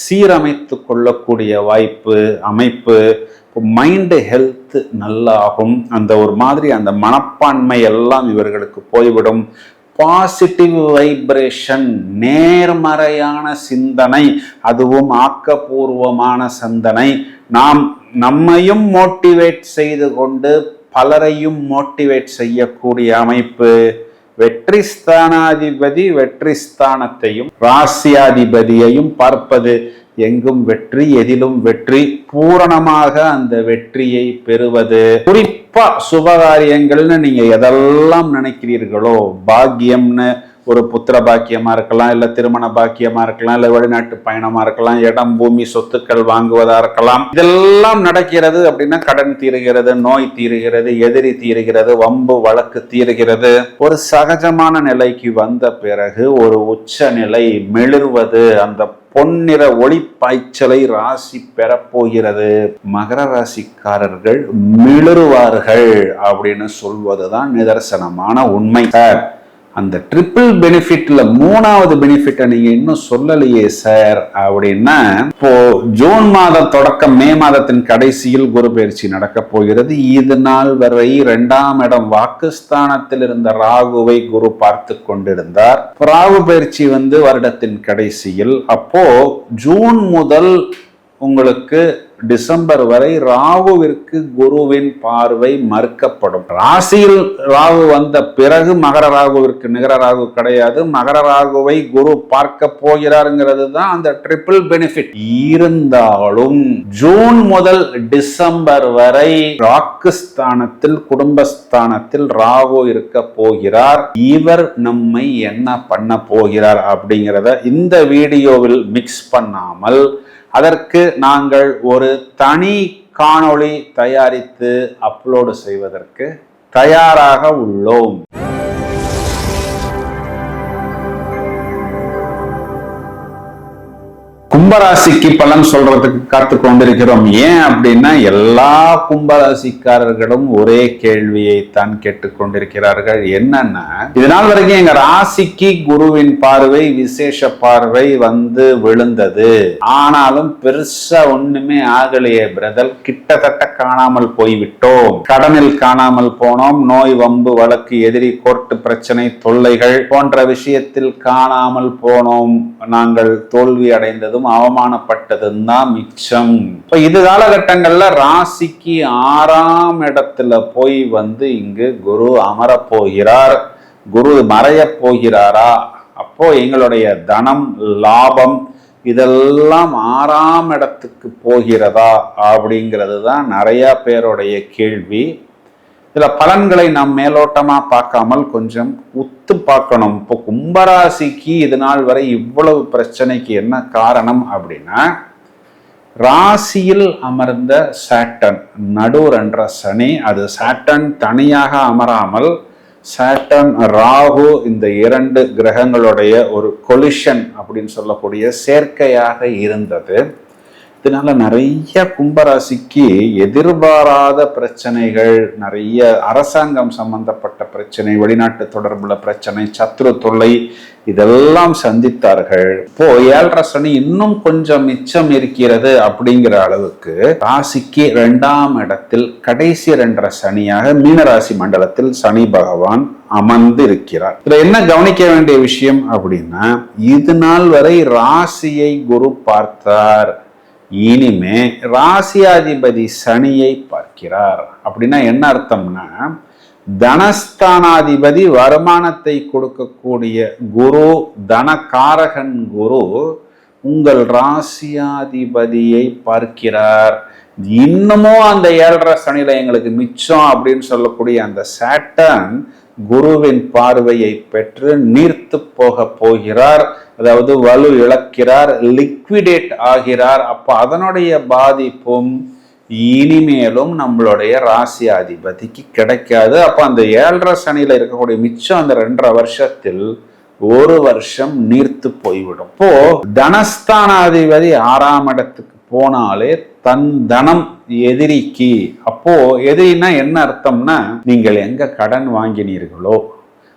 சீரமைத்து கொள்ளக்கூடிய அமைப்பு மைண்டு ஹெல்த் நல்லாகும். அந்த ஒரு மாதிரி அந்த மனப்பான்மை எல்லாம் இவர்களுக்கு போய்விடும். பாசிட்டிவ் வைப்ரேஷன், நேர்மறையான சிந்தனை, அதுவும் ஆக்கப்பூர்வமான சிந்தனை, நாம் நம்மையும் மோட்டிவேட் செய்து கொண்டு பலரையும் மோட்டிவேட் செய்யக்கூடிய அமைப்பு. வெற்றி ஸ்தானாதிபதி வெற்றி ஸ்தானத்தையும் ராசியாதிபதியையும் பார்ப்பது. எங்கும் வெற்றி, எதிலும் வெற்றி, பூரணமாக அந்த வெற்றியை பெறுவது. குறிப்பா சுபகாரியங்கள்னு நீங்க எதெல்லாம் நினைக்கிறீர்களோ, பாக்கியம்னு ஒரு புத்திர பாக்கியமா இருக்கலாம், இல்ல திருமண பாக்கியமா இருக்கலாம், இல்ல வெளிநாட்டு பயணமா இருக்கலாம், இடம் பூமி சொத்துக்கள் வாங்குவதா இருக்கலாம். இதெல்லாம் நடக்கிறது அப்படின்னா கடன் தீருகிறது, நோய் தீருகிறது, எதிரி தீருகிறது, வம்பு வழக்கு தீருகிறது. ஒரு சகஜமான நிலைக்கு வந்த பிறகு ஒரு உச்ச நிலை மிளிர்வது, அந்த பொன்னிற ஒளி பாய்ச்சலை ராசி பெறப்போகிறது. மகர ராசிக்காரர்கள் மிளிருவார்கள் அப்படின்னு சொல்வதுதான் நிதர்சனமான உண்மை. சார், அந்த ட்ரிபிள் பெனிஃபிட்ல மூணாவது பெனிஃபிட்டை நீங்க இன்னும் சொல்லலையே சார் அப்படின்னா, இப்போ ஜூன் மாதம் தொடக்கம் மே மாதத்தின் கடைசியில் குரு பயிற்சி நடக்க போகிறது. இது நாள் வரை 2ஆம் இடம் வாக்குஸ்தானத்தில் இருந்த ராகுவை குரு பார்த்து கொண்டிருந்தார். ராகு பயிற்சி வருடத்தின் கடைசியில். அப்போ ஜூன் முதல் உங்களுக்கு டிசம்பர் வரை ராகுவிற்கு குருவின் பார்வை மறுக்கப்படும். ராசியில் ராகு வந்த பிறகு மகர ராகுவிற்கு நிகர ராகு கிடையாது. மகர ராகுவை குரு பார்க்க போகிறாருங்கிறது தான் அந்த ட்ரிபிள் பெனிஃபிட். இருந்தாலும் ஜூன் முதல் டிசம்பர் வரை ராக்குஸ்தானத்தில், குடும்பஸ்தானத்தில் ராகு இருக்க போகிறார். இவர் நம்மை என்ன பண்ண போகிறார் அப்படிங்கிறத இந்த வீடியோவில் மிக்ஸ் பண்ணாமல் அதற்கு நாங்கள் ஒரு தனி காணொளி தயாரித்து அப்லோடு செய்வதற்கு தயாராக உள்ளோம். கும்பராசிக்கு பலன் சொல்றதுக்கு காத்து கொண்டிருக்கிறோம். ஏன் அப்படின்னா, எல்லா கும்பராசிக்காரர்களும் ஒரே கேள்வியை தான் கேட்டுக்கொண்டிருக்கிறார்கள். என்னன்னா, இதனால் வரைக்கும் எங்க ராசிக்கு குருவின் பார்வை, விசேஷ பார்வை விழுந்தது. ஆனாலும் பெருசா ஒண்ணுமே ஆகலையே பிரதர், கிட்டத்தட்ட காணாமல் போய்விட்டோம். கடனில் காணாமல் போனோம், நோய் வம்பு வழக்கு, எதிரி, கோர்ட்டு பிரச்சனை, தொல்லைகள் போன்ற விஷயத்தில் காணாமல் போனோம். நாங்கள் தோல்வி அடைந்ததும் அவமானப்பட்டதும் தான் மிச்சம். இப்ப இது காலகட்டங்கள்ல ராசிக்கு 6ஆம் இடத்துல போய் இங்கு குரு அமர போகிறார். குரு மறைய போகிறாரா? அப்போ எங்களுடைய தனம், லாபம் இதெல்லாம் 6ஆம் இடத்துக்கு போகிறதா அப்படிங்கிறது தான் நிறைய பேருடைய கேள்வி. இதுல பலன்களை நாம் மேலோட்டமா பார்க்காமல் கொஞ்சம் உத்து பார்க்கணும். இப்போ கும்பராசிக்கு இது நாள் வரை இவ்வளவு பிரச்சனைக்கு என்ன காரணம் அப்படின்னா, ராசியில் அமர்ந்த சாட்டர்ன், நடுவர் என்ற சனி, அது சாட்டர்ன் தனியாக அமராமல் சாட்டர்ன் ராகு இந்த 2 கிரகங்களுடைய ஒரு கொலிஷன் அப்படின்னு சொல்லக்கூடிய சேர்க்கையாக இருந்தது. இதனால நிறைய கும்பராசிக்கு எதிர்பாராத பிரச்சனைகள், நிறைய அரசாங்கம் சம்பந்தப்பட்ட பிரச்சனை, வெளிநாட்டு தொடர்புல பிரச்சனை, சத்ரு தொல்லை இதெல்லாம் சந்தித்தார்கள். இப்போ 7.5 சனி இன்னும் கொஞ்சம் மிச்சம் இருக்கிறது அப்படிங்கிற அளவுக்கு ராசிக்கு 2ஆம் இடத்தில் கடைசி 2.5 சனியாக மீனராசி மண்டலத்தில் சனி பகவான் அமர்ந்து இருக்கிறார். இதுல என்ன கவனிக்க வேண்டிய விஷயம் அப்படின்னா, இது நாள் வரை ராசியை குரு பார்த்தார், இனிமே ராசியாதிபதி சனியை பார்க்கிறார். அப்படின்னா என்ன அர்த்தம்னா, தனஸ்தானாதிபதி வருமானத்தை கொடுக்கக்கூடிய குரு, தனகாரகன் குரு உங்கள் ராசியாதிபதியை பார்க்கிறார். இன்னமும் அந்த 7.5 சனியில எங்களுக்கு மிச்சம் அப்படின்னு சொல்லக்கூடிய அந்த சாட்டர்ன் குருவின் பார்வையை பெற்று நீர்த்து போக போகிறார். அதாவது வலு இழக்கிறார், லிக்விடேட் ஆகிறார். அப்ப அதனுடைய பாதிப்பும் இனிமேலும் நம்மளுடைய ராசியாதிபதிக்கு கிடைக்காது. அப்ப அந்த 7.5 சனியில இருக்கக்கூடிய மிச்சம் அந்த 2.5 வருஷத்தில் ஒரு வருஷம் நீர்த்து போய்விடும். இப்போ தனஸ்தானாதிபதி 6ஆம் இடத்துக்கு போனாலே தன் தனம் எதிரிக்கு. அப்போ எதிரின்னா என்ன அர்த்தம்னா, நீங்கள் எங்க கடன் வாங்கினீர்களோ,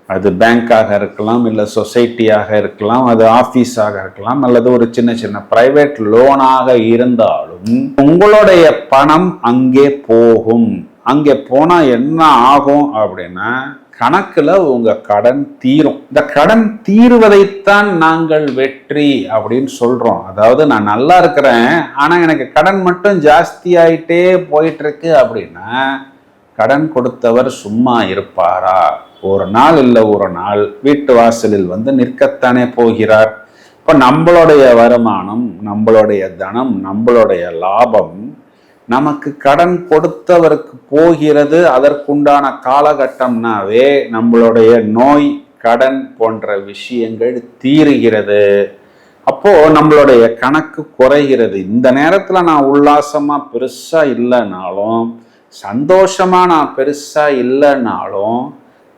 அது பேங்காக இருக்கலாம், இல்லை சொசைட்டியாக இருக்கலாம், அது ஆஃபீஸாக இருக்கலாம், அல்லது ஒரு சின்ன சின்ன பிரைவேட் லோனாக இருந்தாலும் உங்களுடைய பணம் அங்கே போகும். அங்கே போனா என்ன ஆகும் அப்படின்னா, கணக்குல உங்க கடன் தீரும். இந்த கடன் தீருவதைத்தான் நாங்கள் வெற்றி அப்படின்னு சொல்றோம். அதாவது நான் நல்லா இருக்கிறேன், ஆனா எனக்கு கடன் மட்டும் ஜாஸ்தி ஆயிட்டே போயிட்டு இருக்கு அப்படின்னா, கடன் கொடுத்தவர் சும்மா இருப்பாரா? ஒரு நாள் இல்லை ஒரு நாள் வீட்டு வாசலில் வந்து நிற்கத்தானே போகிறார். இப்ப நம்மளுடைய வருமானம், நம்மளுடைய தனம், நம்மளுடைய லாபம் நமக்கு கடன் கொடுத்தவருக்கு போகிறது. அதற்குண்டான காலகட்டம்னாவே நம்மளுடைய நோய், கடன் போன்ற விஷயங்கள் தீருகிறது. அப்போ நம்மளுடைய கணக்கு குறைகிறது. இந்த நேரத்துல நான் உல்லாசமா பெருசா இல்லைனாலும், சந்தோஷமா நான் பெருசா இல்லைனாலும்,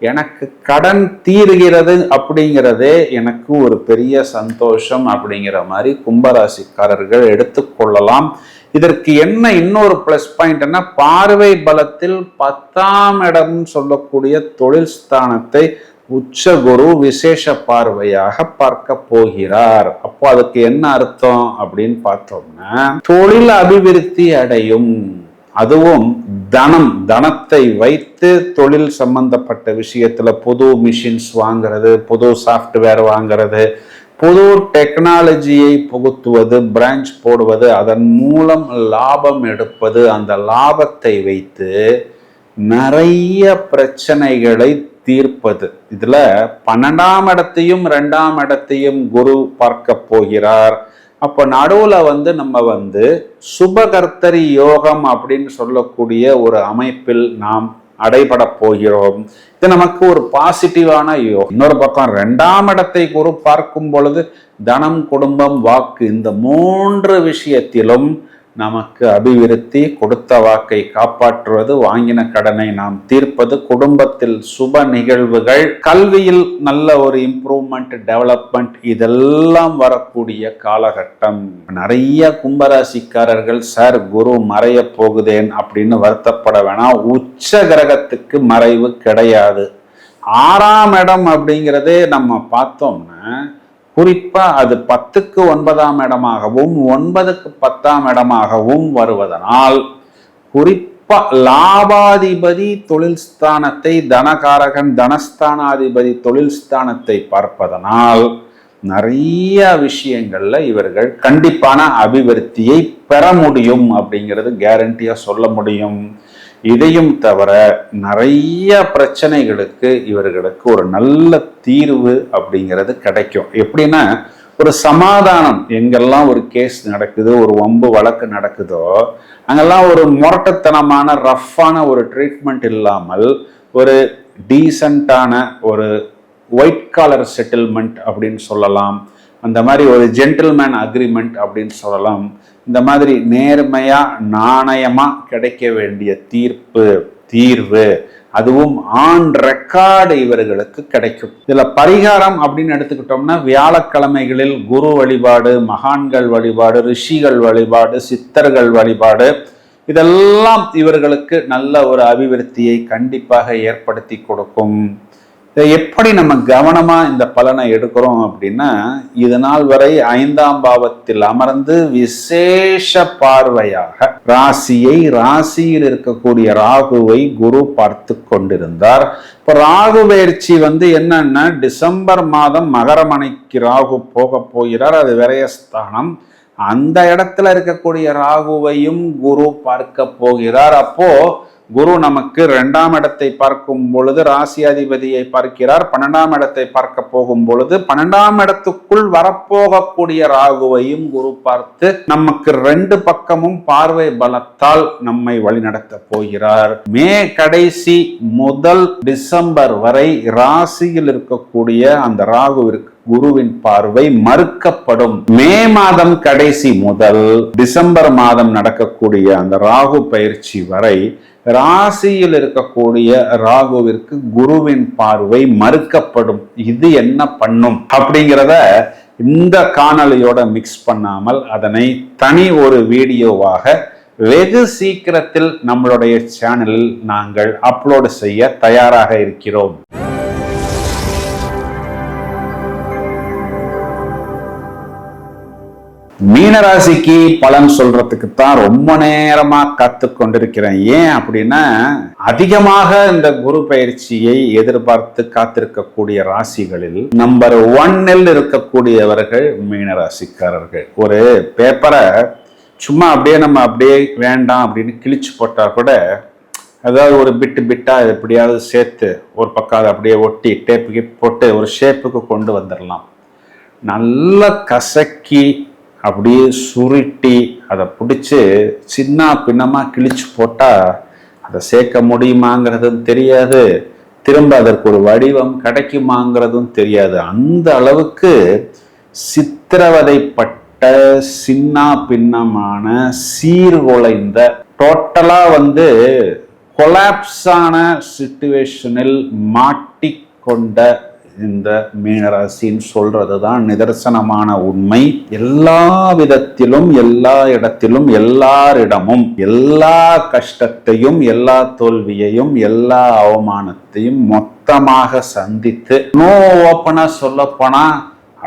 எனக்கு கடன் தீருகிறது அப்படிங்கிறதே எனக்கு ஒரு பெரிய சந்தோஷம் அப்படிங்கிற மாதிரி கும்பராசிக்காரர்கள் எடுத்துக்கொள்ளலாம். இதற்கு என்ன இன்னொரு பிளஸ் பாயிண்ட்னா, பார்வை பலத்தில் 10ஆம் இடம் சொல்லக்கூடிய தொழில் ஸ்தானத்தை உச்ச குரு விசேஷ பார்வையாக பார்க்க போகிறார். அப்போ அதுக்கு என்ன அர்த்தம் அப்படின்னு பார்த்தோம்னா, தொழில் அபிவிருத்தி அடையும். அதுவும் தனத்தை வைத்து தொழில் சம்பந்தப்பட்ட விஷயத்துல புது மிஷின்ஸ் வாங்குறது, புது சாஃப்ட்வேர் வாங்குறது, புது டெக்னாலஜியை புகுத்துவது, பிரான்ச் போடுவது, அதன் மூலம் லாபம் எடுப்பது, அந்த லாபத்தை வைத்து நிறைய பிரச்சனைகளை தீர்ப்பது. இதுல 12ஆம் இடத்தையும் 2ஆம் இடத்தையும் குரு பார்க்க போகிறார். அப்போ நடுவுல நம்ம சுபகர்த்தரி யோகம் அப்படின்னு சொல்லக்கூடிய ஒரு அமைப்பில் நாம் அடைபட போகிறோம். இது நமக்கு ஒரு பாசிட்டிவான யோகம். இன்னொரு பக்கம் 2ஆம் இடத்தை குரு பார்க்கும் பொழுது தனம், குடும்பம், வாக்கு, இந்த 3 விஷயத்திலும் நமக்கு அபிவிருத்தி, கொடுத்த வாக்கை காப்பாற்றுவது, வாங்கின கடனை நாம் தீர்ப்பது, குடும்பத்தில் சுப நிகழ்வுகள், கல்வியில் நல்ல ஒரு இம்ப்ரூவ்மெண்ட், டெவலப்மெண்ட், இதெல்லாம் வரக்கூடிய காலகட்டம். நிறைய கும்பராசிக்காரர்கள் சார் குரு மறைய போகுதேன் அப்படின்னு வருத்தப்பட வேணாம். உச்ச கிரகத்துக்கு மறைவு கிடையாது. 6ஆம் இடம் அப்படிங்கிறதே நம்ம பார்த்தோம்னா குறிப்பா அது 10க்கு 9ஆம் இடமாகவும் 9க்கு 10ஆம் இடமாகவும் வருவதனால், குறிப்பா லாபாதிபதி தொழில் ஸ்தானத்தை, தனகாரகன் தனஸ்தானாதிபதி தொழில் ஸ்தானத்தை பார்ப்பதனால் நிறைய விஷயங்கள்ல இவர்கள் கண்டிப்பான அபிவிருத்தியை பெற முடியும் அப்படிங்கிறது கேரண்டியா சொல்ல முடியும். இதையும் தவிர நிறைய பிரச்சனைகளுக்கு இவர்களுக்கு ஒரு நல்ல தீர்வு அப்படிங்கிறது கிடைக்கும். எப்படின்னா, ஒரு சமாதானம், எங்கெல்லாம் ஒரு கேஸ் நடக்குது, ஒரு வம்பு வழக்கு நடக்குதோ, அங்கெல்லாம் ஒரு முரட்டத்தனமான ரஃப்பான ஒரு ட்ரீட்மெண்ட் இல்லாமல் ஒரு டீசெண்டான ஒரு ஒயிட் காலர் செட்டில்மெண்ட் அப்படின்னு சொல்லலாம். அந்த மாதிரி ஒரு ஜென்டில்மேன் அக்ரிமெண்ட் அப்படின்னு சொல்லலாம். இந்த மாதிரி நேர்மையா நாணயமா கிடைக்க வேண்டிய தீர்வு, அதுவும் ஆன் ரெக்கார்டு இவர்களுக்கு கிடைக்கும். இதுல பரிகாரம் அப்படின்னு எடுத்துக்கிட்டோம்னா, வியாழக்கிழமைகளில் குரு வழிபாடு, மகான்கள் வழிபாடு, ரிஷிகள் வழிபாடு, சித்தர்கள் வழிபாடு, இதெல்லாம் இவர்களுக்கு நல்ல ஒரு அபிவிருத்தியை கண்டிப்பாக ஏற்படுத்தி கொடுக்கும். இதை எப்படி நம்ம கவனமா இந்த பலனை எடுக்கிறோம் அப்படின்னா, இது நாள் வரை 5ஆம் பாவத்தில் அமர்ந்து விசேஷ பார்வையாக ராசியில் இருக்கக்கூடிய ராகுவை குரு பார்த்து கொண்டிருந்தார். இப்ப ராகு பயிற்சி என்னன்னா, டிசம்பர் மாதம் மகரமனைக்கு ராகு போக போகிறார். அது விரயஸ்தானம். அந்த இடத்துல இருக்கக்கூடிய ராகுவையும் குரு பார்க்க போகிறார். அப்போ குரு நமக்கு 2ஆம் இடத்தை பார்க்கும் பொழுது ராசியாதிபதியை பார்க்கிறார். 12ஆம் இடத்தை பார்க்க போகும் பொழுது 12ஆம் இடத்துக்குள் வரப்போகக்கூடிய ராகுவையும் குரு பார்த்து நமக்கு 2 பக்கமும் பார்வை பலத்தால் நம்மை வழிநடத்த போகிறார். மே கடைசி முதல் டிசம்பர் வரை ராசியில் இருக்கக்கூடிய அந்த ராகுவிற்கு குருவின் பார்வை மறுக்கப்படும். மே மாதம் கடைசி முதல் டிசம்பர் மாதம் நடக்கக்கூடிய அந்த ராகு பயிற்சி வரை ராசியில் இருக்கக்கூடிய ராகுவிற்கு குருவின் பார்வை மறுக்கப்படும். இது என்ன பண்ணும் அப்படிங்கிறத இந்த காணொளியோட மிக்ஸ் பண்ணாமல் அதனை தனி ஒரு வீடியோவாக வெகு சீக்கிரத்தில் நம்மளுடைய சேனலில் நாங்கள் அப்லோடு செய்ய தயாராக இருக்கிறோம். மீனராசிக்கு பலன் சொல்றதுக்கு தான் ரொம்ப நேரமா காத்து கொண்டிருக்கிறேன். ஏன் அப்படின்னா, அதிகமாக இந்த குரு பயிற்சியை எதிர்பார்த்து காத்திருக்கக்கூடிய ராசிகளில் நம்பர் 1 இருக்கக்கூடியவர்கள் மீனராசிக்காரர்கள். ஒரு பேப்பரை சும்மா அப்படியே வேண்டாம் அப்படின்னு கிழிச்சு போட்டா கூட, அதாவது ஒரு பிட்டா எப்படியாவது சேர்த்து ஒரு பக்கம் அதை அப்படியே ஒட்டி டேப்புக்கு போட்டு ஒரு ஷேப்புக்கு கொண்டு வந்துடலாம். நல்ல கசக்கி அப்படியே சுருட்டி அதை பிடிச்சி சின்ன பின்னமாக கிழிச்சு போட்டால் அதை சேர்க்க முடியுமாங்கிறதும் தெரியாது, திரும்ப அதற்கு ஒரு வடிவம் கிடைக்குமாங்கிறதும் தெரியாது. அந்த அளவுக்கு சித்திரவதைப்பட்ட சின்ன பின்னமான சீர்குலைந்த டோட்டலாக கொலாப்ஸான சிச்சுவேஷனில் மாட்டிக்கொண்ட இந்த மீனராசின்னு சொல்றதுதான் நிதர்சனமான உண்மை. எல்லா விதத்திலும் எல்லா இடத்திலும் எல்லாரிடமும் எல்லா கஷ்டத்தையும் எல்லா தோல்வியையும் எல்லா அவமானத்தையும் மொத்தமாக சந்தித்து ஓப்பனா சொல்ல போனா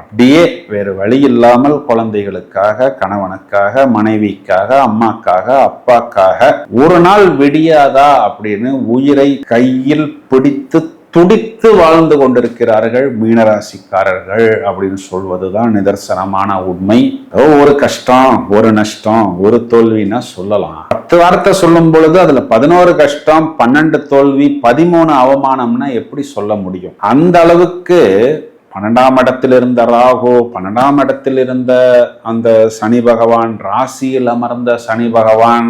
அப்படியே வேறு வழி இல்லாமல் குழந்தைகளுக்காக, கணவனுக்காக, மனைவிக்காக, அம்மாக்காக, அப்பாக்காக ஒரு நாள் விடியாதா அப்படின்னு உயிரை கையில் பிடித்து துடித்து வாழ்ந்து கொண்டிருக்கிறார்கள் மீனராசிக்காரர்கள் அப்படின்னு சொல்வதுதான் நிதர்சனமான உண்மை. ஒரு கஷ்டம், ஒரு நஷ்டம், ஒரு தோல்வின்னா சொல்லலாம். 10 வார்த்தை சொல்லும் பொழுது அதுல 11 கஷ்டம், 12 தோல்வி, 13 அவமானம்னா எப்படி சொல்ல முடியும்? அந்த அளவுக்கு 12ஆம் இடத்தில் இருந்த ராகு, 12ஆம் இடத்தில் இருந்த அந்த சனி பகவான், ராசியில் அமர்ந்த சனி பகவான்,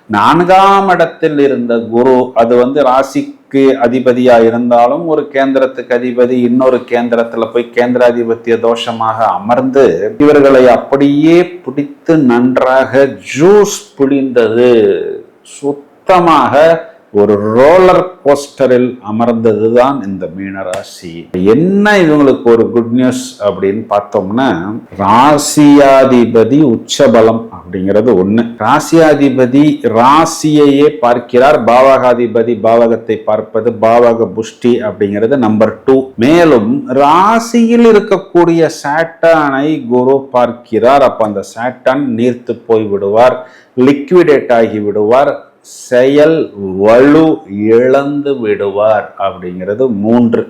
4ஆம் இடத்தில் இருந்த குரு, அது ராசிக்கு அதிபதியா இருந்தாலும் ஒரு கேந்திரத்துக்கு அதிபதி இன்னொரு கேந்திரத்துல போய் கேந்திராதிபத்திய தோஷமாக அமர்ந்து இவர்களை அப்படியே பிடித்து நன்றாக ஜூஸ் பிழிந்தது. சுத்தமாக ஒரு ரோலர் கோஸ்டரில் அமர்ந்ததுதான் இந்த மீனராசி. என்ன இவங்களுக்கு ஒரு குட் நியூஸ் அப்படின்னு பார்த்தோம்னா, ராசியாதிபதி உச்சபலம் அப்படிங்கிறது ஒண்ணு. ராசியாதிபதி ராசியையே பார்க்கிறார். பாவகாதிபதி பாவகத்தை பார்ப்பது பாவக புஷ்டி அப்படிங்கிறது நம்பர் 2. மேலும் ராசியில் இருக்கக்கூடிய சாட்டானை குரு பார்க்கிறார். அப்ப அந்த சாட்டான் நீர்த்து போய் விடுவார், லிக்விடேட் ஆகி விடுவார், செயல் வலு இழந்து விடுவார் அப்படிங்கிறது 3.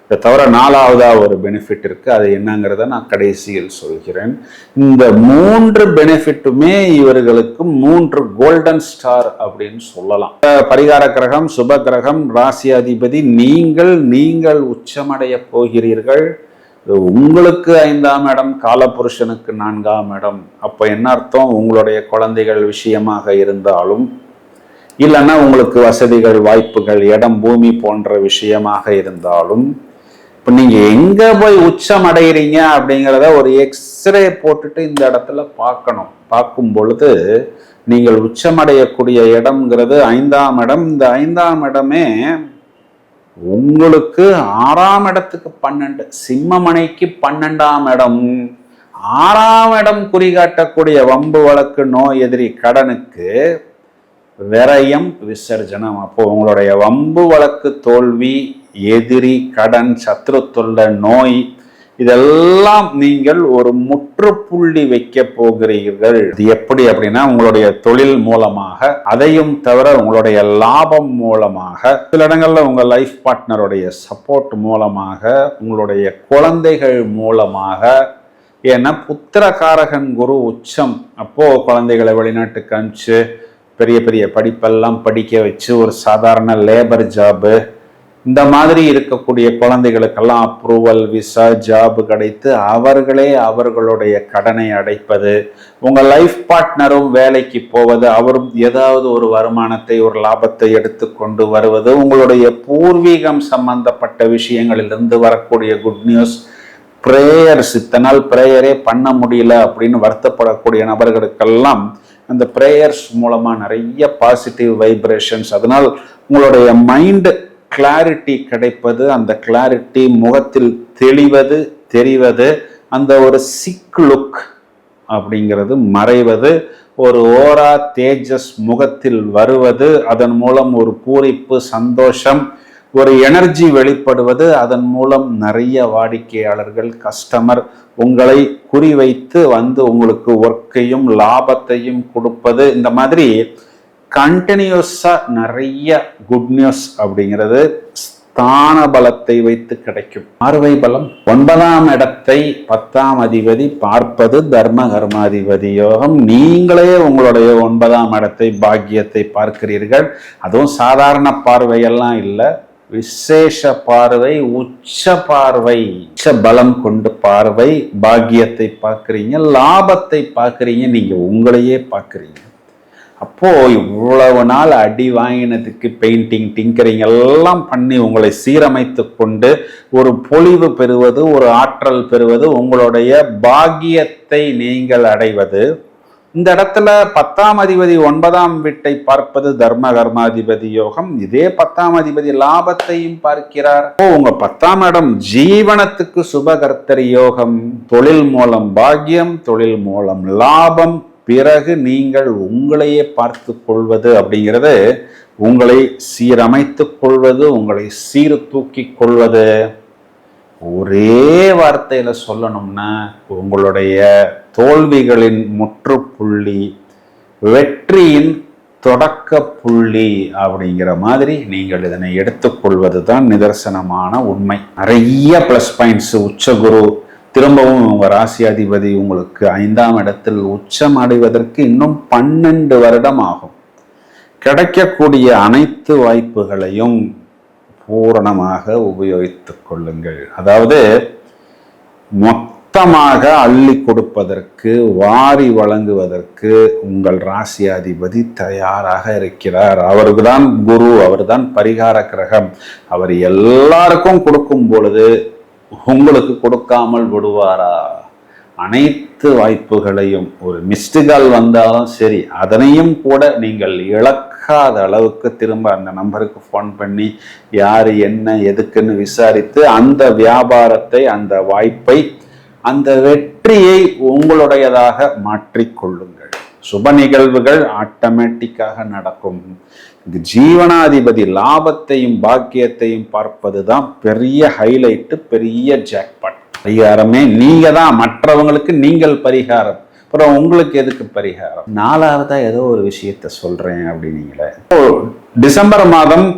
இதை தவிர 4ஆவதா ஒரு பெனிஃபிட் இருக்கு. அது என்னங்கிறத நான் கடைசியில் சொல்கிறேன். இந்த 3 பெனிஃபிட்டுமே இவர்களுக்கு 3 கோல்டன் ஸ்டார் அப்படின்னு சொல்லலாம். பரிகார கிரகம், சுப கிரகம், ராசி அதிபதி, நீங்கள் உச்சமடைய போகிறீர்கள். உங்களுக்கு 5ஆம் இடம், காலபுருஷனுக்கு 4ஆம் இடம். அப்ப என்ன அர்த்தம்? உங்களுடைய குழந்தைகள் விஷயமாக இருந்தாலும், இல்லைன்னா உங்களுக்கு வசதிகள், வாய்ப்புகள், இடம், பூமி போன்ற விஷயமாக இருந்தாலும், இப்போ நீங்க எங்க போய் உச்சம் அடைகிறீங்க அப்படிங்கிறத ஒரு எக்ஸ்ரே போட்டுட்டு இந்த இடத்துல பார்க்கணும். பார்க்கும் பொழுது நீங்கள் உச்சமடையக்கூடிய இடம்ங்கிறது 5ஆம் இடம். இந்த 5ஆம் இடமே உங்களுக்கு 6ஆம் இடத்துக்கு 12, சிம்மமனைக்கு 12ஆம் இடம். 6ஆம் இடம் குறிகாட்டக்கூடிய வம்பு, வழக்கு, நோய், எதிரி, கடனுக்கு விரயம், விசர்ஜனம். அப்போ உங்களுடைய வம்பு, வழக்கு, தோல்வி, எதிரி, கடன், சத்ரு தொல்லை, நோய், இதெல்லாம் நீங்கள் ஒரு முற்றுப்புள்ளி வைக்க போகிறீர்கள். இது எப்படி அப்படின்னா, உங்களுடைய தொழில் மூலமாக, அதையும் தவிர உங்களுடைய லாபம் மூலமாக, சில இடங்கள்ல உங்க லைஃப் பார்ட்னருடைய சப்போர்ட் மூலமாக, உங்களுடைய குழந்தைகள் மூலமாக. ஏன்னா புத்திரகாரகன் குரு உச்சம். அப்போ குழந்தைகளை வெளிநாட்டுக்கு அனுப்பிச்சு பெரிய பெரிய படிப்பெல்லாம் படிக்க வச்சு ஒரு சாதாரண லேபர் ஜாபு, இந்த மாதிரி இருக்கக்கூடிய குழந்தைகளுக்கெல்லாம் அப்ரூவல், விசா, ஜாப் கிடைத்து அவர்களே அவர்களுடைய கடனை அடைப்பது, உங்கள் லைஃப் பார்ட்னரும் வேலைக்கு போவது, அவரும் ஏதாவது ஒரு வருமானத்தை, ஒரு லாபத்தை எடுத்து கொண்டு வருவது, உங்களுடைய பூர்வீகம் சம்பந்தப்பட்ட விஷயங்களிலிருந்து வரக்கூடிய குட் நியூஸ், பிரேயர்ஸ் இத்தனை நாள் பிரேயரே பண்ண முடியல அப்படின்னு வருத்தப்படக்கூடிய நபர்களுக்கெல்லாம் அந்த பிரேயர்ஸ் மூலமா நிறைய பாசிட்டிவ் வைப்ரேஷன்ஸ், அதனால் உங்களுடைய மைண்ட் கிளாரிட்டி கிடைப்பது, அந்த கிளாரிட்டி முகத்தில் தெளிவது தெரிவது, அந்த ஒரு சிக் லுக் அப்படிங்கிறது மறைவது, ஒரு ஓரா தேஜஸ் முகத்தில் வருவது, அதன் மூலம் ஒரு பூரிப்பு சந்தோஷம், ஒரு எனர்ஜி வெளிப்படுவது, அதன் மூலம் நிறைய வாடிக்கையாளர்கள் கஸ்டமர் உங்களை குறிவைத்து வந்து உங்களுக்கு ஒர்க்கையும் லாபத்தையும் கொடுப்பது, இந்த மாதிரி கண்டினியூஸா நிறைய குட் நியூஸ் அப்படிங்கிறது ஸ்தான பலத்தை வைத்து கிடைக்கும். பார்வை பலம் 9ஆம் இடத்தை 10ஆம் அதிபதி பார்ப்பது தர்ம கர்மாதிபதி யோகம். நீங்களே உங்களுடைய 9ஆம் இடத்தை பாக்கியத்தை பார்க்கிறீர்கள். அதுவும் சாதாரண பார்வையெல்லாம் இல்லை, விசேஷ பார்வை, உச்ச பார்வை, உச்ச பலம் கொண்டு பார்வை. பாக்கியத்தை பார்க்குறீங்க, லாபத்தை பார்க்குறீங்க, நீங்க உங்களையே பார்க்குறீங்க. அப்போ இவ்வளவு நாள் அடி வாங்கினதுக்கு பெயிண்டிங் டிங்கரிங் எல்லாம் பண்ணி உங்களை சீரமைத்து கொண்டு ஒரு பொலிவு பெறுவது, ஒரு ஆற்றல் பெறுவது, உங்களுடைய பாக்கியத்தை நீங்கள் அடைவது. இந்த இடத்துல 10ஆம் அதிபதி 9ஆம் வீட்டை பார்ப்பது தர்ம கர்மாதிபதி யோகம். இதே 10ஆம் அதிபதி லாபத்தையும் பார்க்கிறார். உங்க 10ஆம் இடம் ஜீவனத்துக்கு சுபகர்த்தரி யோகம். தொழில் மூலம் பாக்கியம், தொழில் மூலம் லாபம், பிறகு நீங்கள் உங்களையே பார்த்து கொள்வது அப்படிங்கிறது, உங்களை சீரமைத்துக் கொள்வது, உங்களை சீர்தூக்கி கொள்வது. ஒரே வார்த்தையில சொல்லணும்னா உங்களுடைய தோல்விகளின் முற்றுப்புள்ளி வெற்றியின் தொடக்க புள்ளி அப்படிங்கிற மாதிரி நீங்கள் இதனை எடுத்துக்கொள்வது தான் நிதர்சனமான உண்மை. நிறைய பிளஸ் பாயிண்ட்ஸ். உச்சகுரு திரும்பவும் உங்க ராசியாதிபதி உங்களுக்கு 5ஆம் இடத்தில் உச்சம் அடைவதற்கு இன்னும் 12 வருடம் ஆகும். கிடைக்கக்கூடிய அனைத்து வாய்ப்புகளையும் பூரணமாக உபயோகித்துக் கொள்ளுங்கள். அதாவது மொத்தமாக அள்ளி கொடுப்பதற்கு, வாரி வழங்குவதற்கு உங்கள் ராசியாதிபதி தயாராக இருக்கிறார். அவர்தான் குரு, அவர்தான் பரிகார கிரகம். அவர் எல்லாருக்கும் கொடுக்கும் பொழுது உங்களுக்கு கொடுக்காமல் விடுவாரா? அனைத்து வாய்ப்புகளையும், ஒரு மிஸ்டு கால் வந்தாலும் சரி, அதனையும் கூட நீங்கள் இழக்காத அளவுக்கு திரும்ப அந்த நம்பருக்கு ஃபோன் பண்ணி யார் என்ன எதுக்குன்னு விசாரித்து அந்த வியாபாரத்தை, அந்த வாய்ப்பை, அந்த வெற்றியை உங்களுடையதாக மாற்றிக்கொள்ளுங்கள். சுப நிகழ்வுகள் ஆட்டோமேட்டிக்காக நடக்கும். ஜீவனாதிபதி லாபத்தையும் பாக்கியத்தையும் பார்ப்பதுதான் பெரிய ஹைலைட்டு, பெரிய ஜாக்பாட். பரிகாரமே நீங்க தான், மற்றவங்களுக்கு நீங்கள் பரிகாரம், அப்புறம் உங்களுக்கு எதுக்கு பரிகாரம்? 4வதா ஏதோ ஒரு விஷயத்த சொல்றேன் அப்படின்னீங்களே. டிசம்பர் மாதம்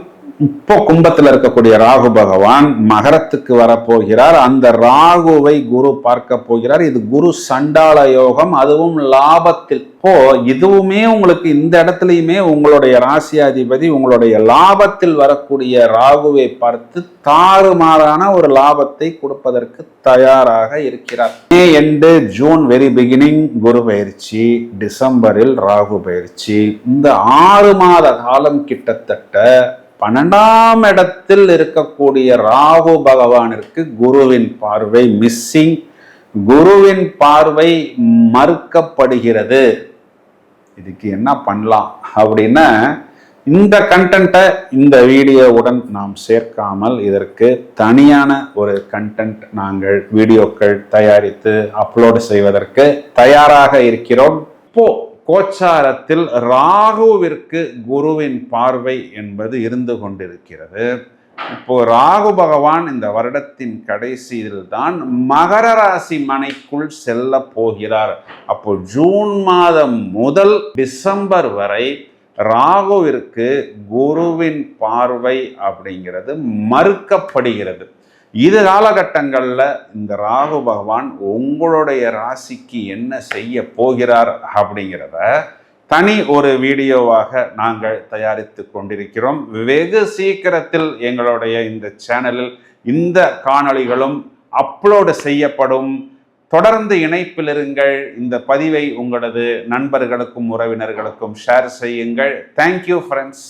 இப்போ கும்பத்துல இருக்கக்கூடிய ராகு பகவான் மகரத்துக்கு வரப்போகிறார். அந்த ராகுவை குரு பார்க்க போகிறார். இது குரு சண்டாள யோகம், அதுவும் லாபத்தில். இப்போ இதுவுமே உங்களுக்கு இந்த இடத்துலயுமே உங்களுடைய ராசியாதிபதி உங்களுடைய லாபத்தில் வரக்கூடிய ராகுவை பார்த்து தாறுமாறான ஒரு லாபத்தை கொடுப்பதற்கு தயாராக இருக்கிறார். மே எண்டு, ஜூன் வெரி பிகினிங் குரு பயிற்சி, டிசம்பரில் ராகு பயிற்சி. இந்த 6 மாத காலம் கிட்டத்தட்ட 12ஆம் இடத்தில் இருக்கக்கூடிய ராகு பகவானிற்கு குருவின் பார்வை மிஸ்ஸிங், குருவின் பார்வை மறுக்கப்படுகிறது. இதுக்கு என்ன பண்ணலாம் அப்படின்னா, இந்த கண்டென்ட்டை இந்த வீடியோவுடன் நாம் சேர்க்காமல் இதற்கு தனியான ஒரு கண்டென்ட் நாங்கள் வீடியோக்கள் தயாரித்து அப்லோடு செய்வதற்கு தயாராக இருக்கிறோம். இப்போ கோச்சாரத்தில் ராகுவிற்கு குருவின் பார்வை என்பது இருந்து கொண்டிருக்கிறது. இப்போ ராகு பகவான் இந்த வருடத்தின் கடைசியில் தான் மகர ராசி மனைக்குள் செல்ல போகிறார். அப்போ ஜூன் மாதம் முதல் டிசம்பர் வரை ராகுவிற்கு குருவின் பார்வை அப்படிங்கிறது மறுக்கப்படுகிறது. இது காலகட்டங்களில் இந்த ராகு பகவான் உங்களுடைய ராசிக்கு என்ன செய்ய போகிறார் அப்படிங்கிறத தனி ஒரு வீடியோவாக நாங்கள் தயாரித்து கொண்டிருக்கிறோம். வெகு சீக்கிரத்தில் எங்களுடைய இந்த சேனலில் இந்த காணொளிகளும் அப்லோடு செய்யப்படும். தொடர்ந்து இணைப்பில் இருங்கள். இந்த பதிவை உங்களது நண்பர்களுக்கும் உறவினர்களுக்கும் ஷேர் செய்யுங்கள். Thank you friends.